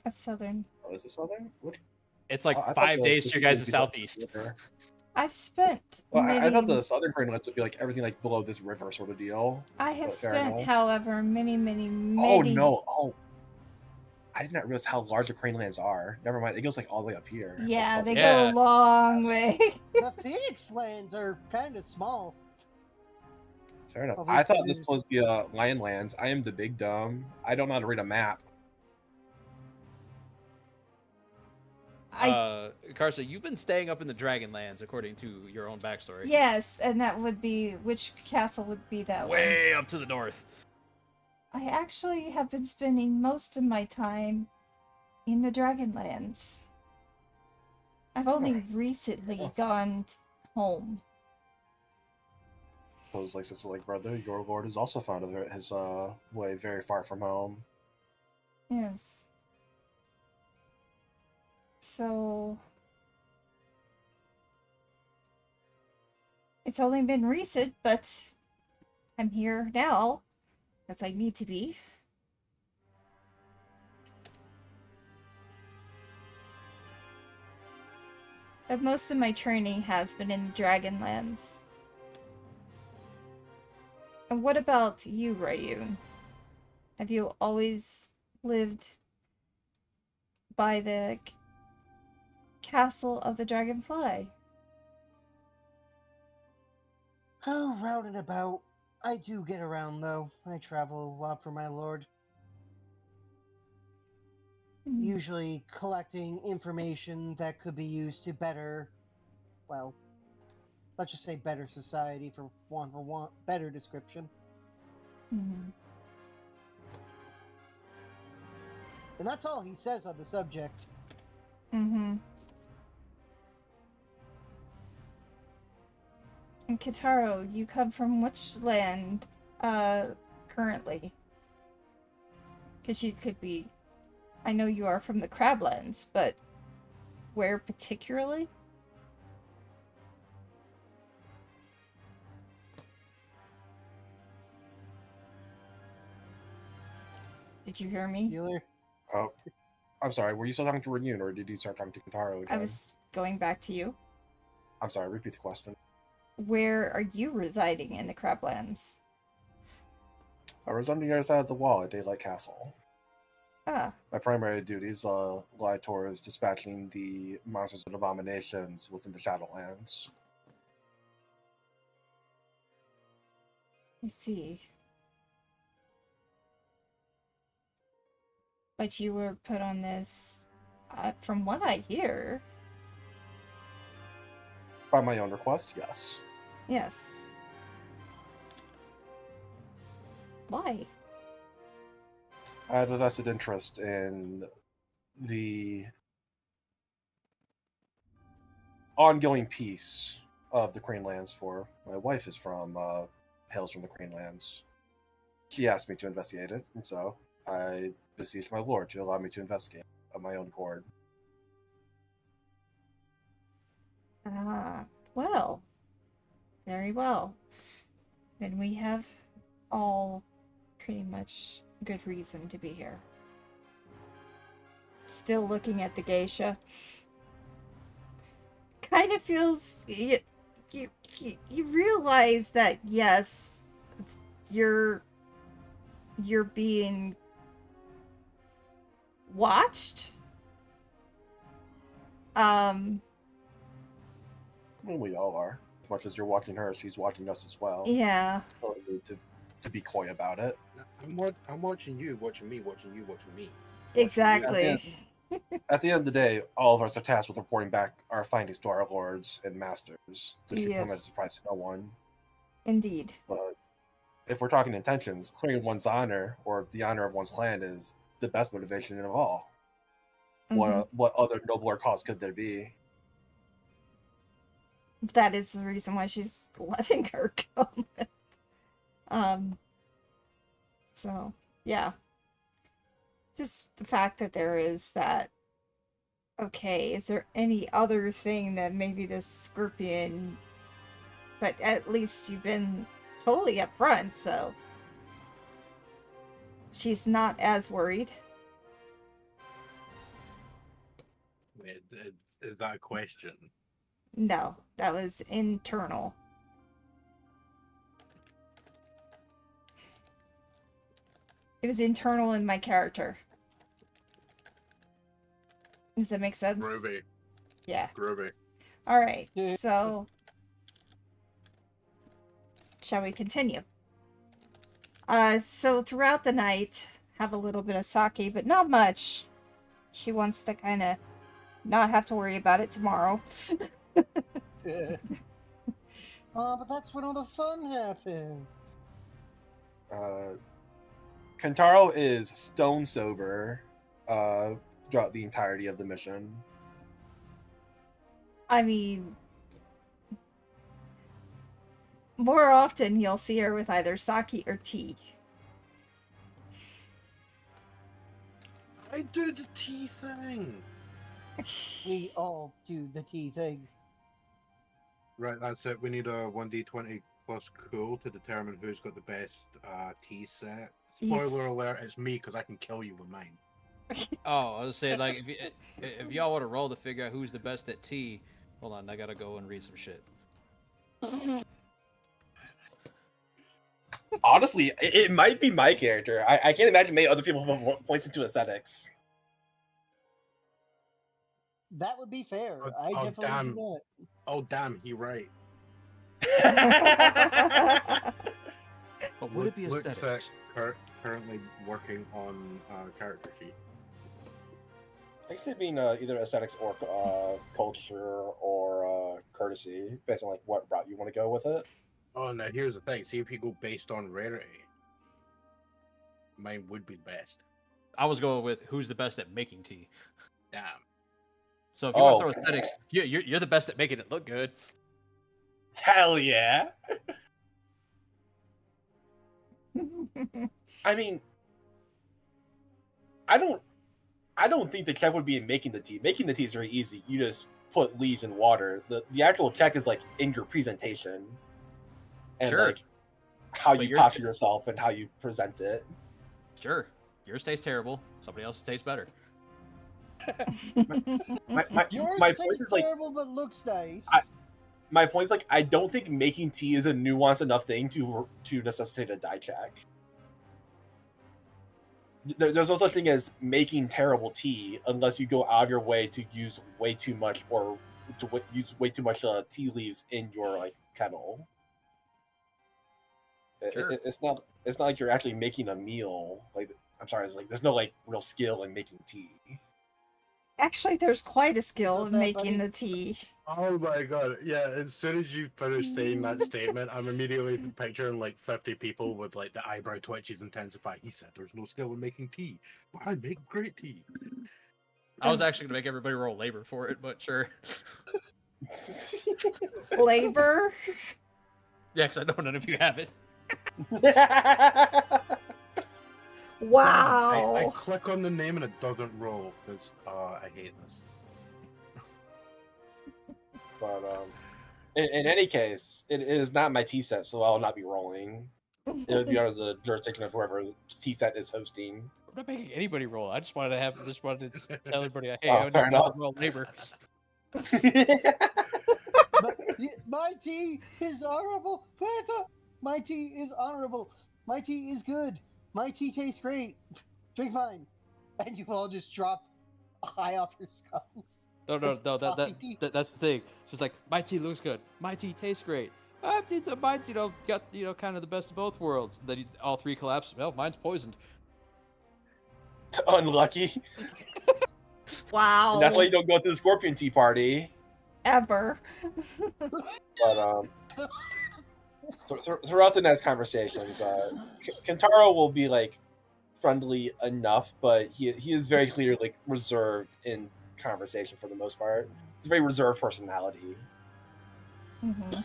That's southern. Oh, is it southern? What? It's like I thought 5 days the to your guys' would be southeast. river. I've spent Well, I thought many... the southern Cranelands would be like everything like below this river sort of deal. I have but fair spent, enough. however, many... Oh no! Oh, I did not realize how large the Cranelands are. Never mind. It goes like all the way up here. Yeah, Like, they Yeah. go a long way. The Phoenix lands are kind of small. fair enough. Well, I these thought two- this was the Lion Lands. I am the big dumb. I don't know how to read a map. Karsa, you've been staying up in the Dragonlands according to your own backstory. Yes, and that would be... Which castle would be that one? Way up to the north. I actually have been spending most of my time in the Dragonlands. I've only recently gone home. Suppose, like sister, like brother, your lord has also found his way very far from home. Yes. So... It's only been recent, but I'm here now, as I need to be. But most of my training has been in the Dragonlands. And what about you, Rayun? Have you always lived by the castle of the Dragonfly? Oh, round and about. I do get around, though. I travel a lot for my lord. Usually collecting information that could be used to better, well, let's just say better society for want better description. Mhm. And that's all he says on the subject. Mm-hmm. And Kitaro, you come from which land, currently? Because you could be... I know you are from the Crablands, but where particularly? Did you hear me? Healer? Oh, I'm sorry. Were you still talking to Renune, or did you start talking to Kentaro again? I was going back to you. I'm sorry. Repeat the question. Where are you residing in the Crablands? I was on the other side of the wall at Daylight Castle. Ah, My primary duties lie towards dispatching the monsters and abominations within the Shadowlands. I see. But you were put on this, from what I hear. By my own request, yes. Yes. Why? I have a vested interest in the ongoing peace of the Cranelands, for my wife is from, hails from the Cranelands. She asked me to investigate it, and so I beseeched my lord to allow me to investigate of my own accord. Ah, well. Very well. Then we have all pretty much good reason to be here. Still looking at the geisha. Kind of feels... You realize that, yes, you're being watched. I mean, we all are. As much as you're watching her, she's watching us as well. Yeah. Don't need to be coy about it. I'm watching you, watching me, watching you, watching me. Exactly. At the end of the day, all of us are tasked with reporting back our findings to our lords and masters. This should come as a surprise to no one. Indeed. But if we're talking intentions, clearing one's honor or the honor of one's clan is the best motivation of all. Mhm. What other nobler cause could there be? That is the reason why she's letting her come. So, yeah. Just the fact that there is that, okay, is there any other thing that maybe this scorpion, but at least you've been totally upfront, so she's not as worried. Is that a question? No, that was internal. It was internal in my character. Does that make sense? Groovy. Yeah. Groovy. All right. So, shall we continue? So throughout the night, have a little bit of sake, but not much. She wants to kind of not have to worry about it tomorrow. Oh, but that's when all the fun happens. Kentaro is stone sober throughout the entirety of the mission. I mean, more often you'll see her with either sake or tea. I do the tea thing. We all do the tea thing. Right, that's it. We need a 1d20 plus cool to determine who's got the best tea set. Spoiler alert, it's me because I can kill you with mine. Oh, I was saying, like, if y'all want to roll to figure out who's the best at tea, hold on, I gotta go and read some shit. Honestly, it might be my character. I can't imagine many other people points into aesthetics. That would be fair. Oh, I oh, definitely damn. do not. Oh damn, he right. But would it be Looks aesthetics? currently working on character sheet. I guess it being either aesthetics or culture or courtesy, based on like what route you want to go with it. Oh, now here's the thing. See if you go based on rarity. Mine would be the best. I was going with who's the best at making tea. Damn. So if you want to throw aesthetics, you're the best at making it look good. Hell yeah! I mean, I don't think the check would be in making the tea. Making the tea is very easy. You just put leaves in water. The actual check is like in your presentation and Sure. like how But you posture yourself and how you present it. Sure, yours tastes terrible. Somebody else's tastes better. Yours My tastes point is like terrible but looks nice. my point is like I don't think making tea is a nuanced enough thing to necessitate a die check. There's no such thing as making terrible tea unless you go out of your way to use way too much or to use way too much tea leaves in your like kettle. Sure. It's not like you're actually making a meal. Like I'm sorry, it's like there's no like real skill in making tea. Actually, there's quite a skill Is in that making buddy? the tea. Oh my god! Yeah, as soon as you finish saying that statement, I'm immediately picturing like 50 people with like the eyebrow twitches intensify. He said, "There's no skill in making tea, but I make great tea." I was actually gonna make everybody roll labor for it, but sure. Labor? Yeah, because I know none of you have it. Wow. I click on the name and it doesn't roll because I hate this. But in any case, it is not my tea set, so I'll not be rolling. It would be under the jurisdiction of whoever tea set is hosting. I'm not making anybody roll. I just wanted to tell everybody, hey, Oh, I fair know enough. roll labor. My tea is honorable. My tea is honorable. My tea is good. My tea tastes great. Drink mine. And you all just drop high off your skulls. No, that's the thing. It's just like, my tea looks good. My tea tastes great. Mine's, got, kind of the best of both worlds. Then all three collapse. Well, mine's poisoned. Unlucky. Wow. And that's why you don't go to the Scorpion Tea Party. Ever. But throughout the next conversations, Kentaro will be like friendly enough, but he is very clearly like reserved in conversation for the most part. It's a very reserved personality. Mm-hmm.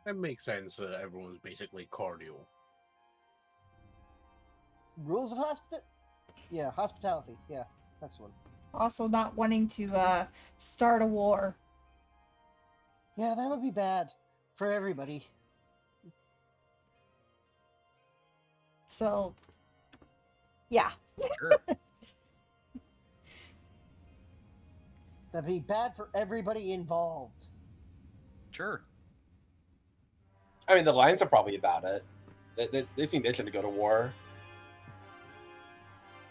That makes sense that everyone's basically cordial. Rules of hospitality. Yeah, that's one. Also not wanting to start a war. Yeah, that would be bad for everybody. So, yeah. Sure. That'd be bad for everybody involved. Sure. I mean, the Lions are probably about it. They seem itching to go to war.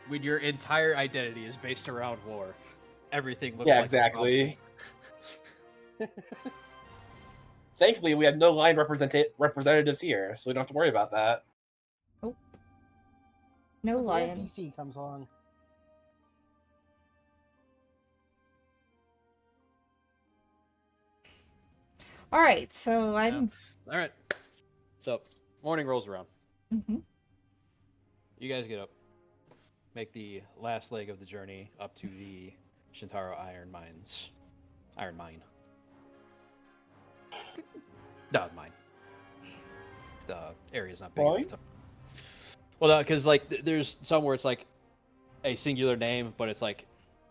When your entire identity is based around war, everything looks Yeah, like exactly. Thankfully, we have no Lion representatives here, so we don't have to worry about that. No The lion. NPC comes along. All right, so I'm. All right. So, morning rolls around. Mhm. You guys get up. Make the last leg of the journey up to the Shintaro Iron Mines. Iron Mine. No, mine. The area's not big. Why? enough to- Well, because like there's some where it's like a singular name, but it's like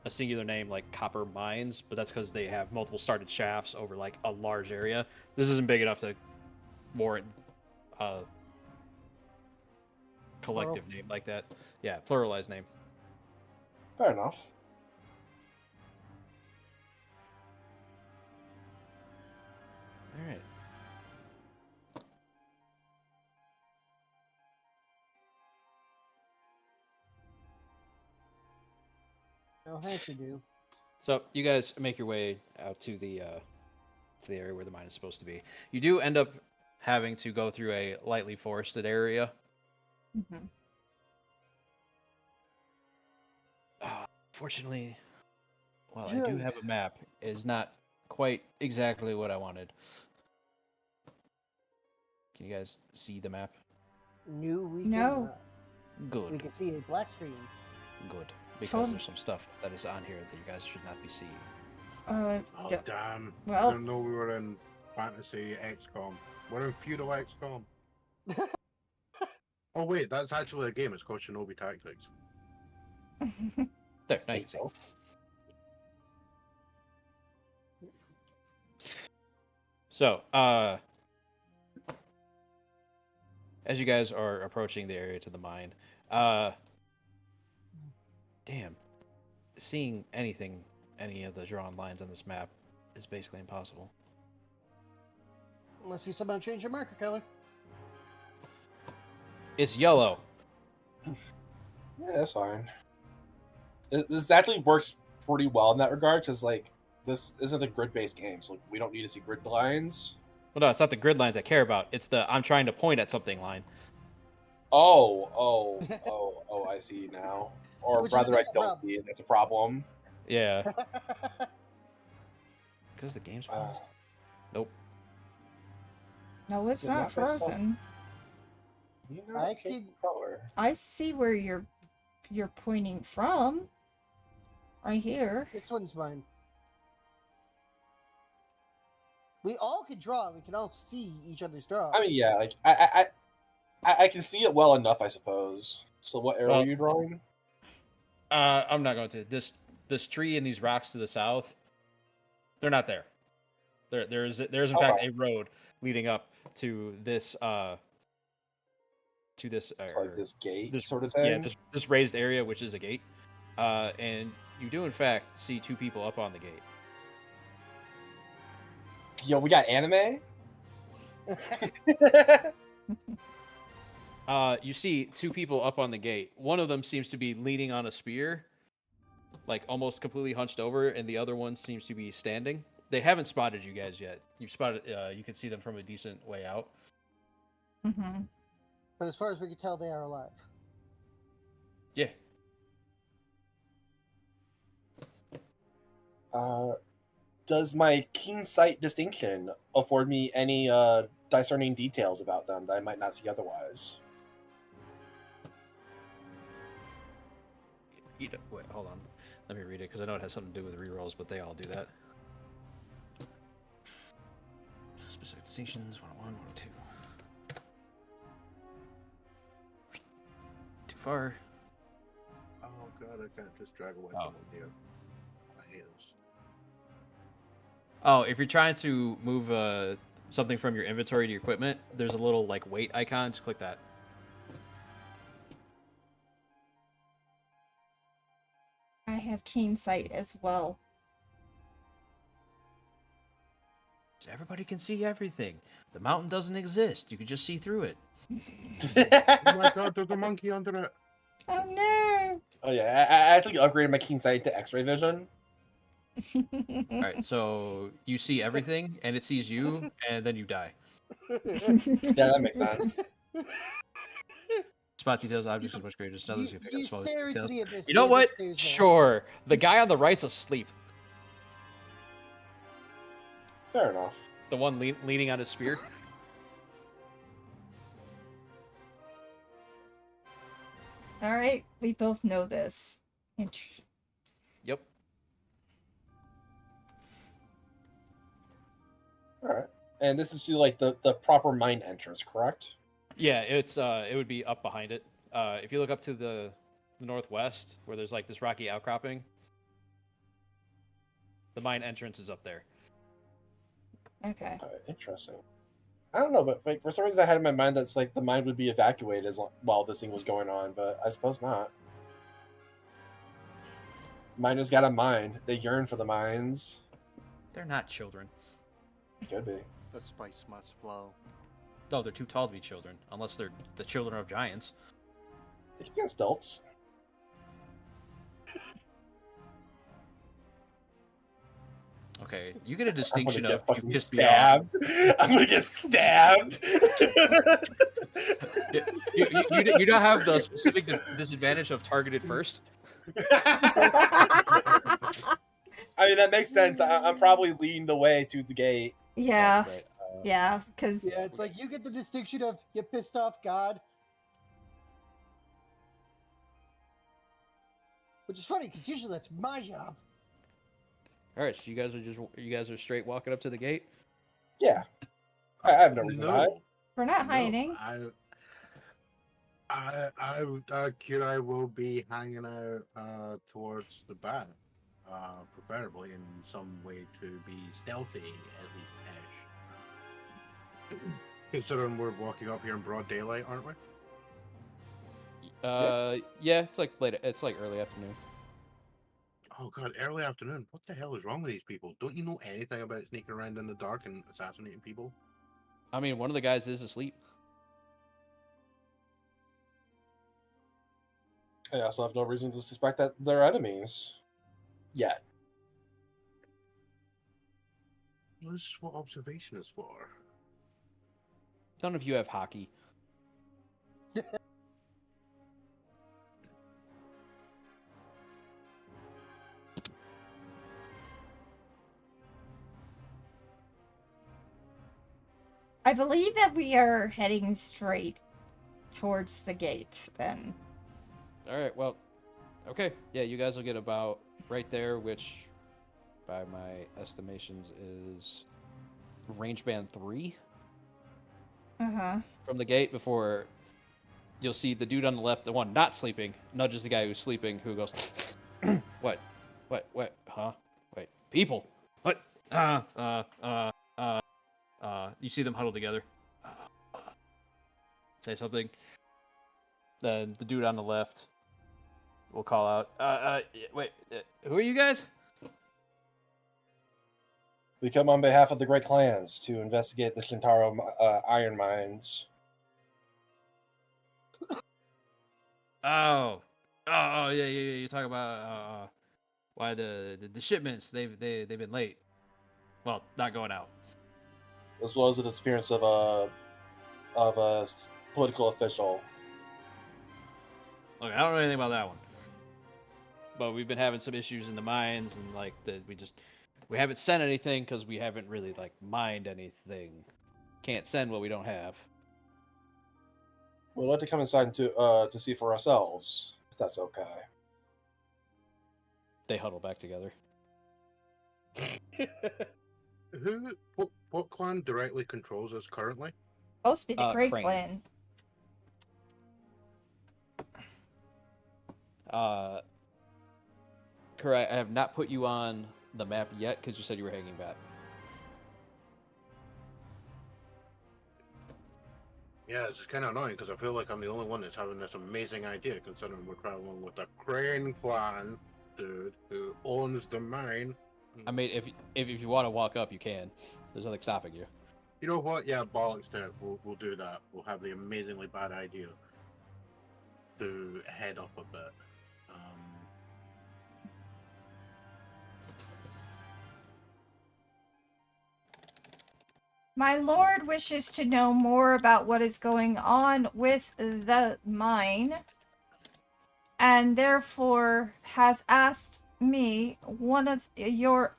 a singular name like Copper Mines, but that's because they have multiple started shafts over like a large area. This isn't big enough to warrant a collective name like that. Yeah, pluralized name. Fair enough. All right. Oh, thanks, you do. So you guys make your way out to the to the area where the mine is supposed to be. You do end up having to go through a lightly forested area. Mhm. Fortunately, well, I do have a map. It is not quite exactly what I wanted. Can you guys see the map? No, we No. cannot. We Good, can see a black screen. good. Because Told- there's some stuff that is on here that you guys should not be seeing. Oh, D- damn. well- I didn't know we were in Fantasy XCOM. We're in Feudal XCOM. Oh, wait, that's actually a game. It's called Shinobi Tactics. There, now you can see. So, as you guys are approaching the area to the mine, damn, seeing anything, any of the drawn lines on this map is basically impossible. Unless you somehow change your marker color. It's yellow. Yeah, that's fine. This actually works pretty well in that regard because, like, this isn't a grid-based game, so we don't need to see grid lines. Well, no, it's not the grid lines I care about. It's the I'm trying to point at something line. Oh, I see now. Or Which is rather, I not a don't problem. see it. That's a problem. Yeah. Because the game's paused. Nope. No, it's Yeah, not not this fun. frozen. You know, I change could- color. I see where you're pointing from. Right here. This one's mine. We all can draw. We can all see each other's draw. I mean, yeah, like I can see it well enough, I suppose. So, what arrow Well- are you drawing? I'm not going to. This tree and these rocks to the south, they're not there. There's in fact Okay. a road leading up to this Like this gate this- sort of yeah, thing. this raised area, which is a gate. And you do in fact see two people up on the gate. Yo, we got anime. You see two people up on the gate. One of them seems to be leaning on a spear, like almost completely hunched over, and the other one seems to be standing. They haven't spotted you guys yet. You can see them from a decent way out. Mm-hmm. But as far as we can tell, they are alive. Yeah. Does my keen sight distinction afford me any discerning details about them that I might not see otherwise? Wait, hold on. Let me read it because I know it has something to do with rerolls, but they all do that. Specific distinctions: 101, 102. Too far. Oh, God, I can't just drag away Oh. from here. My hands. Oh, if you're trying to move something from your inventory to your equipment, there's a little like weight icon. Just click that. I have keen sight as well. Everybody can see everything. The mountain doesn't exist. You can just see through it. Oh my God, there's a monkey under it. Oh no! Oh yeah, I actually upgraded my keen sight to X-ray vision. All right, so you see everything, and it sees you, and then you die. Yeah, that makes sense. Spot details, objects is much greater. Just others You, who pick up you small stare into details. the abyss. You know the what? abyss stares there. Sure. The guy on the right's asleep. Fair enough. The one leaning on his spear. All right, we both know this. Yep. All right, and this is to like the proper mine entrance, correct? Yeah, it would be up behind it. If you look up to the northwest, where there's like this rocky outcropping, the mine entrance is up there. Okay. Interesting. I don't know, but like for some reason I had in my mind that's like the mine would be evacuated while this thing was going on, but I suppose not. Miners got a mine. They yearn for the mines. They're not children. Could be. The spice must flow. No, they're too tall to be children, unless they're the children of giants. They could be adults. Okay, you get a I'm gonna distinction get of you fucking pissed me off. stabbed. I'm gonna get stabbed. You don't have the specific disadvantage of targeted first. I mean, that makes sense. I'm probably leading the way to the gate. Yeah, Right. yeah, because Yeah, it's like you get the distinction of you pissed off God. Which is funny, because usually that's my job. All right, so you guys are straight walking up to the gate. Yeah, I have no reason to hide. No, we're not no, hiding. Kirai will be hanging out towards the back, preferably in some way to be stealthy, at least ish. Considering we're walking up here in broad daylight, aren't we? Yeah, it's like late. It's like early afternoon. Oh god, early afternoon. What the hell is wrong with these people? Don't you know anything about sneaking around in the dark and assassinating people? I mean, one of the guys is asleep. I also have no reason to suspect that they're enemies. Yet. Well, this is what observation is for. None of you have hockey. I believe that we are heading straight towards the gate then. All right. Well, okay. Yeah, you guys will get about right there, which, by my estimations, is range band 3 Uh-huh. from the gate. Before you'll see the dude on the left, the one not sleeping, nudges the guy who's sleeping, who goes, "What? Huh? Wait, people? What? You see them huddled together. Say something. Then the dude on the left will call out, wait, who are you guys? We come on behalf of the Great Clans to investigate the Shintaro iron mines. Oh, yeah. You talk about why the shipments they've been late. Well, not going out. As well as the disappearance of a political official. Look, I don't know anything about that one. But we've been having some issues in the mines, and like we haven't sent anything because we haven't really like mined anything. Can't send what we don't have. We'd like to come inside to see for ourselves, if that's okay. They huddle back together. What clan directly controls us currently? Supposed to be the Great Crane. Clan. Correct. I have not put you on the map yet because you said you were hanging back. Yeah, it's kind of annoying because I feel like I'm the only one that's having this amazing idea, considering we're traveling with a Crane clan dude who owns the mine. I mean, if you want to walk up, you can. There's nothing stopping you. You know what? Yeah, bollocks to it. We'll do that. We'll have the amazingly bad idea to head up a bit. My lord wishes to know more about what is going on with the mine, and therefore has asked me, one of the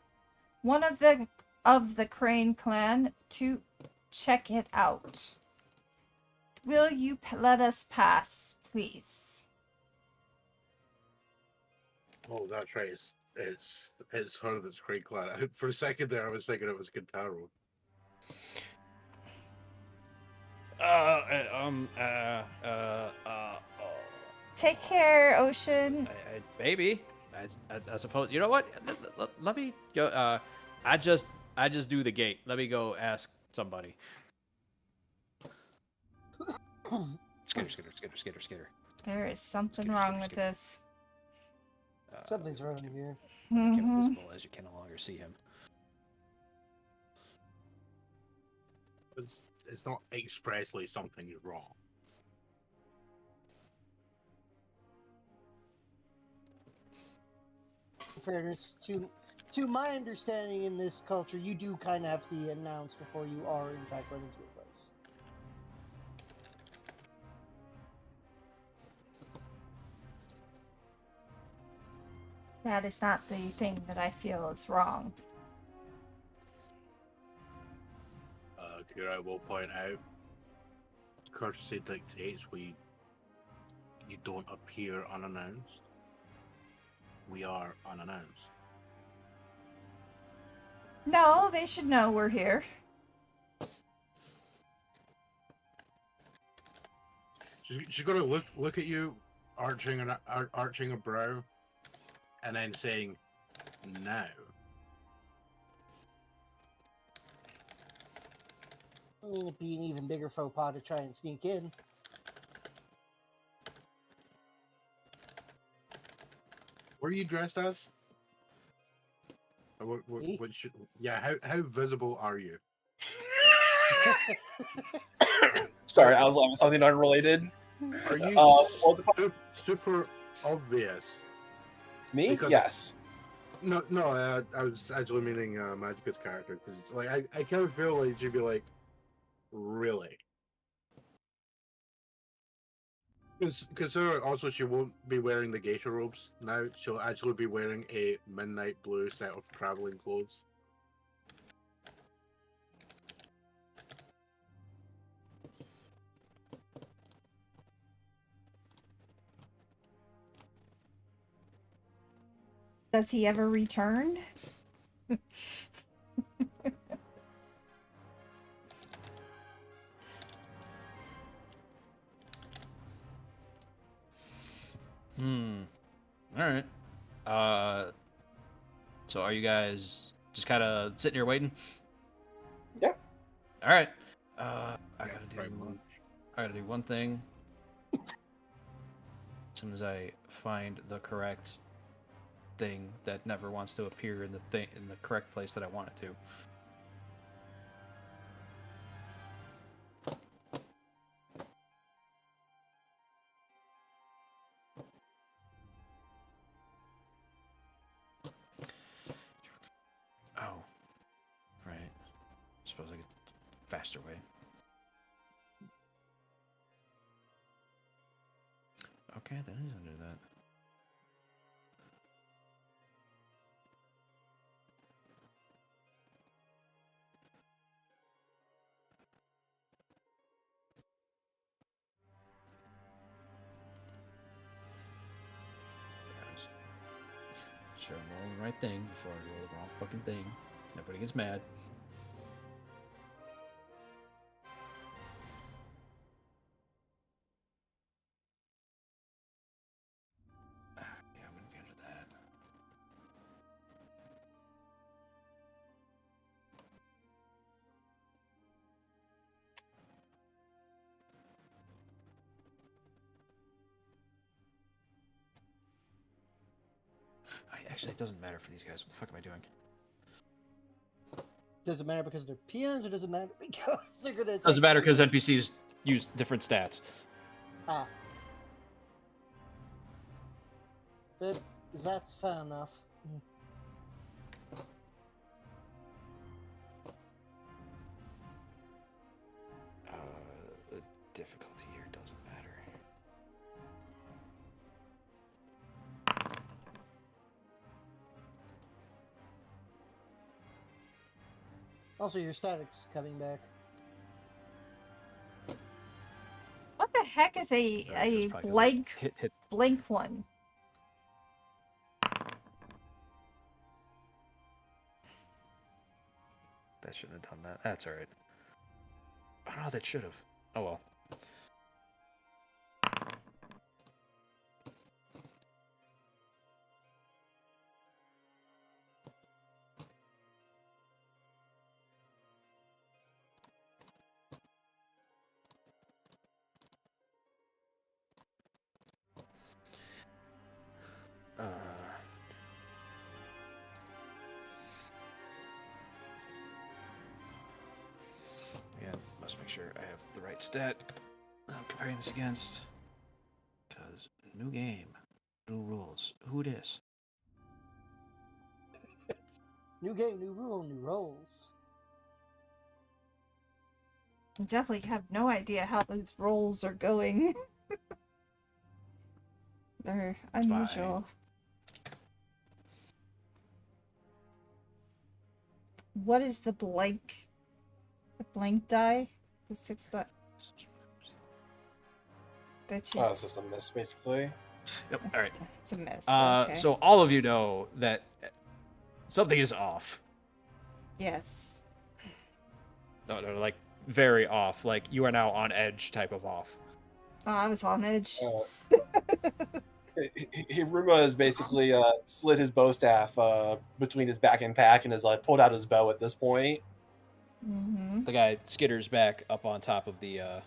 Crane clan, to check it out. Will you let us pass, please? Oh, that's right. It's her that's Crane clan. For a second there, I was thinking it was Kintaro. Take care, Ocean. Maybe. I suppose. You know what? Let me go. I just do the gate. Let me go ask somebody. Skitter. There is something wrong with this. Something's wrong here. Became invisible as you can no longer see him. It's not expressly something's wrong. In fairness, to my understanding in this culture, you do kind of have to be announced before you are in fact let into a place. That is not the thing that I feel is wrong. Here I will point out, courtesy dictates you don't appear unannounced. We are unannounced. No, they should know we're here. She's gonna look at you, arching a brow, and then saying, "Now." I mean, it'd be an even bigger faux pas to try and sneak in. What are you dressed as? Me? How visible are you? Sorry, I was laughing at something unrelated. Are you super obvious? Me? Because- Yes. No, I was actually meaning Magica's character, because like I kind of feel like she'd be like, really? Consider also she won't be wearing the geisha robes now. She'll actually be wearing a midnight blue set of traveling clothes. Does he ever return? Alright. So are you guys just kind of sitting here waiting? Yeah. Alright. I Yeah, pretty much. gotta do one thing. As soon as I find the correct thing that never wants to appear in the correct place that I want it to. Oh, right. Suppose I get a faster way. Okay, then he's gonna do that. Guys, sure, I'm rolling the right thing before I roll the wrong fucking thing. Everybody gets mad. Yeah, I'm gonna be under that. Actually, it doesn't matter for these guys. What the fuck am I doing? Does it matter because they're peons, or does it matter because they're gonna attack? Doesn't matter because NPCs use different stats. Ah. That's fair enough. The difficulty here doesn't matter. Also, your static's coming back. What the heck is a That's probably 'cause blank hit. blank one? That shouldn't have done that. That's alright. Oh no, that should have. Oh well. Again, must make sure I have the right stat I'm comparing this against. Because new game, new rules. Who dis? New game, new rule, new roles. I definitely have no idea how those rolls are going. They're unusual. What is the blank? The blank die? The 6 die? That you... Oh, it's just a miss, basically. Yep. All right. It's a miss. Okay. So all of you know that something is off. Yes. No, like very off. Like you are now on edge type of off. Oh, I was on edge. Hiruma has basically slid his bow staff between his back and pack and has like pulled out his bow at this point. Mm-hmm. The guy skitters back up on top of the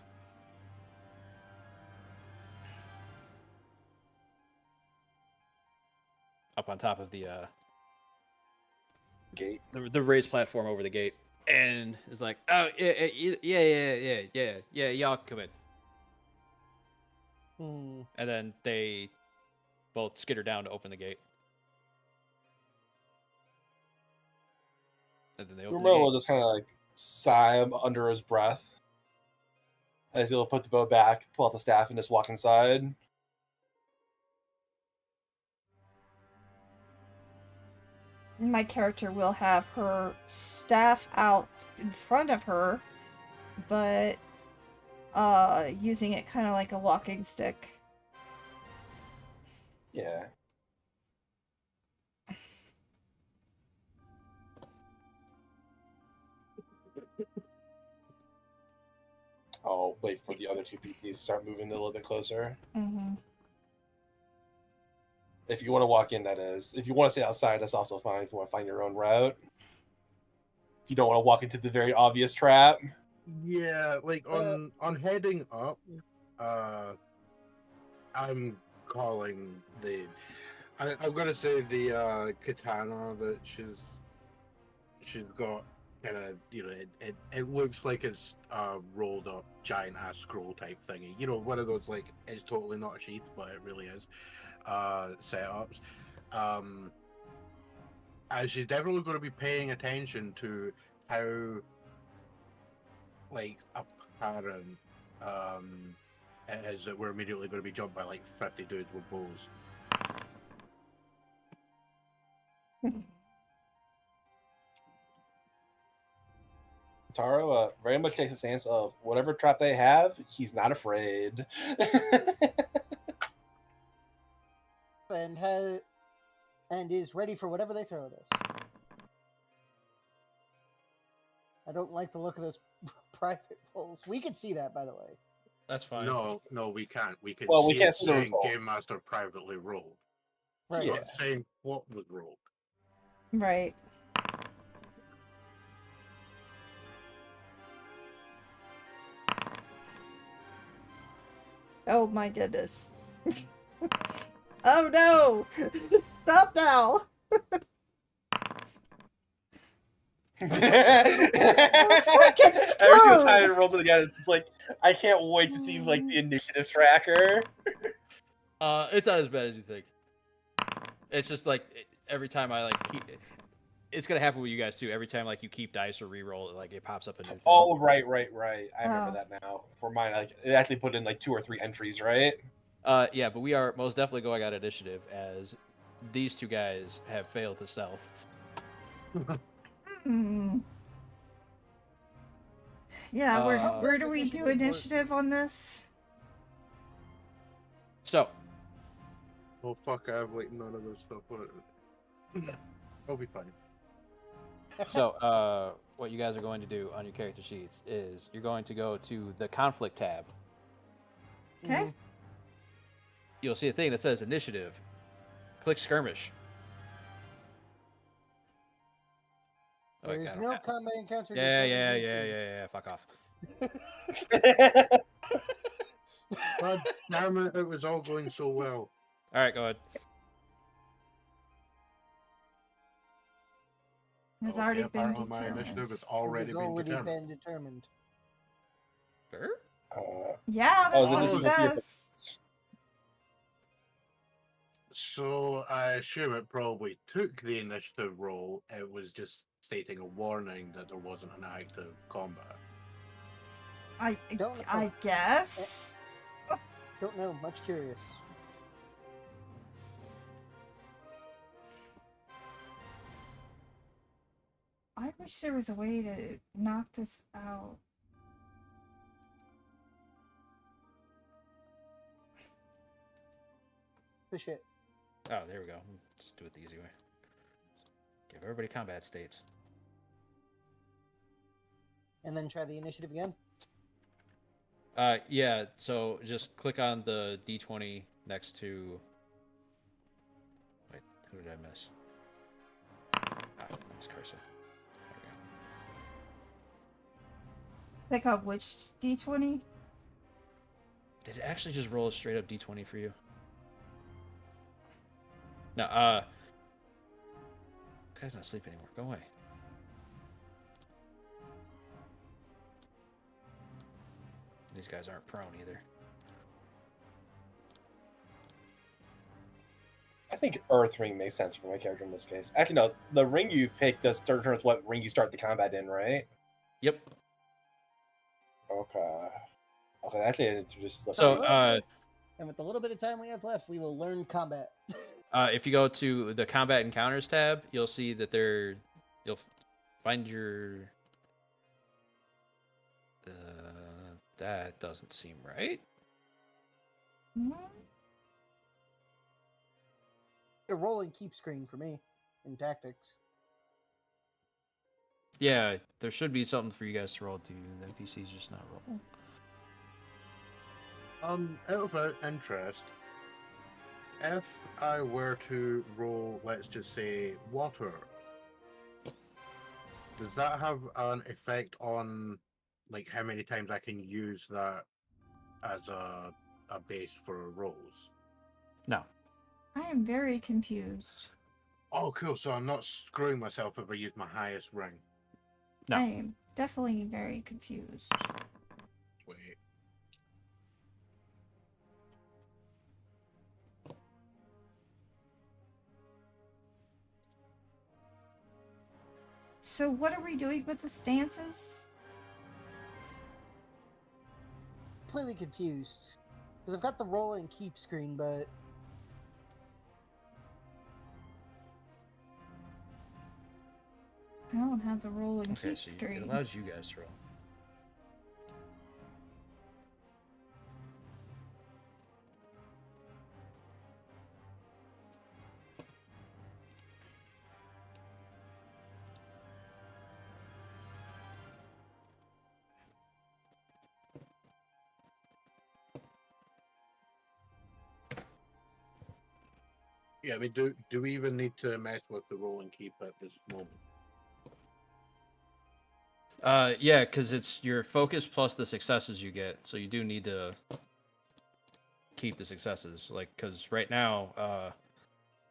Gate. the raised platform over the gate, and is like, oh yeah, y'all come in. And then they both skitter down to open the gate. And then they open the Hiruma gate. will just kind of like sigh under his breath as he'll put the bow back, pull out the staff, and just walk inside. My character will have her staff out in front of her, but using it kind of like a walking stick. Yeah. I'll wait for the other two PCs to start moving a little bit closer. Mm-hmm. If you want to walk in, that is. If you want to stay outside, that's also fine. If you want to find your own route. If you don't want to walk into the very obvious trap. Yeah, like on heading up, I'm calling the. I'm gonna say the katana that she's got. Kind of, you know, it looks like it's rolled up giant ass scroll type thingy. You know, one of those like it's totally not a sheath, but it really is. Setups. And she's definitely going to be paying attention to how, like, apparent it is that we're immediately going to be jumped by like 50 dudes with bows. Taro very much takes a stance of whatever trap they have, he's not afraid. And is ready for whatever they throw at us. I don't like the look of those private polls. We could see that, by the way. That's fine. No, we can't. We can. Well, we see can't it see the saying results. Game Master privately rolled. Right. Yeah. Not saying what was rolled. Right. Oh my goodness. Oh no! Stop now! Every single time it rolls it again, it's just like I can't wait to see like the initiative tracker. It's not as bad as you think. It's just like every time I like keep. It's gonna happen with you guys too. Every time like you keep dice or re-roll, like it pops up a new thing. Oh, right. I remember that now. For mine, like it actually put in like 2 or 3 entries, right? Yeah, but we are most definitely going on initiative as these two guys have failed to stealth. Yeah, where do we do initiative on this? So. Oh fuck! I have like none of this stuff. I'll be fine. So, what you guys are going to do on your character sheets is you're going to go to the conflict tab. Okay. You'll see a thing that says initiative. Click skirmish. There is no combat encounter. Yeah. Fuck off. God damn it! It was all going so well. All right, go ahead. It's already been apparently my initiative has already been determined. Sure? Yeah, that's what this it is what says. So I assume it probably took the initiative roll. It was just stating a warning that there wasn't an active combat. Don't know. I guess. Don't know. Much curious. I wish there was a way to knock this out. The shit. Oh, there we go. Just do it the easy way. Give everybody combat states. And then try the initiative again. Yeah. So just click on the D20 next to. Wait, who did I miss? Ah, that's cursor. There we go. Pick up which D20? Did it actually just roll a straight up D20 for you? No, guy's not asleep anymore. Go away. These guys aren't prone either. I think Earth Ring makes sense for my character in this case. Actually, no, the ring you pick does determine what ring you start the combat in, right? Yep. Okay. Okay, actually, it's just So, and with the little bit of time we have left, we will learn combat. if you go to the Combat Encounters tab, you'll see that you'll find your. That doesn't seem right. Hmm? A roll and keep screen for me in tactics. Yeah, there should be something for you guys to roll to. The NPC's just not rolling. Out of interest, if I were to roll, let's just say, water, does that have an effect on, like, how many times I can use that as a base for rolls? No. I am very confused. Oh, cool. So I'm not screwing myself if I use my highest ring. No. I am definitely very confused. Wait. So what are we doing with the stances? Completely confused. Because I've got the roll and keep screen, but I don't have the roll and Okay, keep so it screen. allows you guys to roll. Yeah, I mean, do we even need to mess with the roll and keep at this moment? Yeah, because it's your focus plus the successes you get, so you do need to keep the successes. Like, because right now,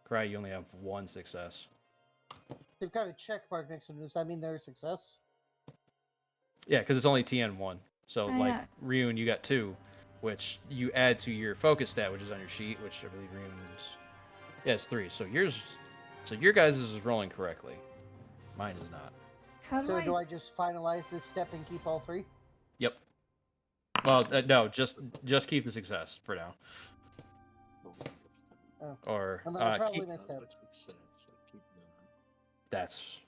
Cry, you only have one success. they've got a check mark next to them. Does that mean they're a success? Yeah, because it's only TN1. So, Oh, like, yeah. Ryun, you got 2, which you add to your focus stat, which is on your sheet, which I believe Ryun's. Yeah, it's 3. So your guys' is rolling correctly. Mine is not. How do So I... do I just finalize this step and keep all three? Yep. Well, no, just keep the success for now. Oh. Or And then I probably keep, messed up. that's.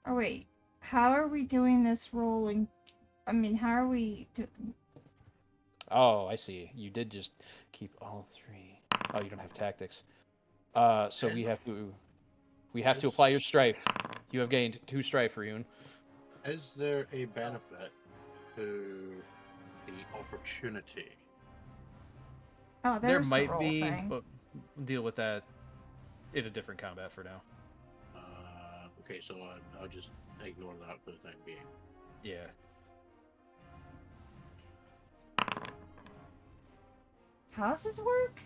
Oh, wait. How are we doing this rolling? I mean, how are we... Oh, I see. You did just keep all 3. Oh, you don't have tactics. So we have to apply your strife. You have gained 2 strife, Ryun. Is there a benefit to the opportunity? Oh, There there's the might roll be, thing. but we'll deal with that in a different combat for now. Okay, so I'll just ignore that for the time being. Yeah. How does this work?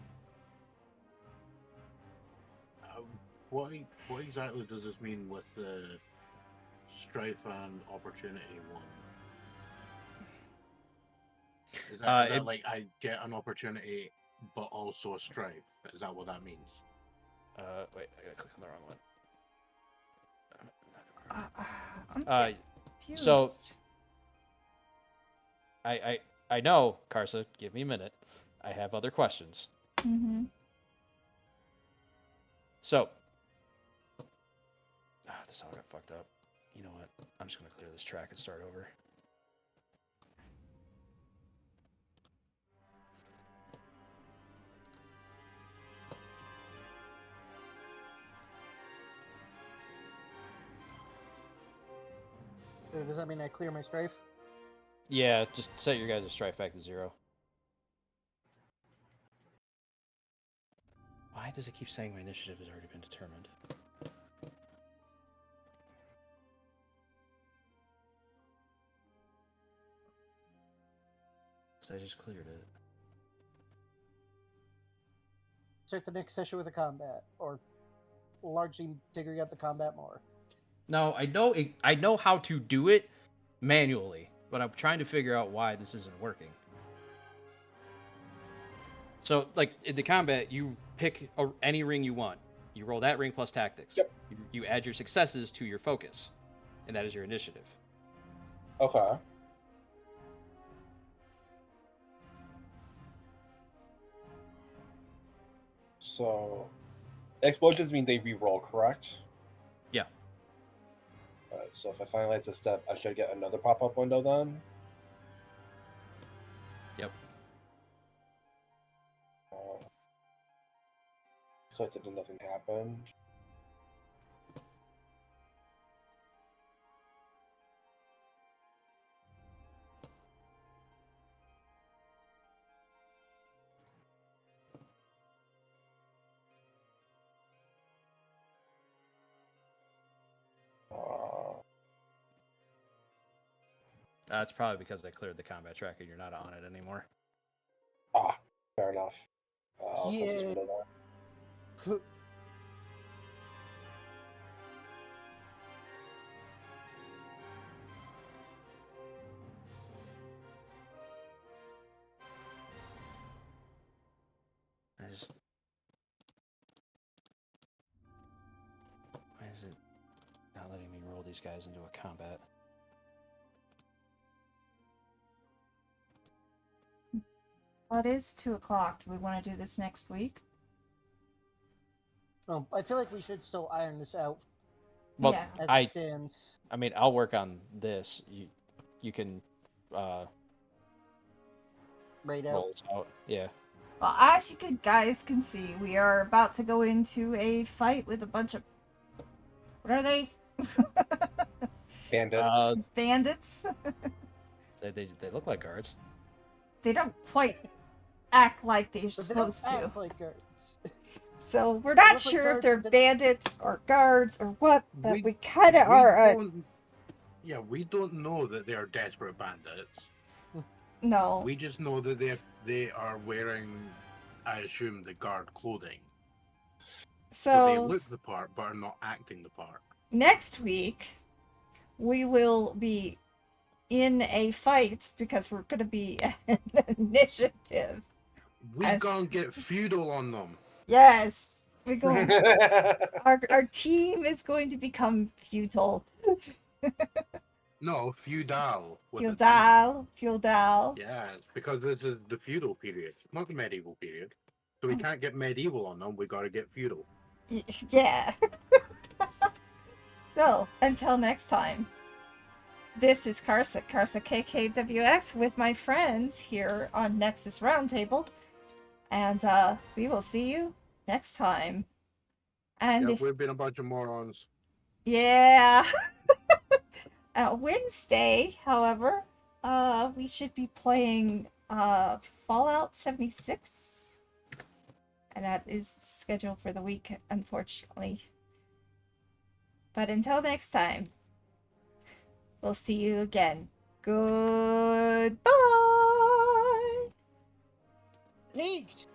What exactly does this mean with the strife and opportunity one? Is that It- like I get an opportunity but also a strife. Is that what that means? Wait, I gotta click on the wrong one. I'm confused. so I know, Karsa. Give me a minute. I have other questions. Mm-hmm. So, this all got fucked up. You know what? I'm just gonna clear this track and start over. Does that mean I clear my strife? Yeah, just set your guys' strife back to 0. Why does it keep saying my initiative has already been determined? Because I just cleared it. Start the next session with a combat, or largely figuring out the combat more. No, I know how to do it manually, but I'm trying to figure out why this isn't working. So, like, in the combat, you pick any ring you want. You roll that ring plus tactics. Yep. You add your successes to your focus, and that is your initiative. Okay. So, explosions mean they re-roll, correct? Yeah. So if I finalize a step, I should get another pop-up window then? Yep. Clicked it and nothing happened. That's probably because I cleared the combat track and you're not on it anymore. Fair enough. I'll close this Yeah. window now. Why is it not letting me roll these guys into a combat? Well, it is 2 o'clock. Do we want to do this next week? I feel like we should still iron this out Well, Yeah. as I it stands. mean, I'll work on this. You can Right out. roll this out. Yeah. Well, as you guys can see, we are about to go into a fight with a bunch of... What are they? Bandits. Bandits? They look like guards. They don't quite act like they're But they don't supposed to. act like guards. So we're not look like sure if guards, they're but bandits or guards or what, but We- we kind of are. We don't know that they are desperate bandits. No. We just know that they are wearing, I assume, the guard clothing. So they So look the part, but are not acting the part. next week, we will be in a fight because we're going to be an initiative. We As- gonna get feudal on them. Yes. We're going. Our team is going to become feudal. No, feudal. with a T. Feudal. Yes, because this is the feudal period, not the medieval period. So we can't get medieval on them. We gotta get feudal. Yeah. So, until next time, this is Karsa KKWX with my friends here on Nexus Roundtable. And we will see you next time. And Yeah, if, we've been a bunch of morons. yeah. Wednesday, however, we should be playing Fallout 76. And that is scheduled for the week, unfortunately. But until next time, we'll see you again. Goodbye! Leaked!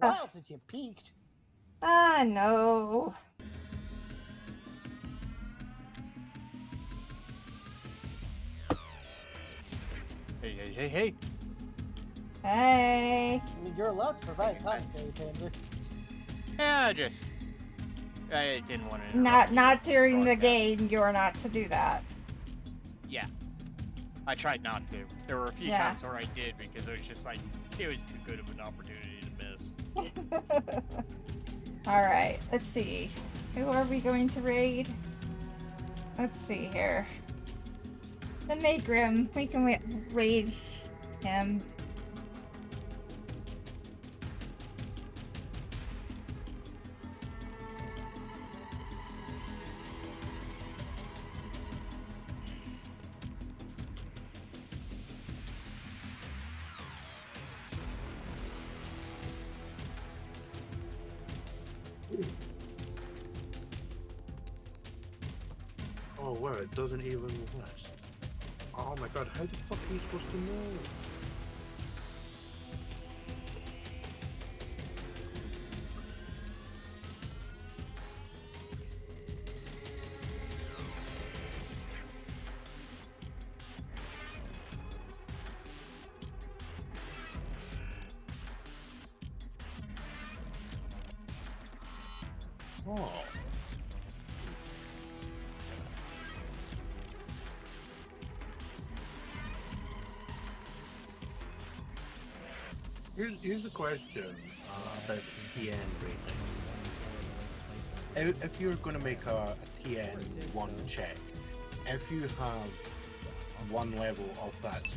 while since you peaked. Ah, no. Hey. Hey. I mean, you're allowed to provide commentary, Panzer. Yeah, I didn't want to. Not during the game. You're not to do that. Yeah. I tried not to. There were a few Yeah. times where I did because it was just like, it was too good of an opportunity to miss. All right. Let's see. Who are we going to raid? Let's see here. The Maegrim. We can raid him. Oh wow, it doesn't even list. Oh my god, how the fuck are you supposed to know? Oh. Here's a question about TN rating. If you're going to make a TN 1 check, if you have one level of that